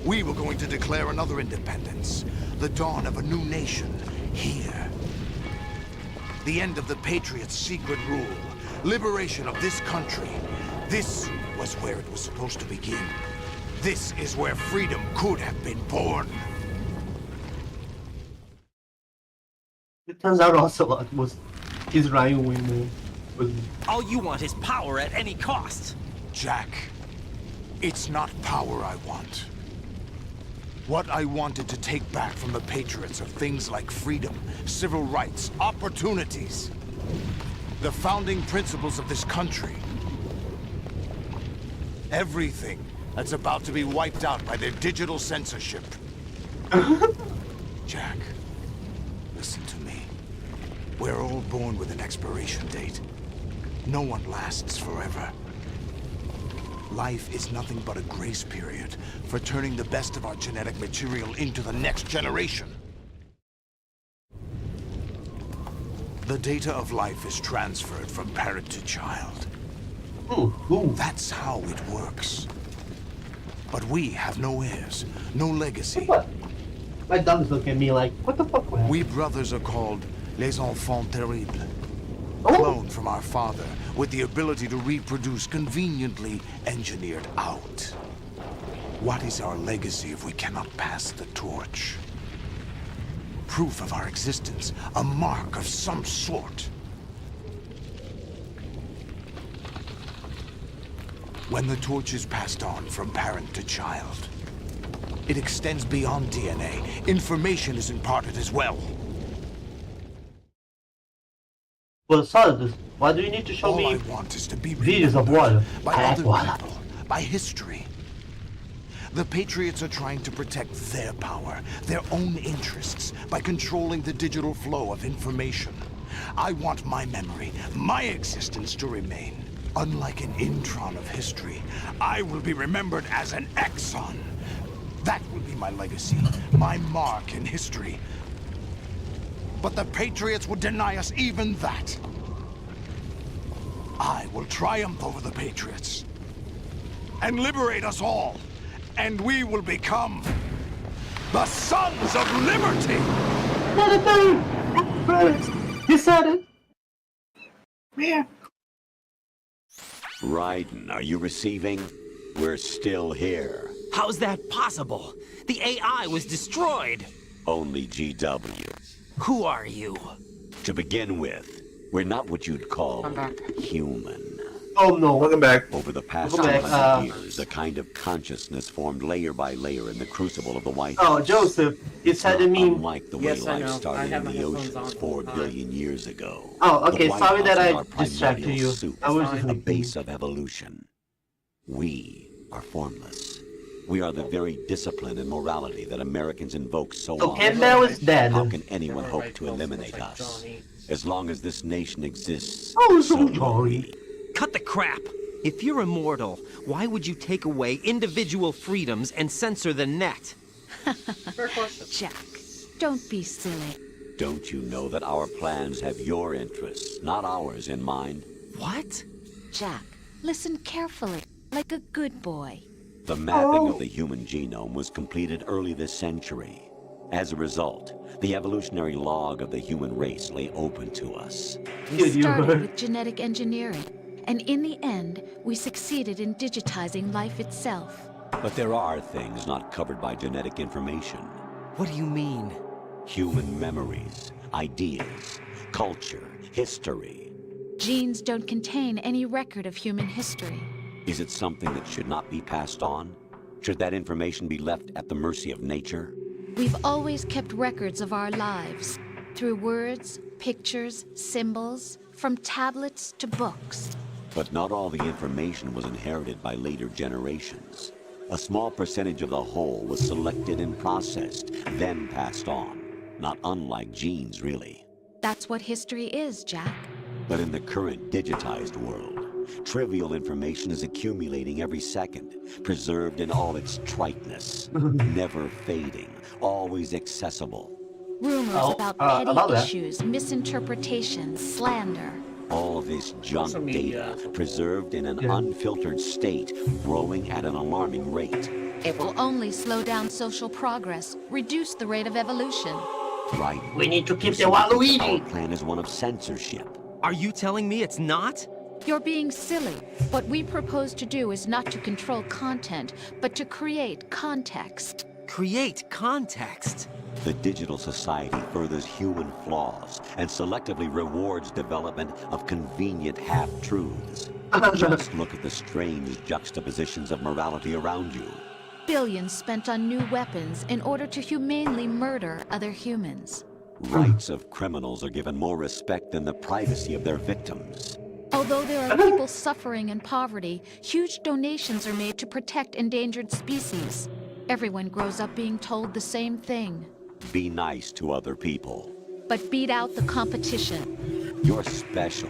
We were going to declare another independence. The dawn of a new nation. Here. The end of the Patriots' secret rule. Liberation of this country. This was where it was supposed to begin. This is where freedom could have been born. It turns out Ocelot was his Ryan Wingman. All you want is power at any cost. Jack, it's not power I want. What I wanted to take back from the Patriots are things like freedom, civil rights, opportunities. The founding principles of this country. Everything that's about to be wiped out by their digital censorship. Jack, listen to me. We're all born with an expiration date. No one lasts forever. Life is nothing but a grace period for turning the best of our genetic material into the next generation. The data of life is transferred from parent to child. That's how it works. But we have no heirs, no legacy. What? My dog's looking at me like, what the fuck, man? We brothers are called les enfants terribles. Cloned from our father, with the ability to reproduce conveniently engineered out. What is our legacy if we cannot pass the torch? Proof of our existence, a mark of some sort. When the torch is passed on from parent to child, it extends beyond DNA. Information is imparted as well. Well, Solid, why do you need to show me All I want is to be videos of water? by I like other water. people, by history. The Patriots are trying to protect their power, their own interests, by controlling the digital flow of information. I want my memory, my existence to remain. Unlike an intron of history, I will be remembered as an exon. That will be my legacy, my mark in history. But the Patriots would deny us even that. I will triumph over the Patriots and liberate us all. And we will become the Sons of Liberty! Not a thing! You said it! Yeah. Raiden, are you receiving? We're still here. How's that possible? The AI was destroyed. Only GW. Who are you? To begin with, we're not what you'd call human. Oh no. Welcome back. Over the past Welcome 200 back. years, a kind of consciousness formed layer by layer in the crucible of the White House. Oh, Joseph, you said to me. Unlike the way Yes, I life know. I started have in my the headphones on oceans the 4 whole time. billion years ago. Oh, okay. The White Sorry that House is I our distracted primordial you. soup, I was just the thinking. base of evolution. We are formless. We are the very discipline and morality that Americans invoke so So often. Campbell is dead. How can anyone hope to eliminate us? As long as this nation exists, Oh, so so will sorry. we. Cut the crap! If you're immortal, why would you take away individual freedoms and censor the net? Fair question. Jack, don't be silly. Don't you know that our plans have your interests, not ours, in mind? What? Jack, listen carefully, like a good boy. The mapping of the human genome was completed early this century. As a result, the evolutionary log of the human race lay open to us. We started with genetic engineering, and in the end, we succeeded in digitizing life itself. But there are things not covered by genetic information. What do you mean? Human memories, ideas, culture, history. Genes don't contain any record of human history. Is it something that should not be passed on? Should that information be left at the mercy of nature? We've always kept records of our lives, through words, pictures, symbols, from tablets to books. But not all the information was inherited by later generations. A small percentage of the whole was selected and processed, then passed on. Not unlike genes, really. That's what history is, Jack. But in the current digitized world, trivial information is accumulating every second, preserved in all its triteness, never fading, always accessible. Rumors about petty issues, misinterpretations, slander. All this junk data, preserved in an unfiltered state, growing at an alarming rate. It will only slow down social progress, reduce the rate of evolution. Right. We need to keep the Our Waluigi. plan is one of censorship. Are you telling me it's not? You're being silly. What we propose to do is not to control content, but to create context. Create context? The digital society furthers human flaws and selectively rewards development of convenient half-truths. Just look at the strange juxtapositions of morality around you. Billions spent on new weapons in order to humanely murder other humans. Rights of criminals are given more respect than the privacy of their victims. Although there are people suffering in poverty, huge donations are made to protect endangered species. Everyone grows up being told the same thing. Be nice to other people. But beat out the competition. You're special.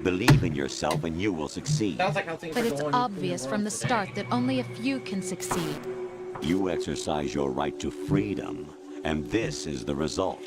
Believe in yourself and you will succeed. Sounds like how things But are it's going obvious in the from world the today. start that only a few can succeed. You exercise your right to freedom, and this is the result.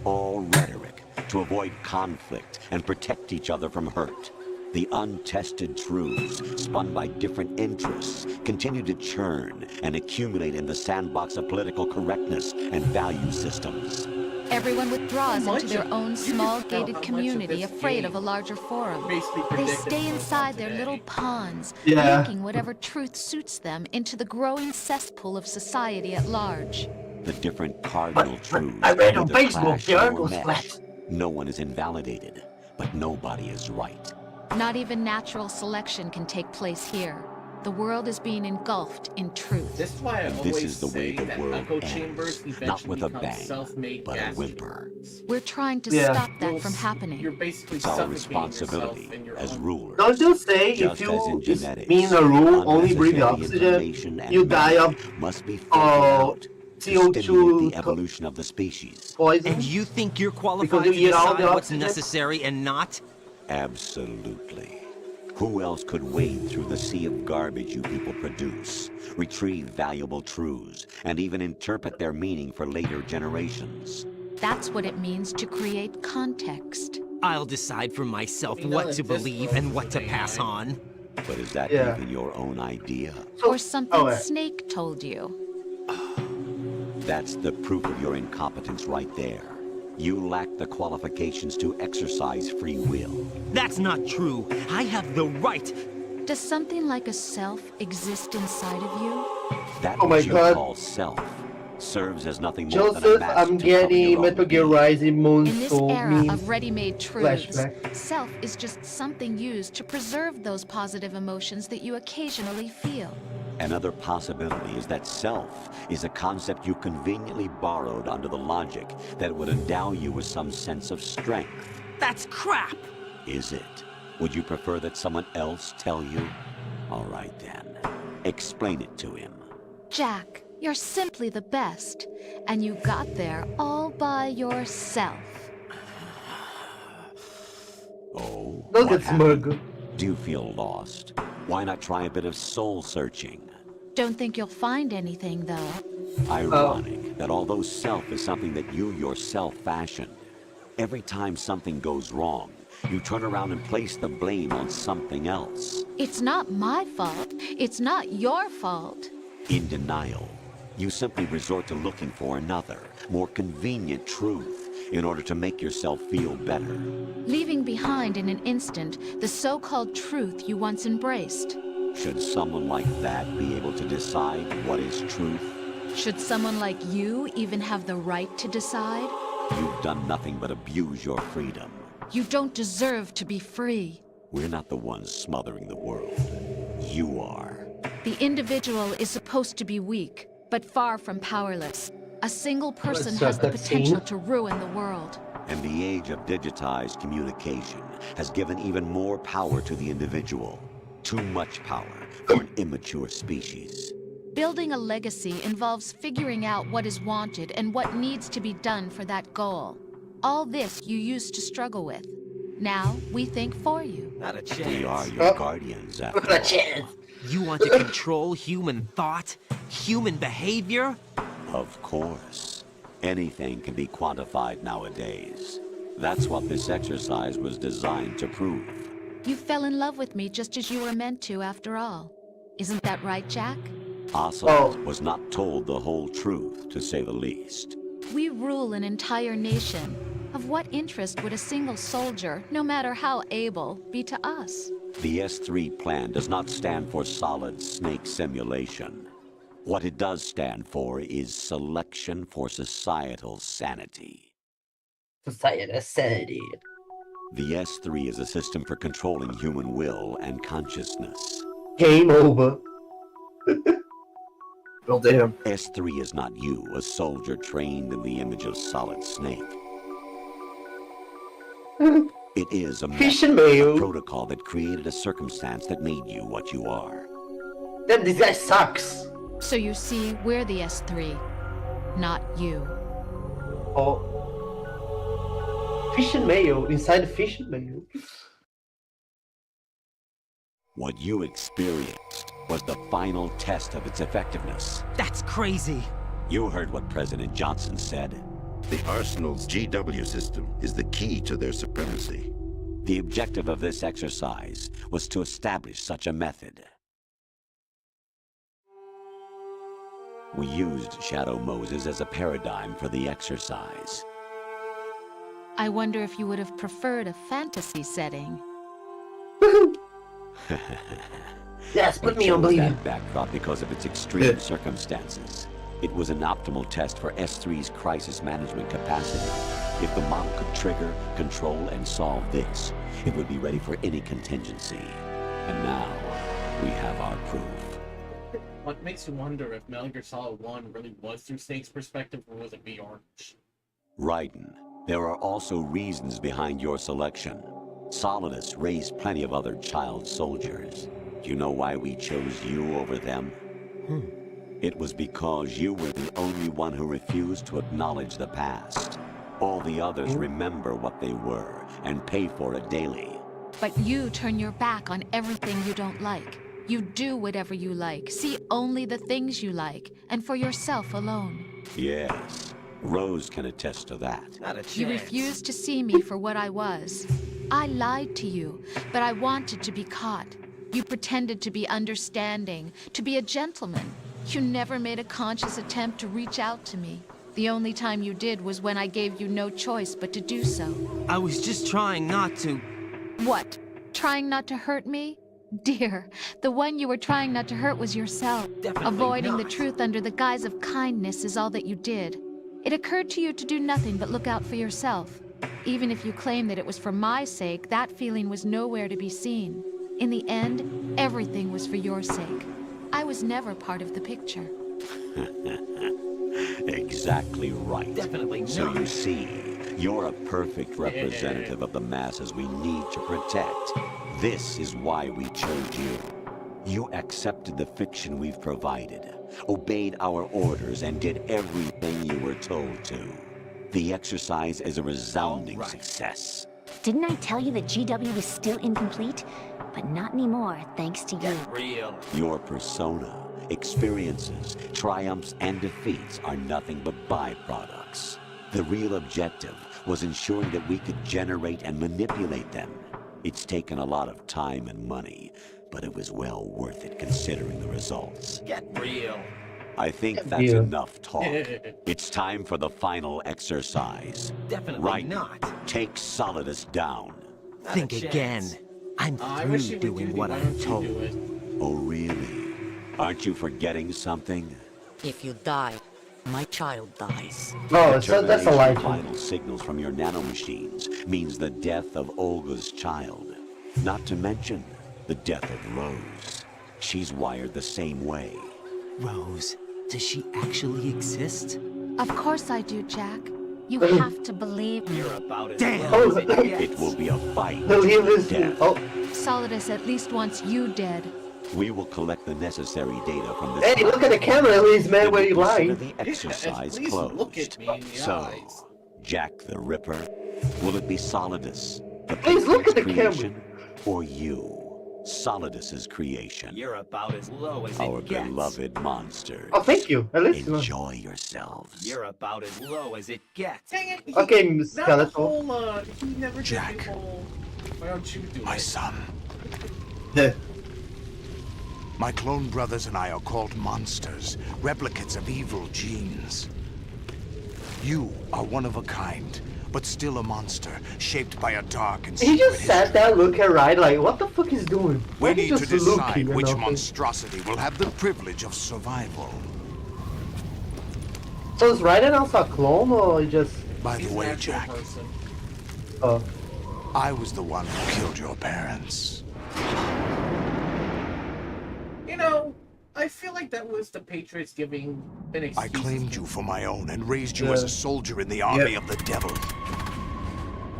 All rhetoric to avoid conflict and protect each other from hurt. The untested truths, spun by different interests, continue to churn and accumulate in the sandbox of political correctness and value systems. Everyone withdraws into their own small tell how gated much of community, this afraid game of a larger forum. basically They predicted stay what's inside on their today. little ponds, Yeah. making whatever truth suits them into the growing cesspool of society at large. The different cardinal truths I read on either Facebook clash the earth or was mesh. flat. No one is invalidated, but nobody is right. Not even natural selection can take place here. The world is being engulfed in truth. This is why I This always is the way say the that world echo chambers ends, eventually not with a become bang, self-made but a gas whimper. chambers. We're trying to Yeah. stop that from happening. You're basically It's our suffocating yourself responsibility in your as own. rulers. Don't you say Just if you as in is genetics, being a rule only breathe unnecessary oxygen, information and you die of memory must be filtered out to CO2 stimulate the evolution of the species. poison? And you think you're Because qualified you to eat all the decide what's oxygen? necessary and not? Absolutely. Who else could wade through the sea of garbage you people produce, retrieve valuable truths, and even interpret their meaning for later generations? That's what it means to create context. I'll decide for myself You know what that to this believe world and is what to an pass AI. on. But is that Yeah. even your own idea? Or something okay. Snake told you. That's the proof of your incompetence right there. You lack the qualifications to exercise free will. That's not true. I have the right. Does something like a self exist inside of you? That Oh my which you God. call self serves as nothing more than a Joseph, mask I'm to cover your getting own Metal Gear being. Rising In this Moonstone era meme. of ready-made truths, Flashback. self is just something used to preserve those positive emotions that you occasionally feel. Another possibility is that self is a concept you conveniently borrowed under the logic that it would endow you with some sense of strength. That's crap. Is it? Would you prefer that someone else tell you? All right then. Explain it to him. Jack, you're simply the best, and you got there all by yourself. Oh, Look what at happened? Smug. Do you feel lost? Why not try a bit of soul searching? Don't think you'll find anything, though. Ironic that although self is something that you yourself fashioned, every time something goes wrong, you turn around and place the blame on something else. It's not my fault. It's not your fault. In denial, you simply resort to looking for another, more convenient truth in order to make yourself feel better. Leaving behind in an instant the so-called truth you once embraced. Should someone like that be able to decide what is truth? Should someone like you even have the right to decide? You've done nothing but abuse your freedom. You don't deserve to be free. We're not the ones smothering the world. You are. The individual is supposed to be weak, but far from powerless. A single person What's has up, the that potential scene? to ruin the world. And the age of digitized communication has given even more power to the individual. Too much power for an immature species. Building a legacy involves figuring out what is wanted and what needs to be done for that goal. All this you used to struggle with. Now we think for you. Not a chance. We are your guardians, after Not a all. chance. You want to control human thought? Human behavior? Of course. Anything can be quantified nowadays. That's what this exercise was designed to prove. You fell in love with me just as you were meant to, after all. Isn't that right, Jack? Ocelot was not told the whole truth, to say the least. We rule an entire nation. Of what interest would a single soldier, no matter how able, be to us? The S3 plan does not stand for solid snake simulation. What it does stand for is selection for societal sanity. Society sanity. The S3 is a system for controlling human will and consciousness. Game over. Well, damn. S3 is not you, a soldier trained in the image of Solid Snake. It is a Fish and method, mayo. a protocol that created a circumstance that made you what you are. Damn, this guy sucks. So you see, we're the S3, not you. Oh. Fish and mayo, inside the fish and mayo. What you experienced was the final test of its effectiveness. That's crazy. You heard what President Johnson said. The Arsenal's GW system is the key to their supremacy. The objective of this exercise was to establish such a method. We used Shadow Moses as a paradigm for the exercise. I wonder if you would have preferred a fantasy setting. Yes, put We me on chose bleeding. that backdrop because of its extreme circumstances. It was an optimal test for S3's crisis management capacity. If the model could trigger, control, and solve this, it would be ready for any contingency. And now, we have our proof. What makes you wonder if Metal Gear Solid 1 really was through Snake's perspective, or was it VR? Raiden, there are also reasons behind your selection. Solidus raised plenty of other child soldiers. Do you know why we chose you over them? It was because you were the only one who refused to acknowledge the past. All the others remember what they were and pay for it daily. But you turn your back on everything you don't like. You do whatever you like, see only the things you like, and for yourself alone. Yes, Rose can attest to that. Not a chance. You refused to see me for what I was. I lied to you, but I wanted to be caught. You pretended to be understanding, to be a gentleman. You never made a conscious attempt to reach out to me. The only time you did was when I gave you no choice but to do so. I was just trying not to... What? Trying not to hurt me? Dear, the one you were trying not to hurt was yourself. Definitely Avoiding the not. truth under the guise of kindness is all that you did. It occurred to you to do nothing but look out for yourself. Even if you claim that it was for my sake, that feeling was nowhere to be seen. In the end, everything was for your sake. I was never part of the picture. Exactly right. Definitely So not. you see, you're a perfect representative of the masses we need to protect. This is why we chose you. You accepted the fiction we've provided, obeyed our orders, and did everything you were told to. The exercise is a resounding success. Didn't I tell you that GW was still incomplete? But not anymore, thanks to you. Real. Your persona, experiences, triumphs, and defeats are nothing but byproducts. The real objective was ensuring that we could generate and manipulate them. It's taken a lot of time and money, but it was well worth it considering the results. Get real. I think that's enough talk. It's time for the final exercise. Definitely Right. not. Take Solidus down. Not Think a chance. again. I'm I wish through you would doing do what the I'm do told. it. Oh, really? Aren't you forgetting something? If you die, my child dies. No, so that's a lie. Termination of vital signals from your nanomachines means the death of Olga's child. Not to mention the death of Rose. She's wired the same way. Rose, does she actually exist? Of course I do, Jack. You have to believe me. You're about as Damn. low as it gets. It will be a fight. Believe this. Death. Oh, Solidus at least wants you dead. We will collect the necessary data from this. hey, look at the camera at least, man, where you Consider lying. the exercise At least closed. look at me in the So, eyes. Jack the Ripper, will it be Solidus, the Please look at the creation, or you, Solidus's creation? You're about as low as Our it gets. beloved monsters. Oh, thank you. At least. Enjoy yourselves. You're about as low as it gets. Dang it! Okay, That Skeletor. whole, he never Jack. did the whole... Why don't you do My it? son. Heh. My clone brothers and I are called monsters, replicates of evil genes. You are one of a kind, but still a monster, shaped by a dark and He secret just sat history. there looking right like, what the fuck is doing? We Why he need to just looking, decide you which know? monstrosity will have the privilege of survival. So is Raiden also a clone or just... By the He's an way, actual Jack, person. Oh. I was the one who killed your parents. You know, I feel like that was the Patriots giving an excuse. I claimed you for my own and raised you as a soldier in the army of the devil.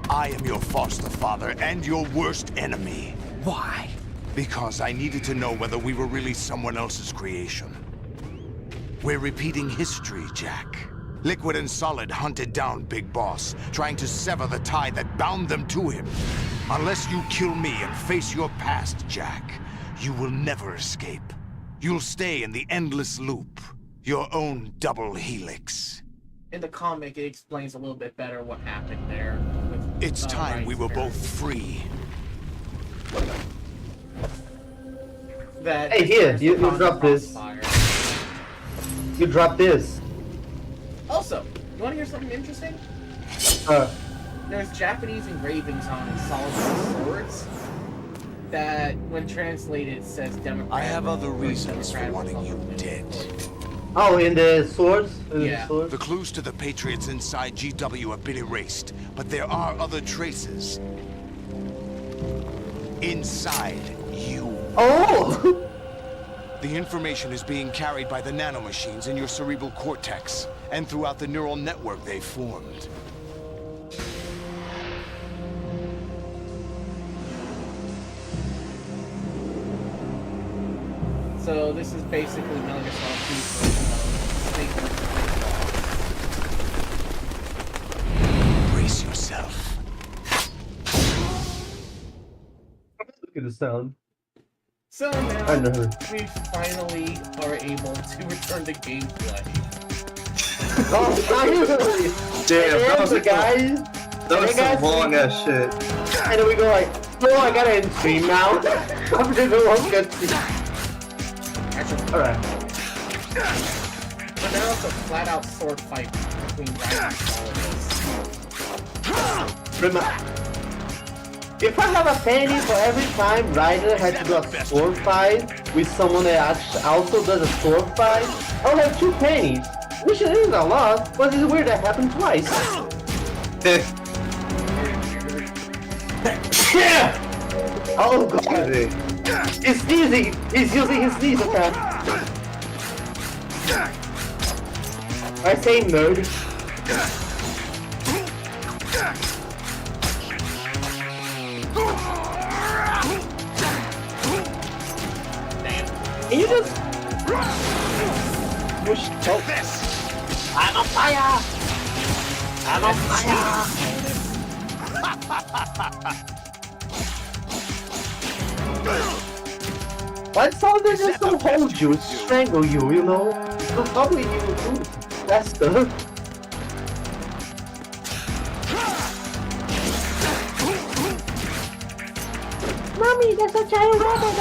I am your foster father and your worst enemy. Why? Because I needed to know whether we were really someone else's creation. We're repeating history, Jack. Liquid and Solid hunted down Big Boss, trying to sever the tie that bound them to him. Unless you kill me and face your past, Jack, you will never escape. You'll stay in the endless loop, your own double helix. In the comic, it explains a little bit better what happened there. With, It's time we were both free. That hey, here, you drop this. You drop this. Also, you want to hear something interesting? There's Japanese engravings on Solid swords that, when translated, says Democrat. I have other reasons for wanting you dead. Oh, in the swords? Yeah. The clues to the Patriots inside GW have been erased, but there are other traces. Inside you. Oh! The information is being carried by the nanomachines in your cerebral cortex, and throughout the neural network they formed. So this is basically Metal Gear Solid 2's version of Snake. Brace yourself. Look at the sound. So now, we finally are able to return to gameplay. Oh, finally! Damn, that was guys. That was some long ass shit. And then we go like, oh, I gotta end stream now. I'm just a long good scene. Alright. But now it's a flat-out sword fight between Raiden and Solidus. Remember, if I have a penny for every time Raiden had to do a sword fight with someone that also does a sword fight, I'll have 2 pennies. Which isn't a lot, but it's weird that happened twice. Yeah! Oh god! He's sneezing! He's using his sneeze attack! I say nerd. Can you just push this? I'm on fire! I'm on fire! Why Solid just don't hold you, strangle you, you know? So probably you will do faster. Mommy, there's a giant rabbit.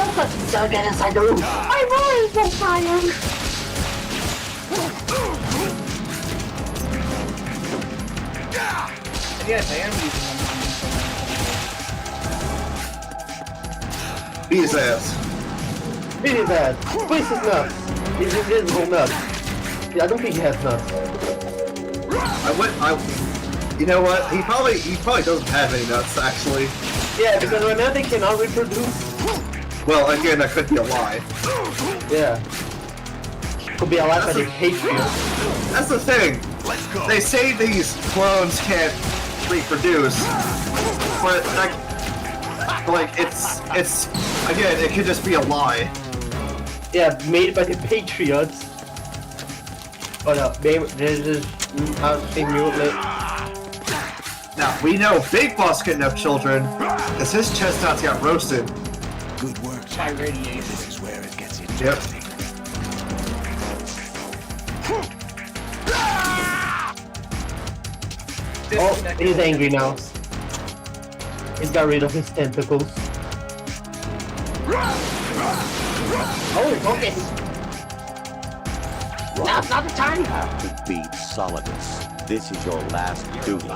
Don't get inside the room. My voice is on fire. Yes, I am using them. Beat his ass. Beat his ass. Squeeze his nuts. His invisible nuts. Yeah, I don't think he has nuts. You know what? He probably doesn't have any nuts, actually. Yeah, because right now they cannot reproduce. Well, again, that could be a lie. Yeah. Could be a lie, but they hate you. That's the thing. They say these clones can't reproduce, but like it's again, it could just be a lie. Yeah, made by the Patriots. Oh no, they're just mutilate. Now we know Big Boss couldn't have children, because his chestnuts got roasted. Good work, by radiation. This is where it gets interesting. Yep. Oh, he's angry now. He's got rid of his tentacles. Oh, okay. Now's not the time. You have to beat Solidus. This is your last duty.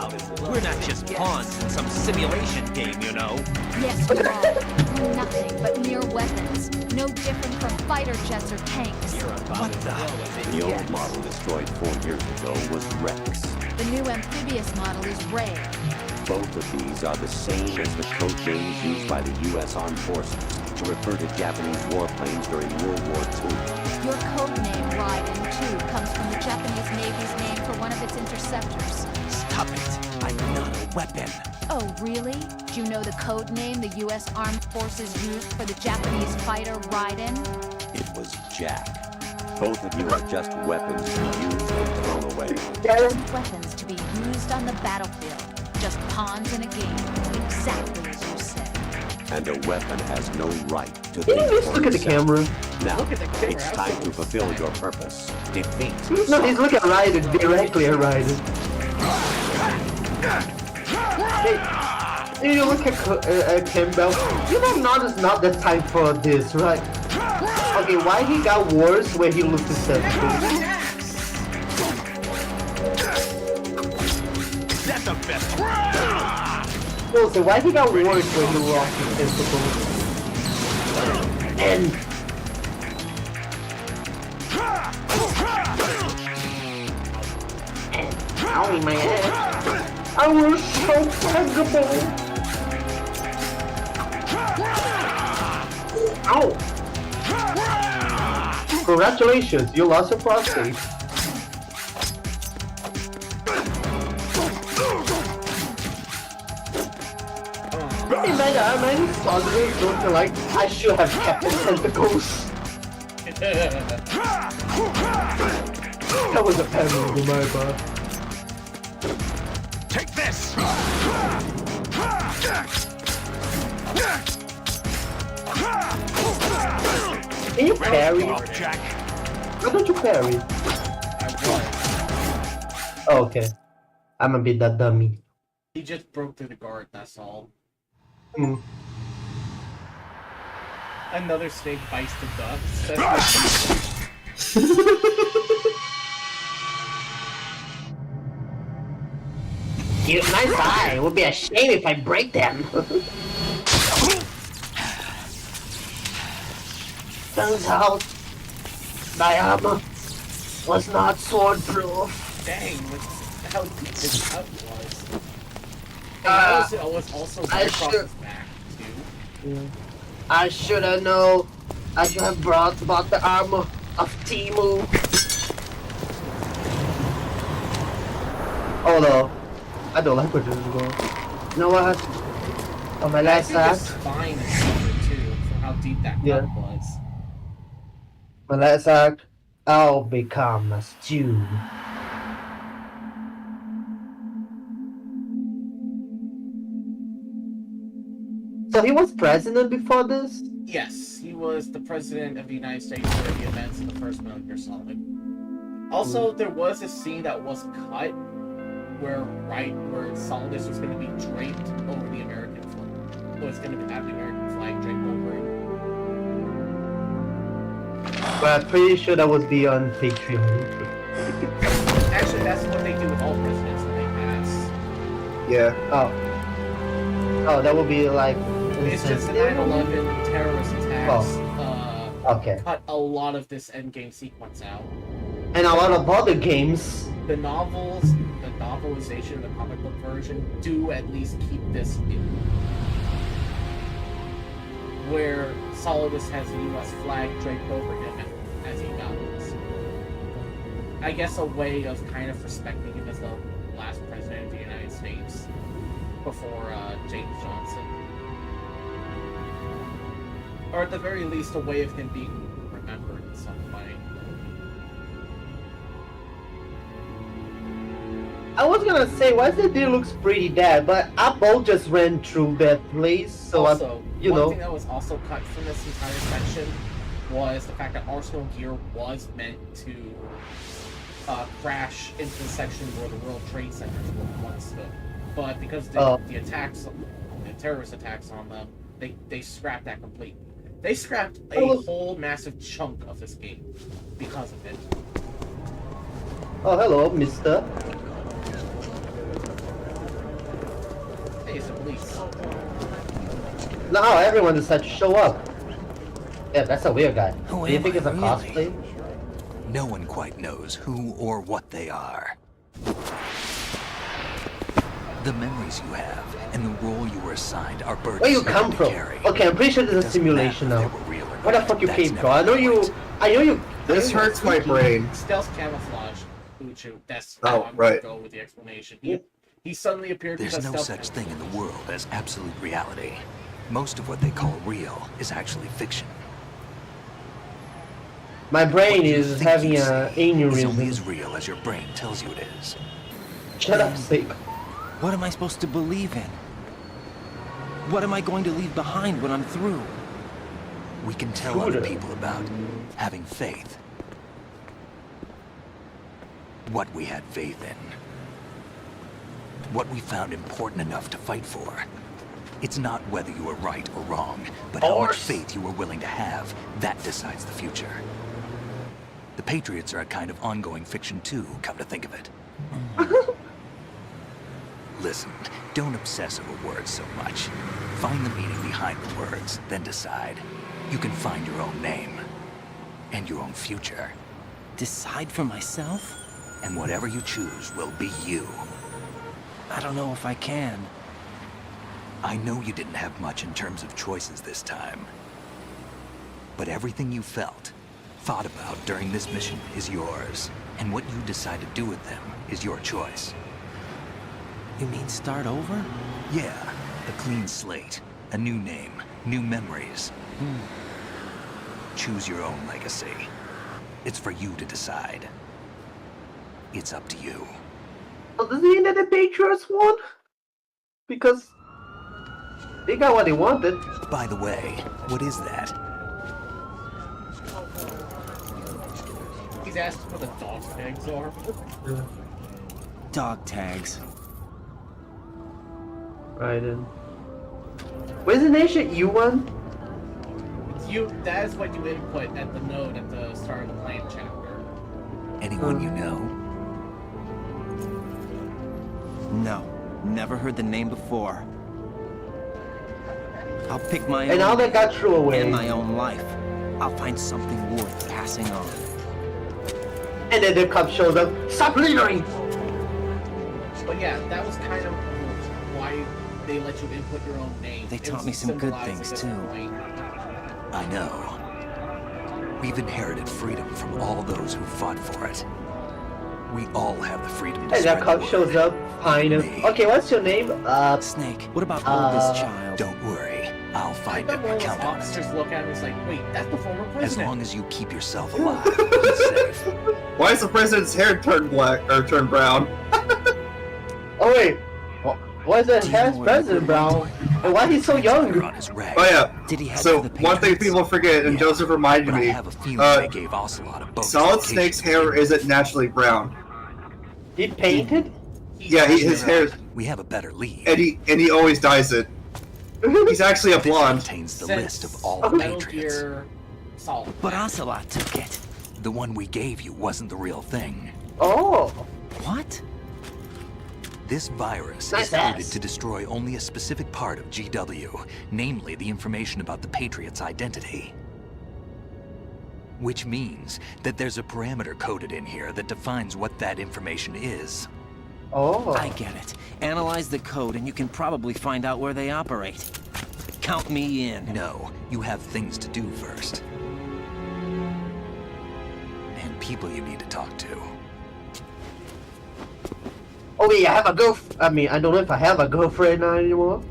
We're not just pawns in some simulation game, you know. Yes, we are. We're nothing but mere weapons. No different from fighter jets or tanks. What the? The old model destroyed 4 years ago was Rex. The new amphibious model is Ray. Both of these are the same as the code names used by the U.S. Armed Forces to refer to Japanese warplanes during World War II. Your code name, Raiden, too, comes from the Japanese Navy's name for one of its interceptors. Stop it. I'm not a weapon. Oh, really? Do you know the code name the U.S. Armed Forces used for the Japanese fighter Raiden? It was Jack. Both of you are just weapons to be used and thrown away. Weapons to be used on the battlefield. Just pawns in a game, exactly as you said. And a weapon has no right to Can you think just for look at the itself. camera? Now, Look at the camera, it's time to fulfill your purpose. Defeat. No, he's looking at Raiden, directly at Raiden. Hey, you look at Campbell. You know, now is not the time for this, right? Okay, why he got worse when he looked at Sensible? That's the best. No, so why he got worse when he lost his Sensible? And... Ow in my head. I was so taggable. Ow! Congratulations, you lost your prostate. Imagine positive looking like I should have kept the tentacles. That was a bad move on my part. Take this! Can you parry? Jack. Why don't you parry? Oh, okay. I'm a bit that dummy. He just broke through the guard, that's all. Hmm. Another snake bites the duck. Cute, nice eye. It would be a shame if I break them. Turns out, my armor was not sword-proof. Dang, that's how deep this cut was. And it was also I right across should- his back, too. Yeah. I should have known. I should have bought the armor of Timu. Oh no, I don't like where this is going. You know what? On my last I think act, his spine is covered, too, from how deep that cut was. my last act, I'll become a stew. So he was president before this? Yes, he was the president of the United States during the events of the First Metal Gear Solid. Also, there was a scene that was cut where Solidus was going to be draped over the American flag. So it's going to have the American flag draped over it. But I'm pretty sure that would be on Patreon. Actually, that's what they do with all presidents when they pass. Yeah. Oh, that would be like. It's just the 9/11 terrorist attacks. Okay. Cut a lot of this endgame sequence out. And a lot of other games. The novels, the novelization, the comic book version do at least keep this in. Where Solidus has the U.S. flag draped over him as he dies. I guess a way of kind of respecting him as the last president of the United States before James Johnson. Or at the very least, a way of him being remembered in some way. I was gonna say, why the dude looks pretty dead, but Apple just ran through that place, so Also, you one know. thing that was also cut from this entire section was the fact that Arsenal Gear was meant to crash into the section where the World Trade Centers were once stood. But because the attacks, the terrorist attacks on them, they scrapped that completely. They scrapped a whole massive chunk of this game because of it. Oh, hello, mister. Hey, it's the police. Now everyone decided to show up. Yeah, that's a weird guy. Who Do you am think I, it's a really? cosplay? No one quite knows who or what they are. The memories you have and the role you were assigned are burdens Where you come from? Okay, I'm pretty sure this is a simulation now. Where the fuck you came from? I know you. This hurts my brain. Stealth camouflage, Uchu. That's Oh, how I'm right. gonna go with the explanation. He suddenly appeared There's because no stealth such thing in the world as absolute reality. Most of what they call real is actually fiction. My brain is having an Is only as aneurysm. real as your brain tells you it is. Shut up, Snake. What am I supposed to believe in? What am I going to leave behind when I'm through? We can tell other people about having faith. What we had faith in. What we found important enough to fight for. It's not whether you were right or wrong, but how much faith you were willing to have. That decides the future. The Patriots are a kind of ongoing fiction too, come to think of it. Listen, don't obsess over words so much. Find the meaning behind the words, then decide. You can find your own name. And your own future. Decide for myself? And whatever you choose will be you. I don't know if I can. I know you didn't have much in terms of choices this time. But everything you felt, thought about during this mission is yours. And what you decide to do with them is your choice. You mean start over? Yeah, a clean slate, a new name, new memories. Choose your own legacy. It's for you to decide. It's up to you. So does it mean that the Patriots won? Because they got what they wanted. By the way, what is that? He's asked what the dog tags are. Dog tags. Right then. What is the nation you won? That is what you input at the node at the start of the plan chapter. Anyone you know? No, never heard the name before. I'll pick my own. And now they got thrown away. In my own life. I'll find something worth passing on. And then the cop shows up. Stop littering! But yeah, that was kind of why they let you input your own name. They taught me some good things too. I know. We've inherited freedom from all those who fought for it. We all have the freedom to And that cop shows up, kind of. Okay, what's your name? Snake. What about oldest child? Don't worry. I'll find I him bet and most count on officers it. look at him and it's like, wait, that's the former president. As long as you keep yourself alive, he's safe. Why is the president's hair turned black or turned brown? Oh wait, why is that hair President Brown? And why he's so young? Oh yeah. Did he So one thing people forget, and Joseph reminded me, they gave Ocelot a bogus Solid location. Snake's hair isn't naturally brown. He painted? Yeah, his hair, We have a better lead. and he always dyes it. He's actually a blonde. Contains the list of all the Metal Patriots. Gear Solid. But Ocelot took it. The one we gave you wasn't the real thing. Oh. What? This virus Nice is coded ass. to destroy only a specific part of GW, namely the information about the Patriots' identity. Which means that there's a parameter coded in here that defines what that information is. Oh. I get it. Analyze the code and you can probably find out where they operate. Count me in. No, you have things to do first. And people you need to talk to. Oh wait, I have a I mean, I don't know if I have a girlfriend now anymore.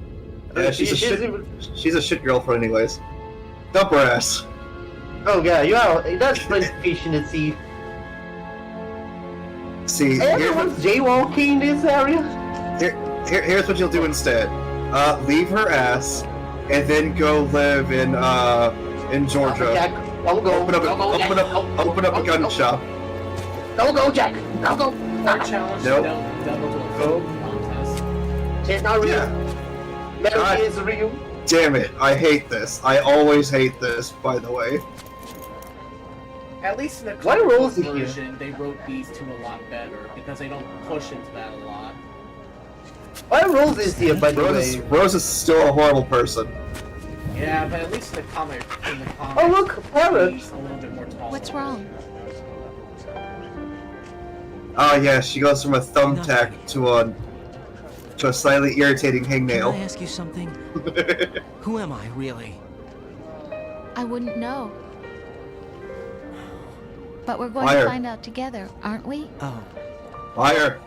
Yeah, she's a shit girlfriend anyways. Dump her ass. Oh yeah, you are. That's PlayStation to see. See, Everyone's jaywalking in this area. here's what you'll do instead. Leave her ass, and then go live in Georgia. Jack, don't go. Open up a gun shop. Don't go, Jack. Don't go. Challenge Nope. double to a code contest. It's not real. Yeah. Metal God. Gear is real. Damn it! I hate this. I always hate this. By the way. At least in the Why comic book Rose is here? version, they wrote these two a lot better because they don't push into that a lot. Why Rose is here, by the way? Rose is still a horrible person. Yeah, but at least in the comic, Oh look, parrot. she's a little bit more tolerant. What's wrong? Oh yeah, she goes from a thumbtack to a slightly irritating Can hangnail. I ask you something? Who am I, really? I wouldn't know. But we're going Liar. to find out together, aren't we? Oh. Liar.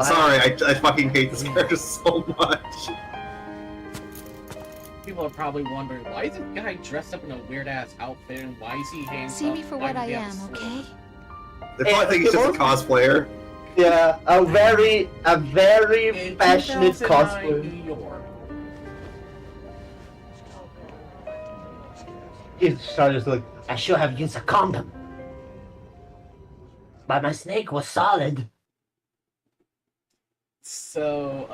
Sorry, I fucking hate this character so much. People are probably wondering, why is this guy dressed up in a weird-ass outfit, and why is he hands See up me for like what I the am, episode? okay? They probably think he's just a cosplayer. Yeah, a very In passionate 2009 cosplayer. New York. Charlie's like, I should have used a condom. But my snake was solid. So,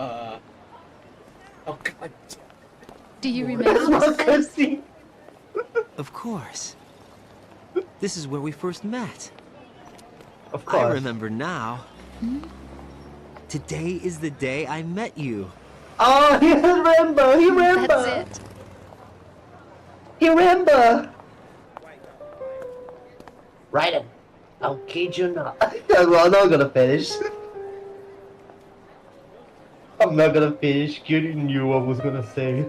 oh god. Do you remember this place? Of course. This is where we first met. Of course. I remember now. Today is the day I met you. Oh, he remember. He remember. That's it. He remember. Right it. I'll kid you not. I'm not gonna finish. I'm not gonna finish. You knew what I was gonna say.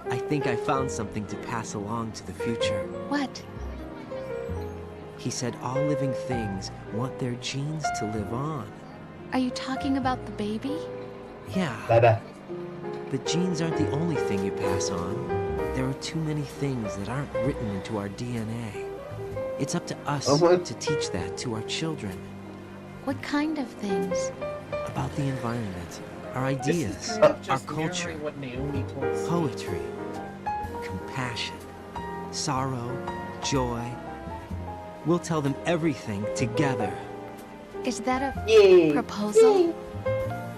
I think I found something to pass along to the future. What? He said all living things want their genes to live on. Are you talking about the baby? Yeah. Bye-bye. But genes aren't the only thing you pass on. There are too many things that aren't written into our DNA. It's up to us to teach that to our children. What kind of things? About the environment, our ideas, our culture, What Naomi told us. poetry, compassion, sorrow, joy. We'll tell them everything together. Is that a proposal?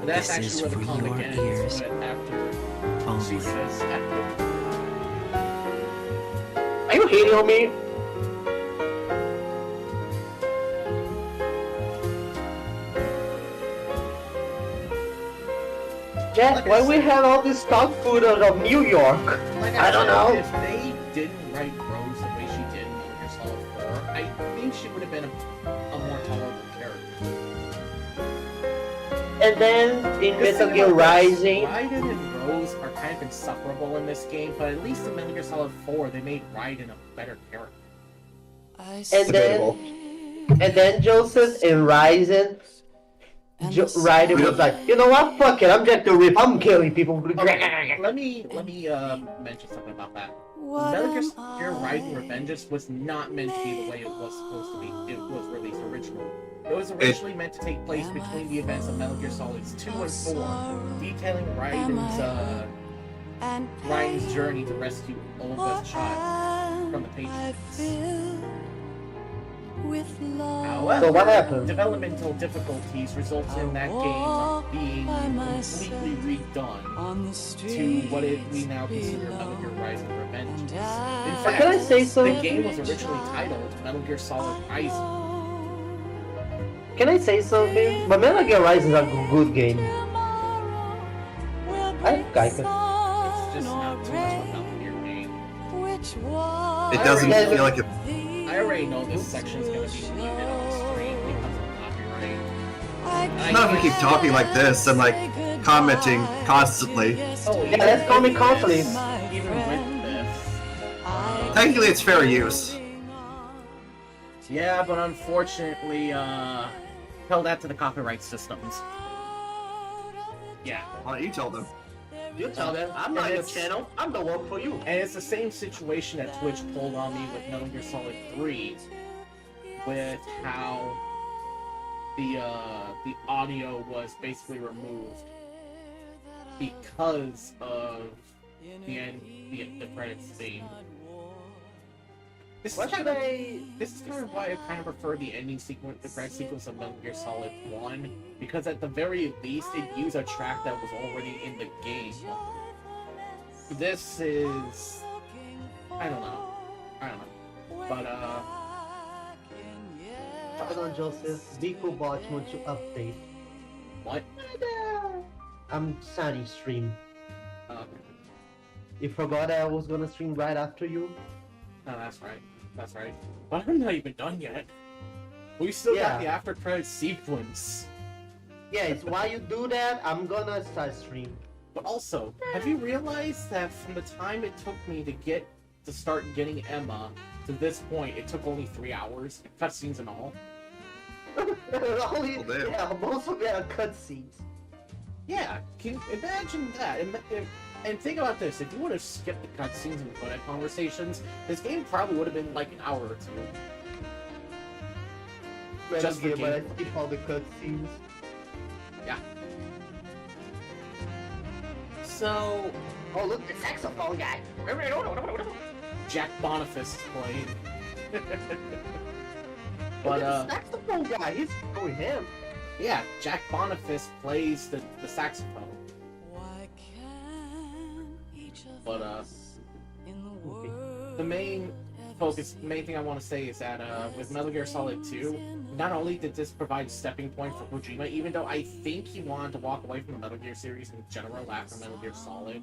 That's This is actually where for the your comic ends, ears but after she only. says after. Are you hating on me? Jack, why we have all this stock footage of New York? Like I don't said, know. If they didn't write Rose the way she did in Metal Gear Solid 4, I think she would have been a more tolerable character. And then in Metal Gear Rising, Raiden and Rose are kind of insufferable in this game, but at least in Metal Gear Solid 4, they made Raiden a better character. and then Joseph in Rising, Raiden was like, you know what? Fuck it, I'm just gonna rip. I'm killing people. Okay, let me mention something about that. Metal Gear Rising Revengeance was not meant to be the way it was supposed to be. It was released originally. It was originally meant to take place between the events of Metal Gear Solids 2 and 4, detailing Raiden's journey to rescue Olga's child from the Patriots. However, So what happened? developmental difficulties resulted in that game being completely redone to what we now consider Metal Gear Rising Revengeance. In fact, Can I say something? the game was originally titled Metal Gear Solid Rising. Can I say something? But Metal Gear Rising is a good game. I like it. It's just not too much of a Metal Gear game. It doesn't feel like it. I already know this section's gonna be muted on the screen because of copyright. Not if we keep talking like this and like commenting constantly. Oh, Yeah, let's call me constantly. Even with this. Technically, it's fair use. Yeah, but unfortunately, held that to the copyright systems. Yeah. Why don't you tell them? You tell them. I'm not your channel. I'm the one for you. And it's the same situation that Twitch pulled on me with Metal Gear Solid 3, with how the audio was basically removed because of the credits scene. This is kind of why I kind of prefer the ending sequence, the credit sequence of Metal Gear Solid 1, because at the very least it used a track that was already in the game. This is... I don't know. But, Hold on, Joseph. Vico Bot wants to update. What? I'm starting stream. Okay. You forgot I was gonna stream right after you? No, that's right. That's right. But I'm not even done yet. We still got the after credits sequence. Yeah, it's while you do that, I'm gonna start stream. But also, have you realized that from the time it took me to start getting Emma to this point, it took only 3 hours, cutscenes and all? Only, damn. yeah, most of it are cutscenes. Yeah, can you imagine that? And think about this, if you would have skipped the cutscenes and codec conversations, this game probably would have been like an hour or two. Just the Gear, but I game. skip all the cutscenes. Yeah. So... Oh, look, the saxophone guy! Jack Boniface is playing. Look But, at the saxophone guy! He's going him! yeah, Jack Boniface plays the saxophone. But, the main thing I want to say is that, with Metal Gear Solid 2, not only did this provide a stepping point for Kojima, even though I think he wanted to walk away from the Metal Gear series in general after Metal Gear Solid,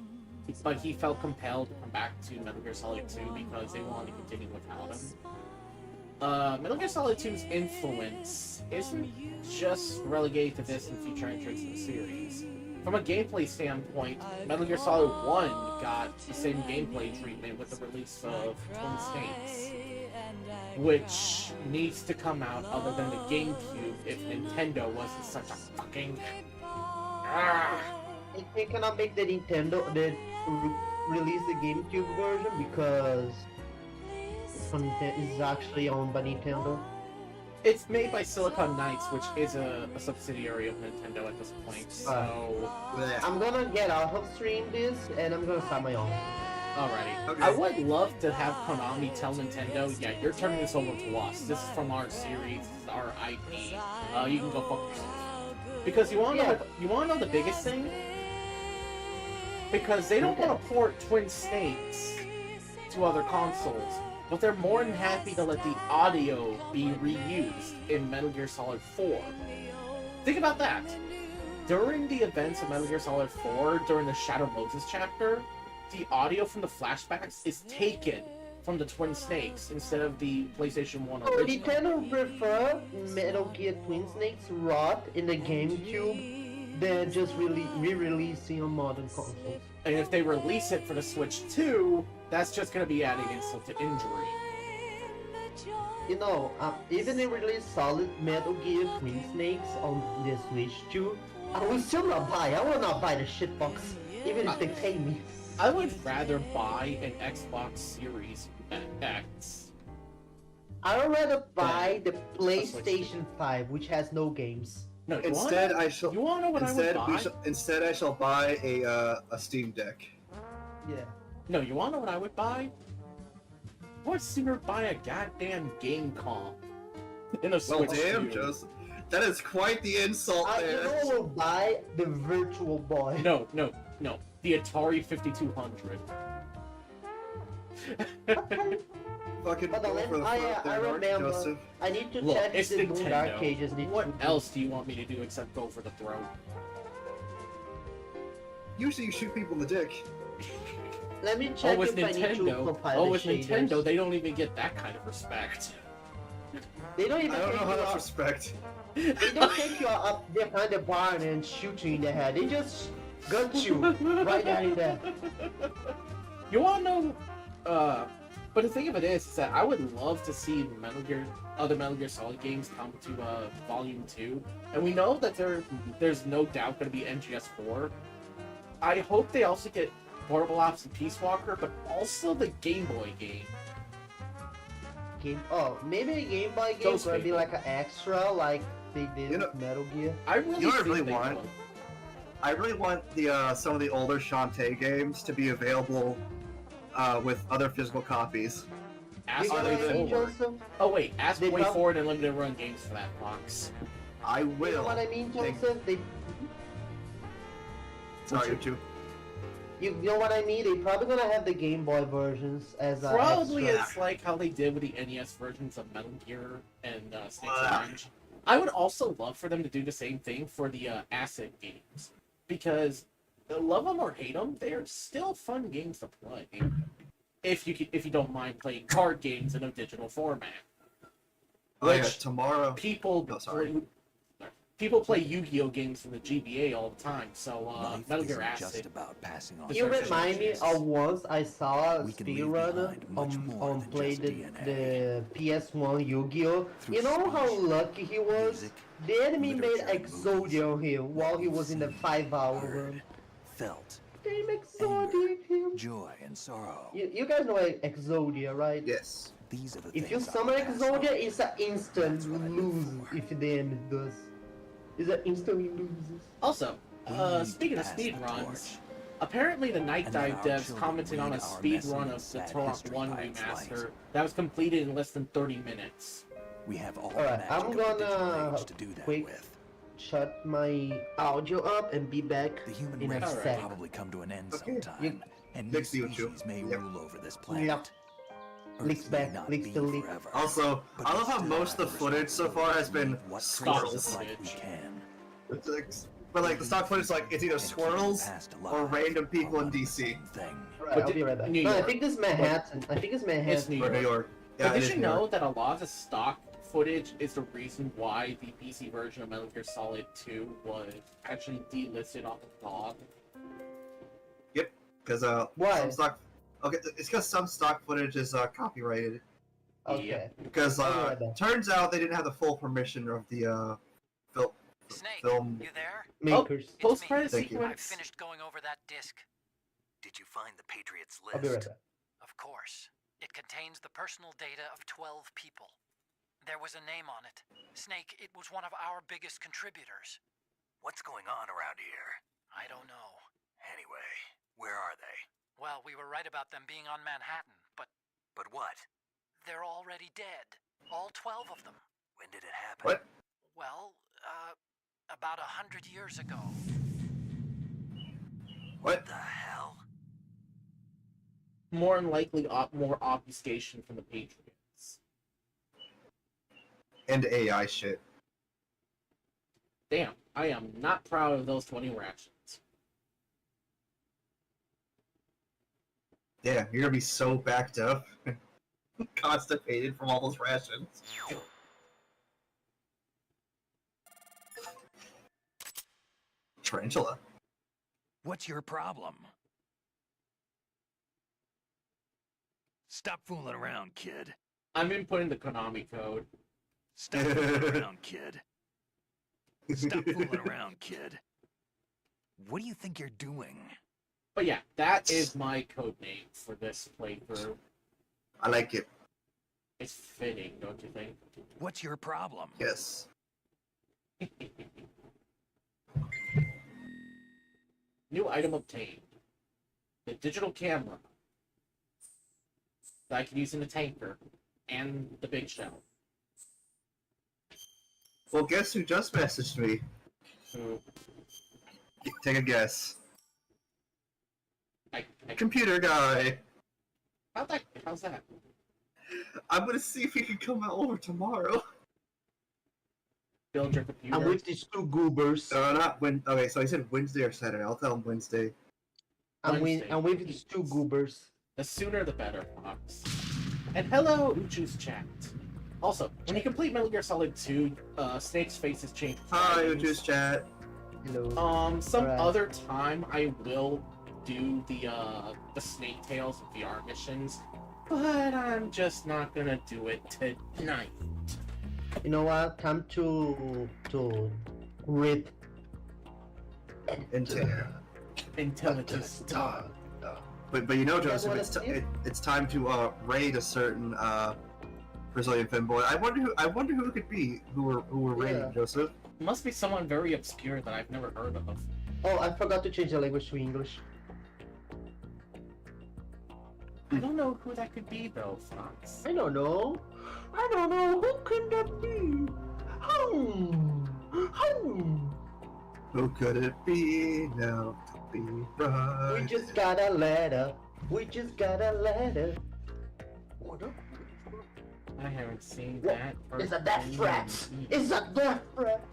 but he felt compelled to come back to Metal Gear Solid 2 because they wanted to continue without him. Metal Gear Solid 2's influence isn't just relegated to this and future entrants in the series. From a gameplay standpoint, Metal Gear Solid 1 got the same gameplay treatment with the release of Twin Snakes, which needs to come out other than the GameCube if Nintendo wasn't such a fucking... They cannot make the Nintendo release the GameCube version because it's actually owned by Nintendo. It's made by Silicon Knights, which is a subsidiary of Nintendo at this point, so... I'm gonna get out of stream this, and I'm gonna start my own. Alrighty. Okay. I would love to have Konami tell Nintendo, yeah, you're turning this over to us. This is from our series, this is our IP. You can go fuck yourself. Because you wanna know the biggest thing? Because they don't want to port Twin Snakes to other consoles, but they're more than happy to let the audio be reused in Metal Gear Solid 4. Think about that. During the events of Metal Gear Solid 4, during the Shadow Moses chapter, the audio from the flashbacks is taken from the Twin Snakes instead of the PlayStation 1 original. Nintendo prefer Metal Gear Twin Snakes rot in the GameCube than just re-releasing on modern consoles. And if they release it for the Switch 2, that's just going to be adding insult to injury. You know, even if they release solid Metal Gear Twin Snakes on the Switch 2, I will still not buy. I will not buy the shitbox, even if they pay me. I would rather buy an Xbox Series X. I would rather buy the PlayStation 5, which has no games. No, Instead, I shall. You want to know what I would buy? Instead, I shall buy a Steam Deck. Yeah. No, you want to know what I would buy? I would sooner buy a goddamn game comp in a Switch. Well, damn, Joseph. That is quite the insult there. You know, we'll buy the Virtual Boy. No. The Atari 5200. Fucking Hold on, for the I remember. Joseph. I need to Look, check it's the new Dark Nintendo. Ages. What else do you want me to do except go for the throat? Usually you shoot people in the dick. Let me check with if I need to Nintendo, compile the Nintendo, shaders. they don't even get that kind of respect. They don't even I don't take know how you that's up. respect. They don't take you up behind the barn and shoot you in the head. They just gut you right there in there. You wanna know, but the thing of it is that I would love to see other Metal Gear Solid games come to Volume 2, and we know that there's no doubt going to be NGS4. I hope they also get Portable Ops and Peace Walker, but also the Game Boy game. Maybe a Game Boy game gonna be like an extra, like they did with Metal Gear. I really want. I really want the some of the older Shantae games to be available with other physical copies. Ask Other Way than- Forward. Oh wait, ask They Way prob- Forward and Limited Run games for that, Fox. I will. You know what I mean, Joseph? Sorry, you too. You know what I mean? They probably gonna have the Game Boy versions as Probably extra. it's like how they did with the NES versions of Metal Gear and Snakes Revenge. I would also love for them to do the same thing for the Acid games, because love them or hate them, they're still fun games to play. If you don't mind playing card games in a digital format. Oh, yeah, Which tomorrow. people Oh, sorry. people play Yu-Gi-Oh games in the GBA all the time, so Metal Gear isn't Acid. just about passing on. You remind me of once I saw a We can leave speedrunner behind much more on than play just the PS1 Yu-Gi-Oh. You know how lucky he was? The enemy made Exodia on him while he was in the 5-hour run. Felt. They Exodia him. Joy and sorrow. You guys know Exodia, right? Yes. These are the If you things I summon pass on. Exodia, it's an instant lose if the enemy does. It's an instantly loses. Also, speaking of speedruns, apparently the Night Dive devs commented on a speedrun of the Turok 1 remaster that was completed in less than 30 minutes. We have all Alright, I'm gonna to do that quick with. shut my audio up and be back The human in a race will sec. probably come to an end Okay. sometime, and new species may rule over this planet. Yep. Earth Leaks may back, not leaks be to leak. forever, Also, but I we love how still most of have the footage so far has been what squirrels. traces like we can. It's like, but like the stock footage, like it's either squirrels or random people in DC. Right, I'll be right back. New No, I York. think this is Manhattan. I think it's Manhattan. It's New Or York. New York. But Yeah, it did is you New know York. that a lot of the stock footage is the reason why the PC version of Metal Gear Solid 2 was actually delisted off of GOG? Yep. Because Why? some stock. Okay, it's because some stock footage is copyrighted. Okay. Because I'll be right back. turns out they didn't have the full permission of the film You there? Makers. Post-credit Thank you. I've sequence. finished going over that disc. Did you find the Patriots list? I'll be right back. Of course. It contains the personal data of 12 people. There was a name on it. Snake, it was one of our biggest contributors. What's going on around here? I don't know. Anyway, where are they? Well, we were right about them being on Manhattan, but But what? they're already dead. All 12 of them. When did it happen? What? Well, about 100 years ago. What the hell? More than likely, more obfuscation from the Patriots. and AI shit. Damn, I am not proud of those 20 rations. Damn, you're gonna be so backed up, constipated from all those rations. Tarantula. What's your problem? Stop fooling around, kid. I'm inputting the Konami code. Stop fooling around, kid. Stop fooling around, kid. What do you think you're doing? But yeah, that is my code name for this playthrough. I like it. It's fitting, don't you think? What's your problem? Yes. New item obtained. The digital camera that I can use in the tanker and the big shell. Well, guess who just messaged me? Who? Take a guess. I Computer guy. How's that? I'm gonna see if he can come out over tomorrow. Build your computer. I'm with these two goobers. Not when. Okay, so he said Wednesday or Saturday. I'll tell him Wednesday. I'm with these two goobers. The sooner the better, Fox. And hello, Uchu's chat. Also, when you complete Metal Gear Solid 2, Snake's face has changed. Hi, Uchu's chat. Hello. Some other time I will do the Snake Tales VR missions, but I'm just not gonna do it tonight. You know what? Time to rip Until it is done. But you know, You guys Joseph, wanna it's time to raid a certain Brazilian femboy. I wonder who it could be who we're raiding, Yeah. Joseph. Must be someone very obscure that I've never heard of. Oh, I forgot to change the language to English. I don't know who that could be though, Fox. I don't know. Who could that be? Who could it be now to be right? We just got a letter. I haven't seen that. It's a death threat. It's a death threat.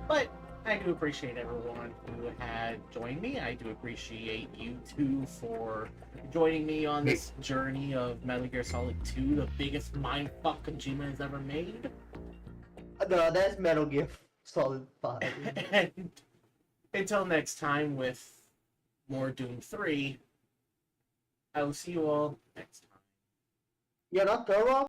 But I do appreciate everyone who had joined me. I do appreciate you two for joining me on this journey of Metal Gear Solid 2, the biggest mindfuck Kojima has ever made. No, that's Metal Gear Solid 5. And until next time with more Doom 3, I will see you all next time. You're not thorough?